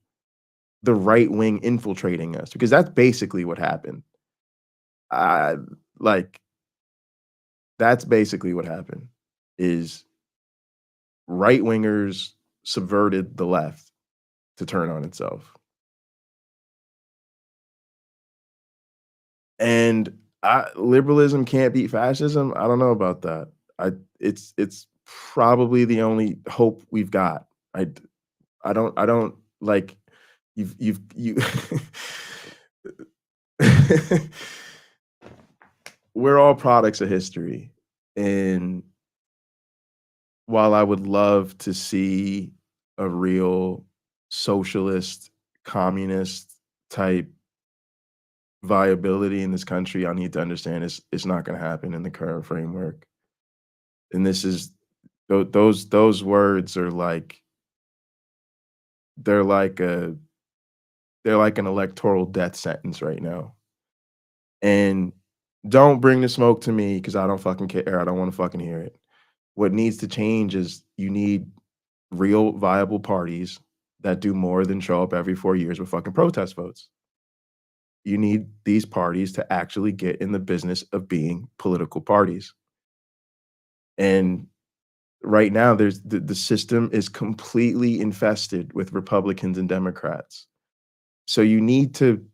the right wing infiltrating us, because that's basically what happened. Like, that's basically what happened, is right wingers subverted the left to turn on itself. And liberalism can't beat fascism. I don't know about that. It's probably the only hope we've got. I don't like you we're all products of history. And while I would love to see a real socialist, communist type viability in this country, I need to understand it's not going to happen in the current framework. And this is those words are like they're like an electoral death sentence right now. And don't bring the smoke to me, because I don't fucking care. I don't want to fucking hear it. What needs to change is you need real viable parties that do more than show up every 4 years with fucking protest votes. You need these parties to actually get in the business of being political parties. And right now, there's the system is completely infested with Republicans and Democrats. So you need to,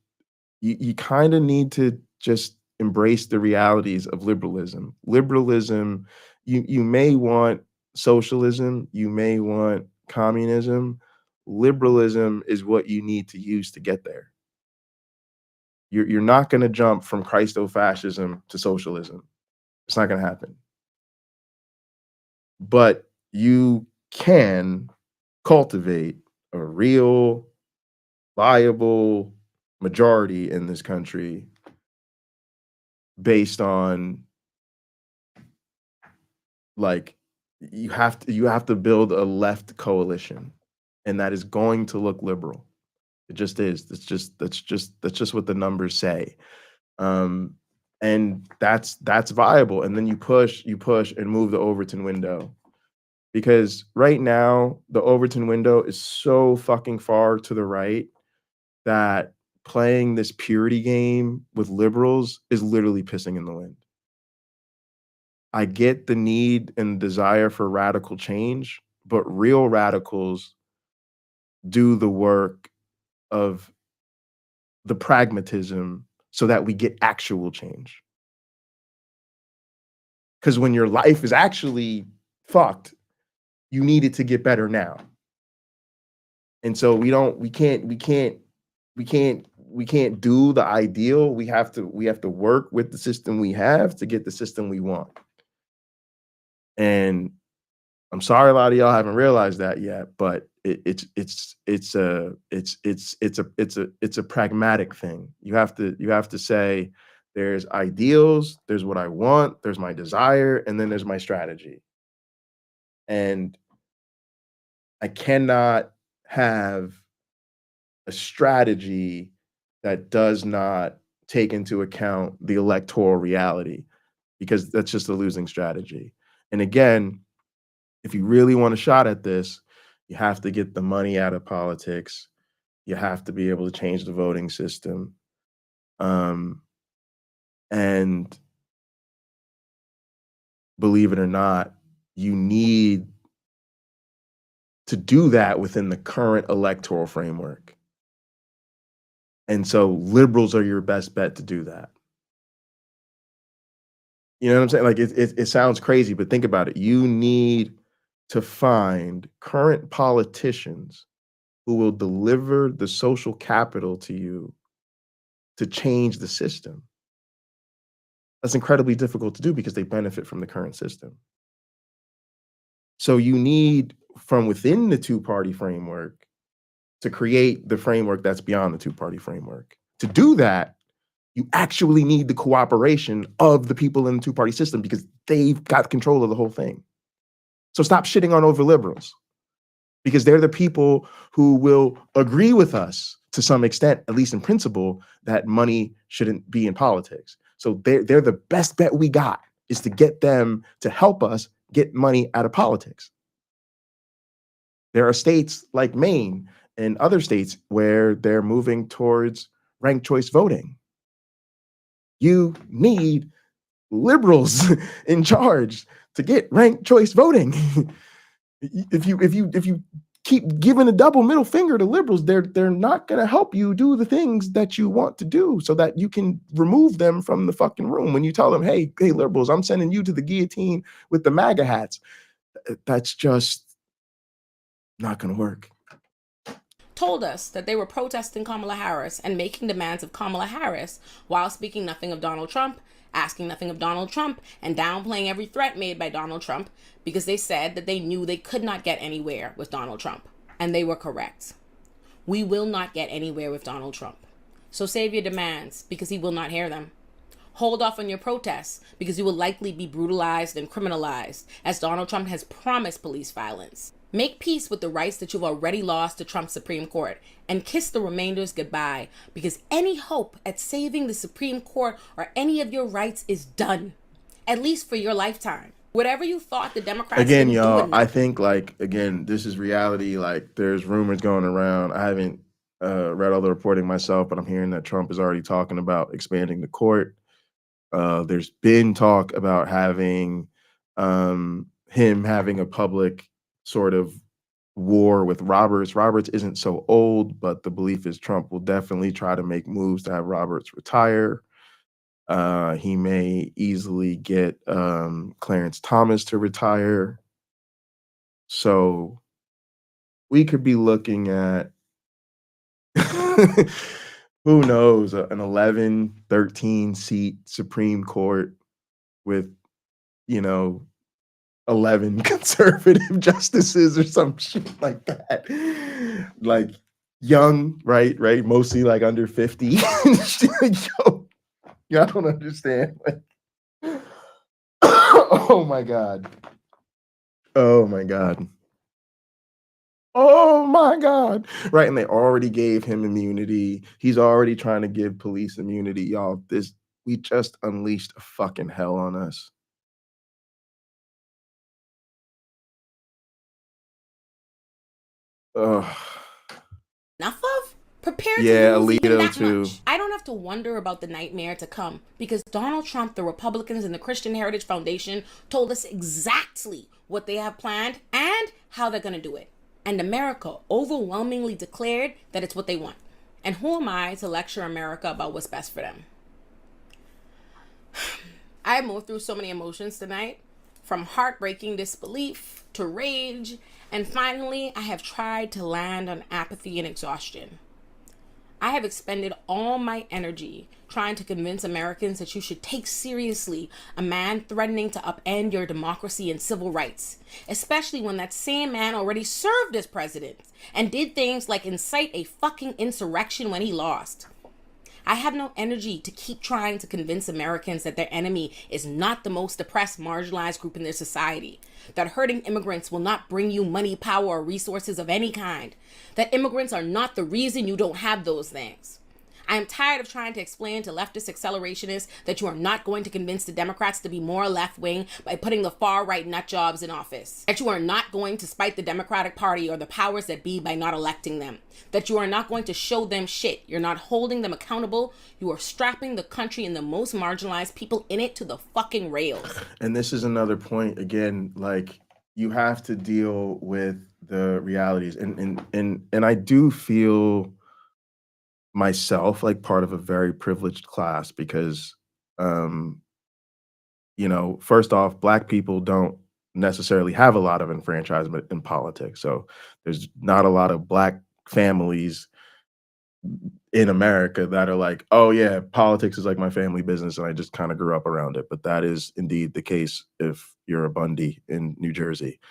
you kind of need to just embrace the realities of liberalism. Liberalism, you may want socialism, you may want communism. Liberalism is what you need to use to get there. You're not going to jump from Christo-fascism to socialism. It's not going to happen. But you can cultivate a real, viable majority in this country based on, like, you have to build a left coalition, and that is going to look liberal. It just is. That's just what the numbers say. And that's viable. And then you push and move the Overton window. Because right now, the Overton window is so fucking far to the right that playing this purity game with liberals is literally pissing in the wind. I get the need and desire for radical change, but real radicals do the work of the pragmatism so that we get actual change. Because when your life is actually fucked, you need it to get better now. And so we can't do the ideal. We have to work with the system we have to get the system we want. And I'm sorry a lot of y'all haven't realized that yet, but it's a pragmatic thing. You have to say there's ideals, there's what I want, there's my desire, and then there's my strategy. And I cannot have a strategy that does not take into account the electoral reality, because that's just a losing strategy. And again, if you really want a shot at this, you have to get the money out of politics. You have to be able to change the voting system. And believe it or not, you need to do that within the current electoral framework. And so liberals are your best bet to do that. You know what I'm saying? Like, it sounds crazy, but think about it. You need to find current politicians who will deliver the social capital to you to change the system. That's incredibly difficult to do because they benefit from the current system. So you need from within the two-party framework to create the framework that's beyond the two-party framework. To do that, you actually need the cooperation of the people in the two-party system because they've got control of the whole thing. So stop shitting on over liberals because they're the people who will agree with us to some extent, at least in principle, that money shouldn't be in politics. So they're the best bet we got is to get them to help us get money out of politics. There are states like Maine and other states where they're moving towards ranked choice voting. You need liberals in charge to get ranked choice voting. If you keep giving a double middle finger to liberals, they're not going to help you do the things that you want to do so that you can remove them from the fucking room. When you tell them, hey liberals, I'm sending you to the guillotine with the MAGA hats, that's just not going to work. Told us that they were protesting Kamala Harris and making demands of Kamala Harris while speaking nothing of Donald Trump, asking nothing of Donald Trump, and downplaying every threat made by Donald Trump because they said that they knew they could not get anywhere with Donald Trump. And they were correct. We will not get anywhere with Donald Trump. So save your demands because he will not hear them. Hold off on your protests because you will likely be brutalized and criminalized as Donald Trump has promised police violence. Make peace with the rights that you've already lost to Trump's Supreme Court and kiss the remainders goodbye because any hope at saving the Supreme Court or any of your rights is done, at least for your lifetime. Whatever you thought the Democrats again, didn't y'all, do I think again, this is reality. There's rumors going around. I haven't read all the reporting myself, but I'm hearing that Trump is already talking about expanding the court. There's been talk about having him having a public sort of war with Roberts. Roberts isn't so old, but the belief is Trump will definitely try to make moves to have Roberts retire. He may easily get Clarence Thomas to retire. So we could be looking at, who knows, an 11, 13 seat Supreme Court with, 11 conservative justices or some shit like that. Like young, right? Mostly like under 50. Yo, I don't understand. Oh my God. Oh my God. Oh my God. Right. And they already gave him immunity. He's already trying to give police immunity. Y'all, we just unleashed a fucking hell on us. enough of? Prepare yeah, to lose even Alito that too. much. I don't have to wonder about the nightmare to come because Donald Trump, the Republicans, and the Christian Heritage Foundation told us exactly what they have planned and how they're going to do it. And America overwhelmingly declared that it's what they want. And who am I to lecture America about what's best for them? I have moved through so many emotions tonight, from heartbreaking disbelief to rage, and finally, I have tried to land on apathy and exhaustion. I have expended all my energy trying to convince Americans that you should take seriously a man threatening to upend your democracy and civil rights, especially when that same man already served as president and did things like incite a fucking insurrection when he lost. I have no energy to keep trying to convince Americans that their enemy is not the most oppressed, marginalized group in their society, that hurting immigrants will not bring you money, power, or resources of any kind, that immigrants are not the reason you don't have those things. I am tired of trying to explain to leftist accelerationists that you are not going to convince the Democrats to be more left-wing by putting the far-right nutjobs in office, that you are not going to spite the Democratic Party or the powers that be by not electing them, that you are not going to show them shit, you're not holding them accountable, you are strapping the country and the most marginalized people in it to the fucking rails. And this is another point, again, you have to deal with the realities. And I do feel myself like part of a very privileged class because first off, Black people don't necessarily have a lot of enfranchisement in politics. So there's not a lot of Black families in America that are like, oh yeah, politics is like my family business and I just kind of grew up around it. But that is indeed the case if you're a Bundy in New Jersey.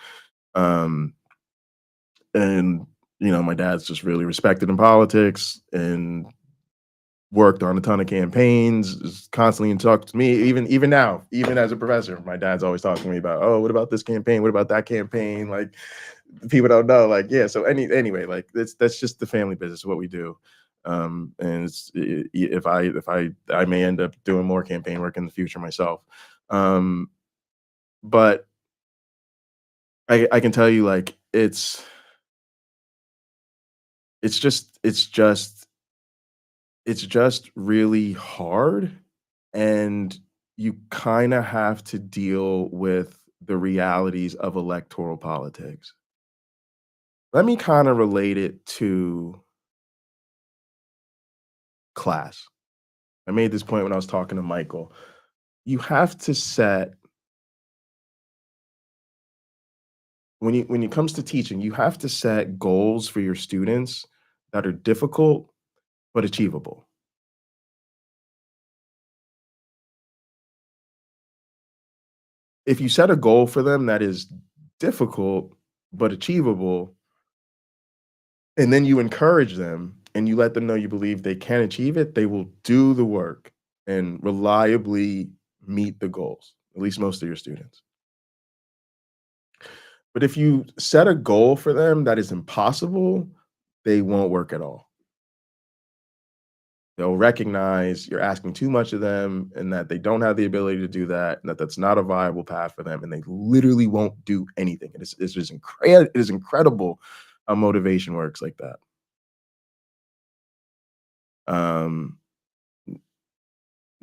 And, you know, my dad's just really respected in politics and worked on a ton of campaigns, is constantly in talk to me, even now, even as a professor, my dad's always talking to me about, oh, what about this campaign? What about that campaign? Like, people don't know. Like, yeah. So anyway, like that's just the family business, what we do. And if I may end up doing more campaign work in the future myself. But I can tell you, like, it's just really hard, and you kind of have to deal with the realities of electoral politics. Let me kind of relate it to class. I made this point when I was talking to Michael. You have to set, when it comes to teaching, you have to set goals for your students that are difficult but achievable. If you set a goal for them that is difficult but achievable, and then you encourage them and you let them know you believe they can achieve it, they will do the work and reliably meet the goals, at least most of your students. But if you set a goal for them that is impossible, they won't work at all. They'll recognize you're asking too much of them and that they don't have the ability to do that, and that that's not a viable path for them, and they literally won't do anything. It is incredible how motivation works like that.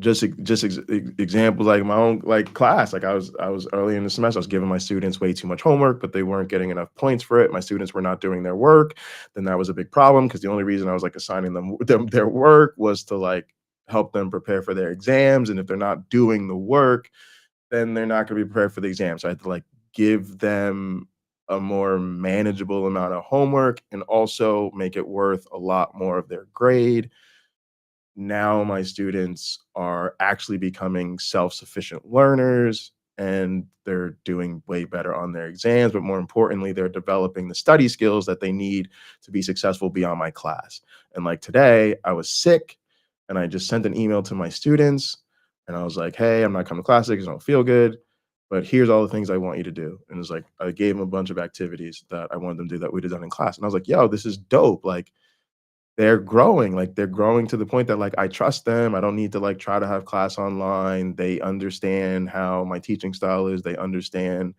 Just examples, like my own, like, class. Like, I was early in the semester, I was giving my students way too much homework, but they weren't getting enough points for it. My students were not doing their work. Then that was a big problem, because the only reason I was, like, assigning them their work was to, like, help them prepare for their exams. And if they're not doing the work, then they're not going to be prepared for the exam. So I had to, like, give them a more manageable amount of homework and also make it worth a lot more of their grade. Now my students are actually becoming self-sufficient learners, and they're doing way better on their exams, but more importantly, they're developing the study skills that they need to be successful beyond my class. And, like, today I was sick, and I just sent an email to my students, and I was like, hey, I'm not coming to class because I don't feel good, but here's all the things I want you to do. And it's like, I gave them a bunch of activities that I wanted them to do that we'd have done in class. And I was like, yo, this is dope. Like, they're growing to the point that, like, I trust them. I don't need to, like, try to have class online. They understand how my teaching style is. They understand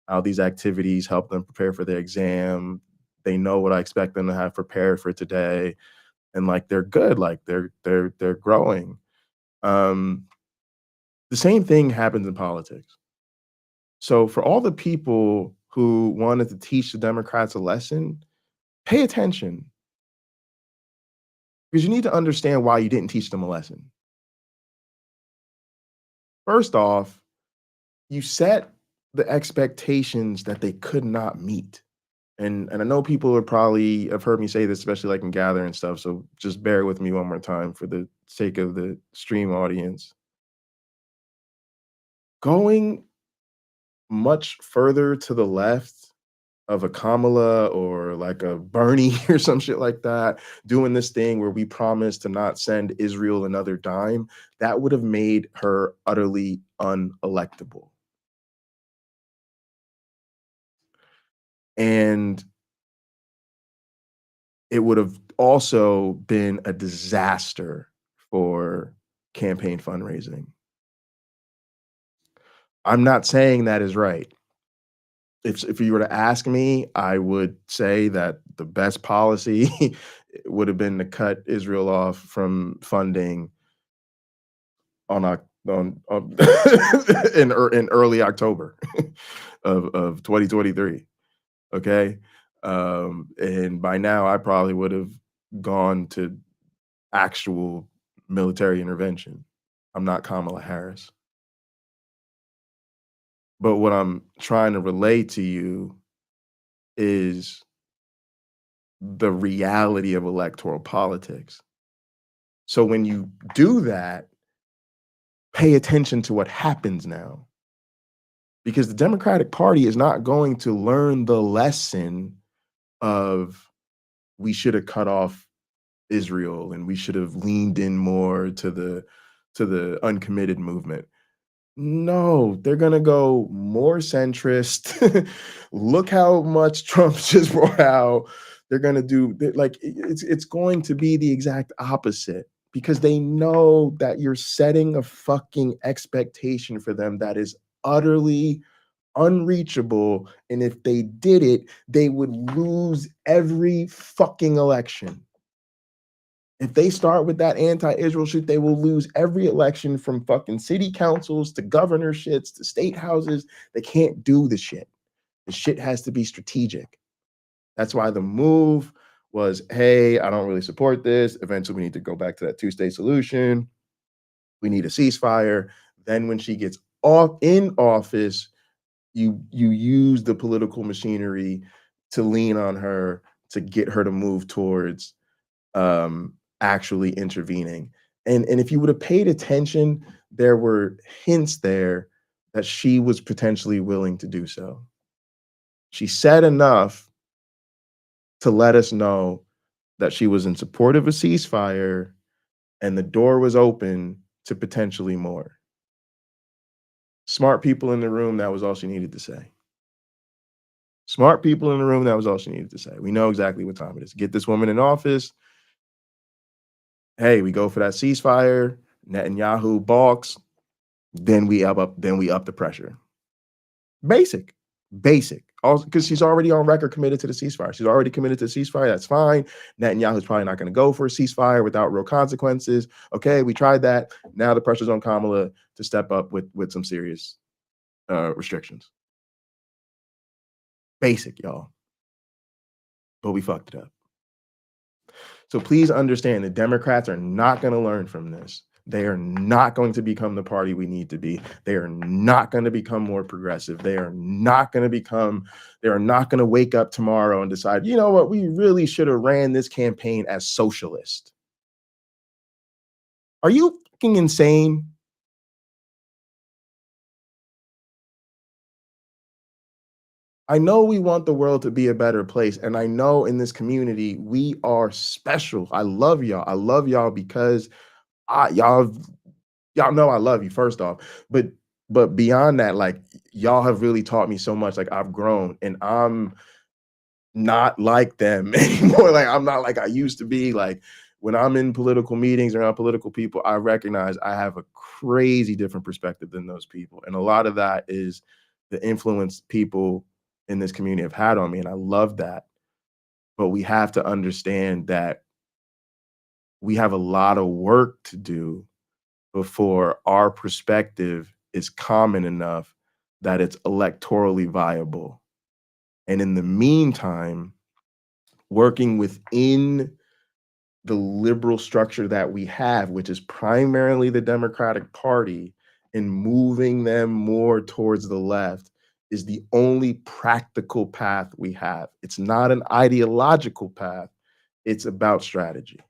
how these activities help them prepare for their exam. They know what I expect them to have prepared for today. And, like, they're good. Like, they're growing. The same thing happens in politics. So for all the people who wanted to teach the Democrats a lesson, pay attention. Because you need to understand why you didn't teach them a lesson. First off, you set the expectations that they could not meet. And I know people are probably have heard me say this, especially, like, in Gather and stuff. So just bear with me one more time for the sake of the stream audience. Going much further to the left of a Kamala or, like, a Bernie or some shit like that, doing this thing where we promise to not send Israel another dime, that would have made her utterly unelectable. And it would have also been a disaster for campaign fundraising. I'm not saying that is right. If you were to ask me, I would say that the best policy would have been to cut Israel off from funding on in early October of 2023. Okay. And by now I probably would have gone to actual military intervention. I'm not Kamala Harris. But what I'm trying to relay to you is the reality of electoral politics. So when you do that, pay attention to what happens now. Because the Democratic Party is not going to learn the lesson of we should have cut off Israel and we should have leaned in more to the uncommitted movement. No, they're gonna go more centrist. Look how much Trump just brought out. They're gonna do like it's going to be the exact opposite because they know that you're setting a fucking expectation for them that is utterly unreachable. And if they did it, they would lose every fucking election. If they start with that anti-Israel shit, they will lose every election from fucking city councils to governorships to state houses. They can't do the shit. The shit has to be strategic. That's why the move was, hey, I don't really support this. Eventually, we need to go back to that two-state solution. We need a ceasefire. Then when she gets in office, you use the political machinery to lean on her to get her to move towards actually intervening. And if you would have paid attention, there were hints there that she was potentially willing to do so. She said enough to let us know that she was in support of a ceasefire and the door was open to potentially more. Smart people in the room, that was all she needed to say. Smart people in the room, that was all she needed to say. We know exactly what time it is. Get this woman in office. Hey, we go for that ceasefire. Netanyahu balks. Then we up the pressure. Basic. Also, because she's already on record committed to the ceasefire. She's already committed to the ceasefire. That's fine. Netanyahu's probably not going to go for a ceasefire without real consequences. Okay, we tried that. Now the pressure's on Kamala to step up with some serious restrictions. Basic, y'all. But we fucked it up. So please understand the Democrats are not going to learn from this. They are not going to become the party we need to be. They are not going to become more progressive. They are not going to wake up tomorrow and decide, you know what, we really should have ran this campaign as socialist. Are you fucking insane? I know we want the world to be a better place. And I know in this community, we are special. I love y'all. I love y'all because y'all know I love you, first off. But beyond that, like, y'all have really taught me so much. Like, I've grown and I'm not like them anymore. Like, I'm not like I used to be. Like, when I'm in political meetings around political people, I recognize I have a crazy different perspective than those people. And a lot of that is the influence people in this community have had on me, and I love that. But we have to understand that we have a lot of work to do before our perspective is common enough that it's electorally viable. And in the meantime, working within the liberal structure that we have, which is primarily the Democratic Party, and moving them more towards the left is the only practical path we have. It's not an ideological path. It's about strategy.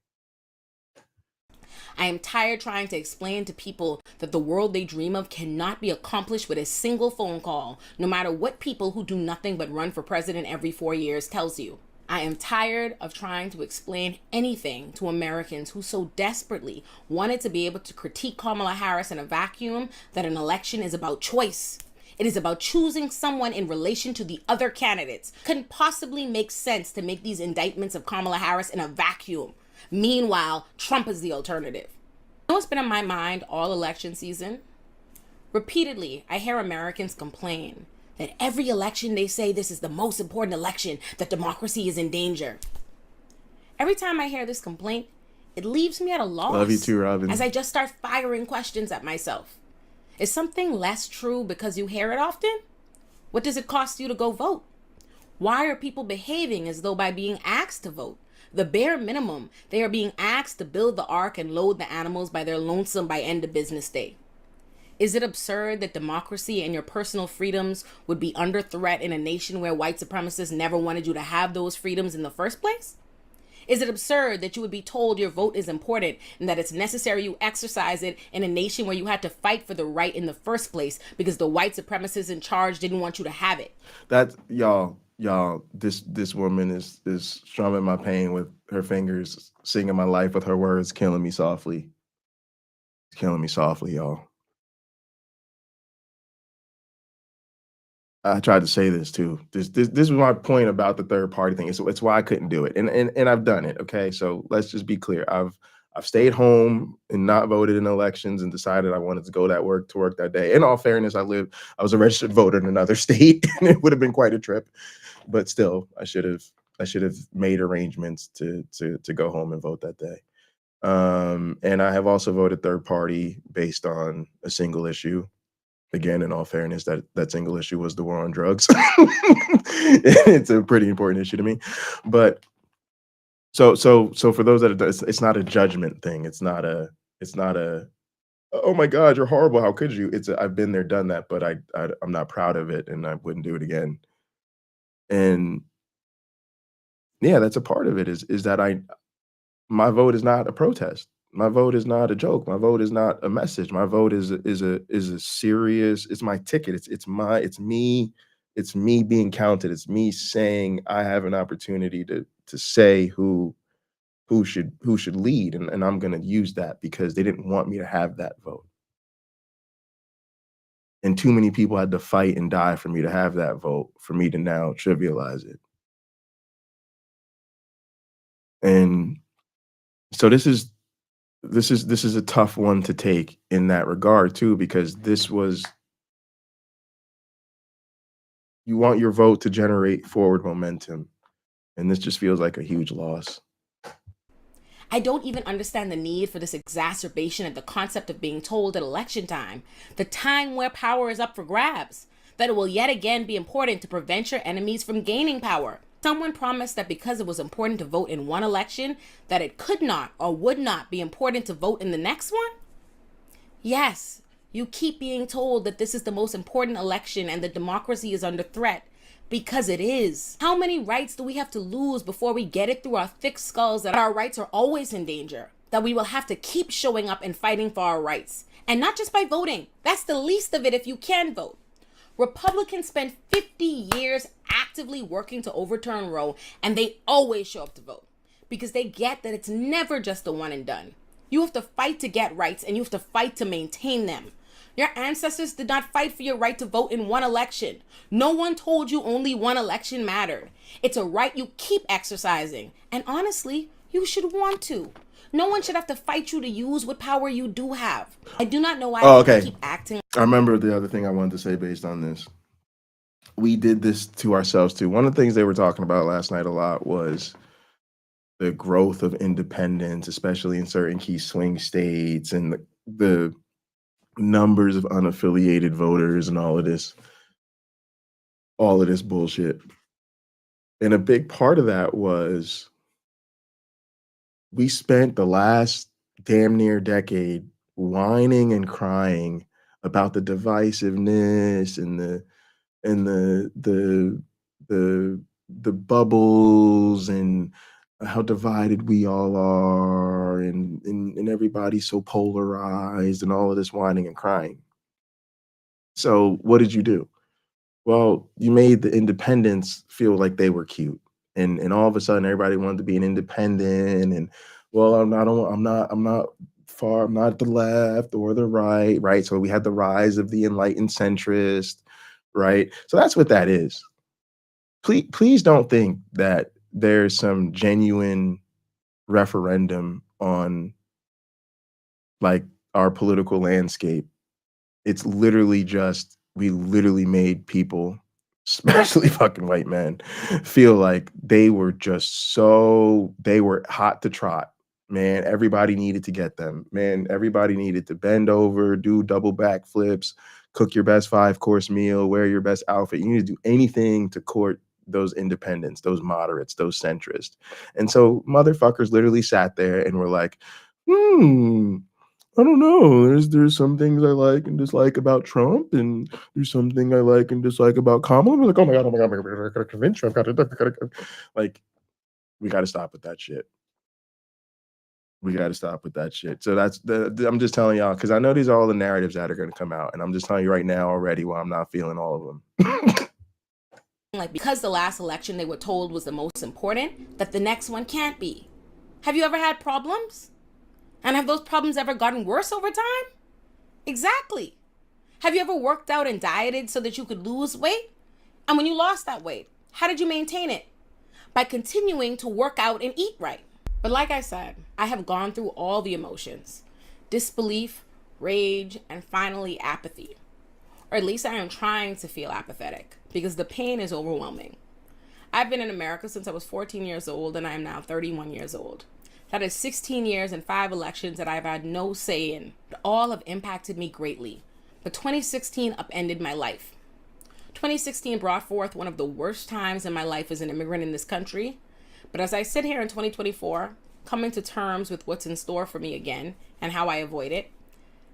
I am tired trying to explain to people that the world they dream of cannot be accomplished with a single phone call, no matter what people who do nothing but run for president every 4 years tells you. I am tired of trying to explain anything to Americans who so desperately wanted to be able to critique Kamala Harris in a vacuum that an election is about choice. It is about choosing someone in relation to the other candidates. Couldn't possibly make sense to make these indictments of Kamala Harris in a vacuum. Meanwhile, Trump is the alternative. You know what's been on my mind all election season? Repeatedly, I hear Americans complain that every election they say this is the most important election, that democracy is in danger. Every time I hear this complaint, it leaves me at a loss. Love you too, Robin. As I just start firing questions at myself. Is something less true because you hear it often? What does it cost you to go vote? Why are people behaving as though by being asked to vote, the bare minimum, they are being asked to build the ark and load the animals by their lonesome by end of business day? Is it absurd that democracy and your personal freedoms would be under threat in a nation where white supremacists never wanted you to have those freedoms in the first place? Is it absurd that you would be told your vote is important and that it's necessary you exercise it in a nation where you had to fight for the right in the first place because the white supremacists in charge didn't want you to have it? That's, y'all, y'all, this woman is strumming my pain with her fingers, singing my life with her words, killing me softly. It's killing me softly, y'all. I tried to say this too. This was my point about the third party thing. It's why I couldn't do it, and I've done it. Okay, so let's just be clear. I've stayed home and not voted in elections and decided I wanted to go to work that day. In all fairness, I was a registered voter in another state, and it would have been quite a trip. But still, I should have made arrangements to go home and vote that day. And I have also voted third party based on a single issue. Again, in all fairness, that single issue was the war on drugs. It's a pretty important issue to me. But so for those that it's not a judgment thing. It's not a oh my God, you're horrible. How could you? I've been there, done that, but I'm not proud of it, and I wouldn't do it again. And yeah, that's a part of it. Is that my vote is not a protest. My vote is not a joke. My vote is not a message. My vote is a serious. It's my ticket. It's me. It's me being counted. It's me saying I have an opportunity to say who should lead, and I'm going to use that because they didn't want me to have that vote. And too many people had to fight and die for me to have that vote, for me to now trivialize it. And so this is a tough one to take in that regard too, because you want your vote to generate forward momentum, and this just feels like a huge loss. I don't even understand the need for this exacerbation of the concept of being told at election time, the time where power is up for grabs, that it will yet again be important to prevent your enemies from gaining power. Someone promised that because it was important to vote in one election, that it could not or would not be important to vote in the next one? Yes, you keep being told that this is the most important election and that democracy is under threat. Because it is. How many rights do we have to lose before we get it through our thick skulls that our rights are always in danger? That we will have to keep showing up and fighting for our rights. And not just by voting. That's the least of it if you can vote. Republicans spend 50 years actively working to overturn Roe, and they always show up to vote. Because they get that it's never just a one and done. You have to fight to get rights, and you have to fight to maintain them. Your ancestors did not fight for your right to vote in one election. No one told you only one election mattered. It's a right you keep exercising. And honestly, you should want to. No one should have to fight you to use what power you do have. I do not know why people keep acting. I remember the other thing I wanted to say based on this. We did this to ourselves too. One of the things they were talking about last night a lot was the growth of independence, especially in certain key swing states, and the numbers of unaffiliated voters and all of this bullshit. And a big part of that was we spent the last damn near decade whining and crying about the divisiveness and the bubbles and how divided we all are, and everybody's so polarized and all of this whining and crying. So what did you do? Well, you made the independents feel like they were cute, and all of a sudden everybody wanted to be an independent, and well, I'm not far, I'm not the left or the right? So we had the rise of the enlightened centrist, right? So that's what that is. Please don't think that there's some genuine referendum on like our political landscape. It's literally just, we literally made people, especially fucking white men, feel like they were hot to trot. Man, everybody needed to get them. Man, everybody needed to bend over, do double backflips, cook your best 5-course meal, wear your best outfit. You need to do anything to court those independents, those moderates, those centrists. And so motherfuckers literally sat there and were like, I don't know. There's some things I like and dislike about Trump, and there's something I like and dislike about Kamala. I'm like, oh my god, I gotta convince you. Like, we gotta stop with that shit. We got to stop with that shit. So I'm just telling y'all, because I know these are all the narratives that are going to come out, and I'm just telling you right now already why I'm not feeling all of them. like because the last election they were told was the most important, that the next one can't be. Have you ever had problems? And have those problems ever gotten worse over time? Exactly. Have you ever worked out and dieted so that you could lose weight? And when you lost that weight, how did you maintain it? By continuing to work out and eat right. But like I said, I have gone through all the emotions: disbelief, rage, and finally apathy. Or at least I am trying to feel apathetic because the pain is overwhelming. I've been in America since I was 14 years old and I am now 31 years old. That is 16 years and 5 elections that I've had no say in. All have impacted me greatly. But 2016 upended my life. 2016 brought forth one of the worst times in my life as an immigrant in this country. But as I sit here in 2024, coming to terms with what's in store for me again and how I avoid it,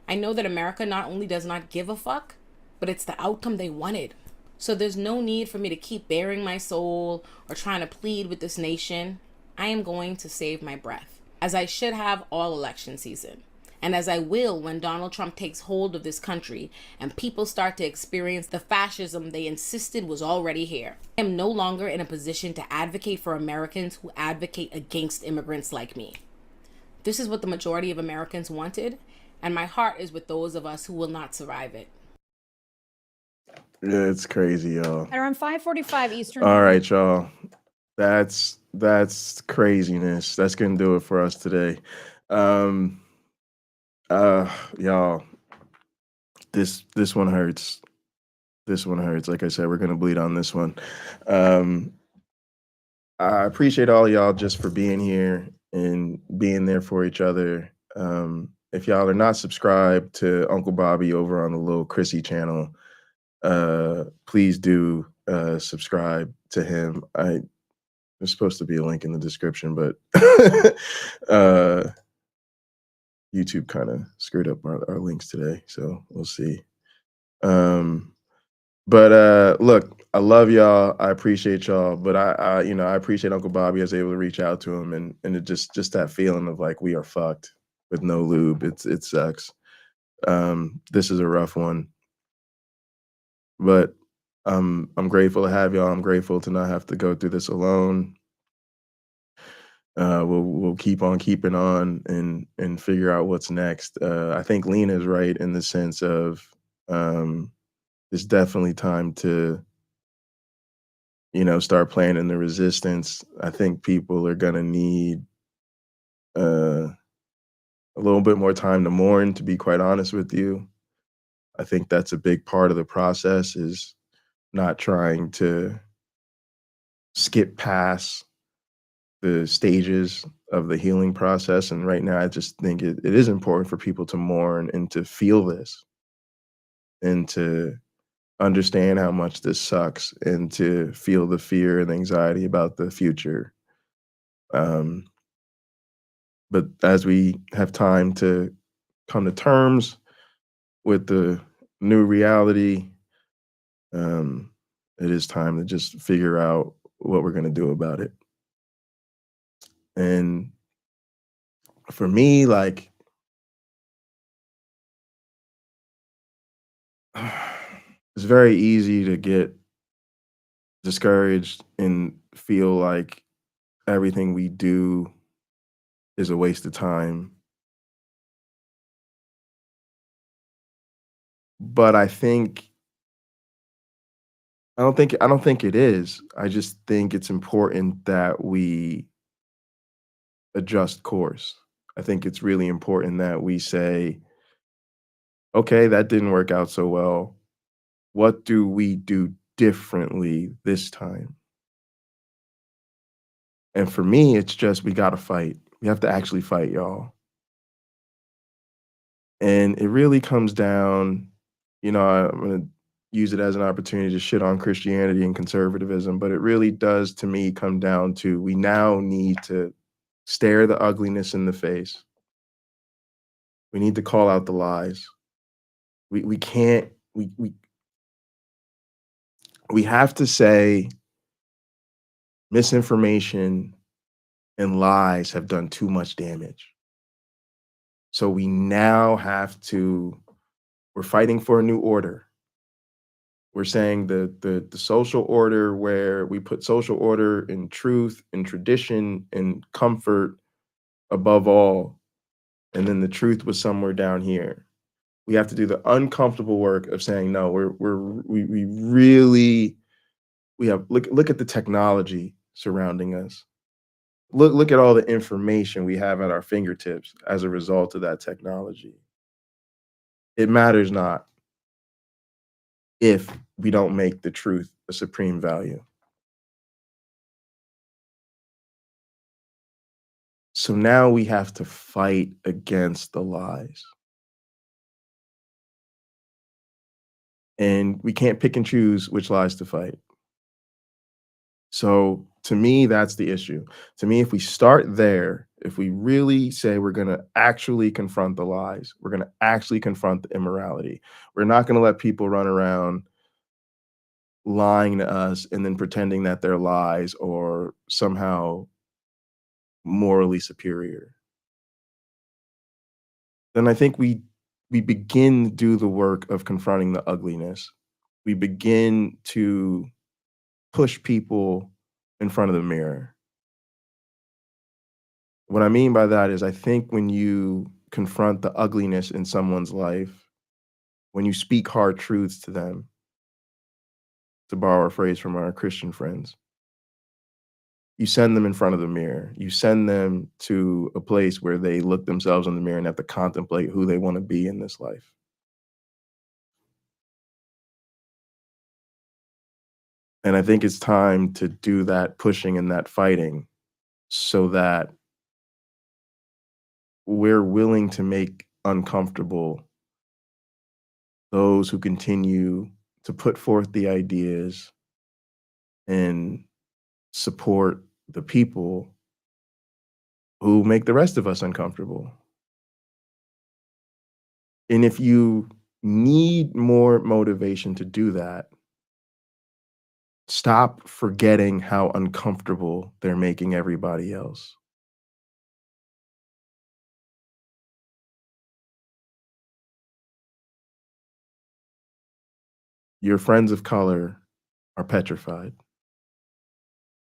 I know that America not only does not give a fuck, but it's the outcome they wanted. So there's no need for me to keep bearing my soul or trying to plead with this nation. I am going to save my breath, as I should have all election season, and as I will when Donald Trump takes hold of this country and people start to experience the fascism they insisted was already here. I am no longer in a position to advocate for Americans who advocate against immigrants like me. This is what the majority of Americans wanted, and my heart is with those of us who will not survive it. Yeah, it's crazy, y'all. At around 5:45 Eastern. All right, y'all. That's craziness. That's gonna do it for us today. Y'all, this one hurts. This one hurts. Like I said, we're gonna bleed on this one. I appreciate all y'all just for being here and being there for each other. If y'all are not subscribed to Uncle Bobby over on the little Chrissy channel, please do subscribe to him. There's supposed to be a link in the description, but YouTube kind of screwed up our links today, so we'll see. But look, I love y'all. I appreciate y'all, but I appreciate Uncle Bobby. I was able to reach out to him, and it just that feeling of like we are fucked with no lube. It sucks. This is a rough one, but I'm grateful to have y'all. I'm grateful to not have to go through this alone. We'll keep on keeping on and figure out what's next. I think Lena is right in the sense of it's definitely time to start planning the resistance. I think people are gonna need a little bit more time to mourn, to be quite honest with you. I think that's a big part of the process, is not trying to skip past the stages of the healing process. And right now, I just think it is important for people to mourn and to feel this and to understand how much this sucks and to feel the fear and anxiety about the future. But as we have time to come to terms with the new reality, it is time to just figure out what we're going to do about it. And for me, like, it's very easy to get discouraged and feel like everything we do is a waste of time. But I don't think it is. I just think it's important that we adjust course. I think it's really important that we say, okay, that didn't work out so well. What do we do differently this time? And for me, it's just, we got to fight. We have to actually fight, y'all. And it really comes down, I'm going to use it as an opportunity to shit on Christianity and conservatism, but it really does, to me, come down to, we now need to stare the ugliness in the face. We need to call out the lies. We can't, we have to say misinformation and lies have done too much damage. So we now have to, we're fighting for a new order. We're saying the social order where we put social order and truth and tradition and comfort above all, and then the truth was somewhere down here. We have to do the uncomfortable work of saying, no, we really look at the technology surrounding us. Look at all the information we have at our fingertips as a result of that technology. It matters not if we don't make the truth a supreme value. So now we have to fight against the lies. And we can't pick and choose which lies to fight. So to me, that's the issue. To me, if we start there, if we really say we're going to actually confront the lies, we're going to actually confront the immorality, we're not going to let people run around lying to us and then pretending that their lies are somehow morally superior, then I think we begin to do the work of confronting the ugliness. We begin to push people in front of the mirror. What I mean by that is I think when you confront the ugliness in someone's life, when you speak hard truths to them, to borrow a phrase from our Christian friends, you send them in front of the mirror. You send them to a place where they look themselves in the mirror and have to contemplate who they want to be in this life. And I think it's time to do that pushing and that fighting so that we're willing to make uncomfortable those who continue to put forth the ideas and support the people who make the rest of us uncomfortable. And if you need more motivation to do that, stop forgetting how uncomfortable they're making everybody else. Your friends of color are petrified.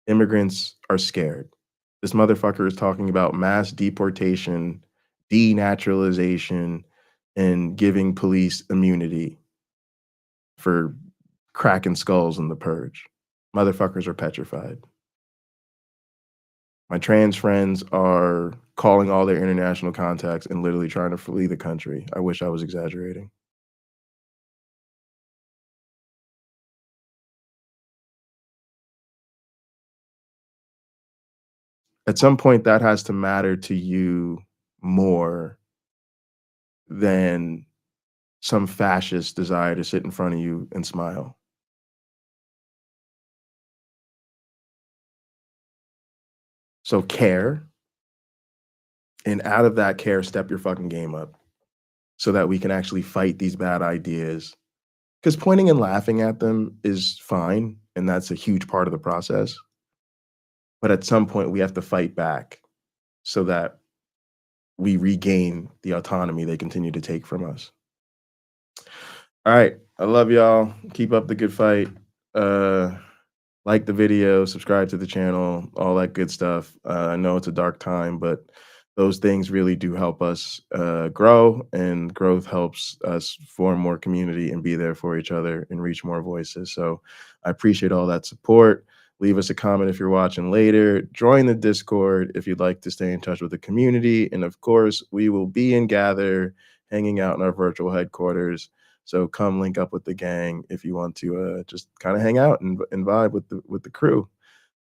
Immigrants are scared. This motherfucker is talking about mass deportation, denaturalization, and giving police immunity for cracking skulls in the purge. Motherfuckers are petrified. My trans friends are calling all their international contacts and literally trying to flee the country. I wish I was exaggerating. At some point, that has to matter to you more than some fascist desire to sit in front of you and smile. So care, and out of that care, step your fucking game up so that we can actually fight these bad ideas. Because pointing and laughing at them is fine, and that's a huge part of the process. But at some point, we have to fight back so that we regain the autonomy they continue to take from us. All right. I love y'all. Keep up the good fight. Like the video, subscribe to the channel, all that good stuff. I know it's a dark time, but those things really do help us grow, and growth helps us form more community and be there for each other and reach more voices. So I appreciate all that support. Leave us a comment if you're watching later. Join the Discord if you'd like to stay in touch with the community. And of course, we will be in Gather, hanging out in our virtual headquarters. So come link up with the gang if you want to just kind of hang out and vibe with the crew.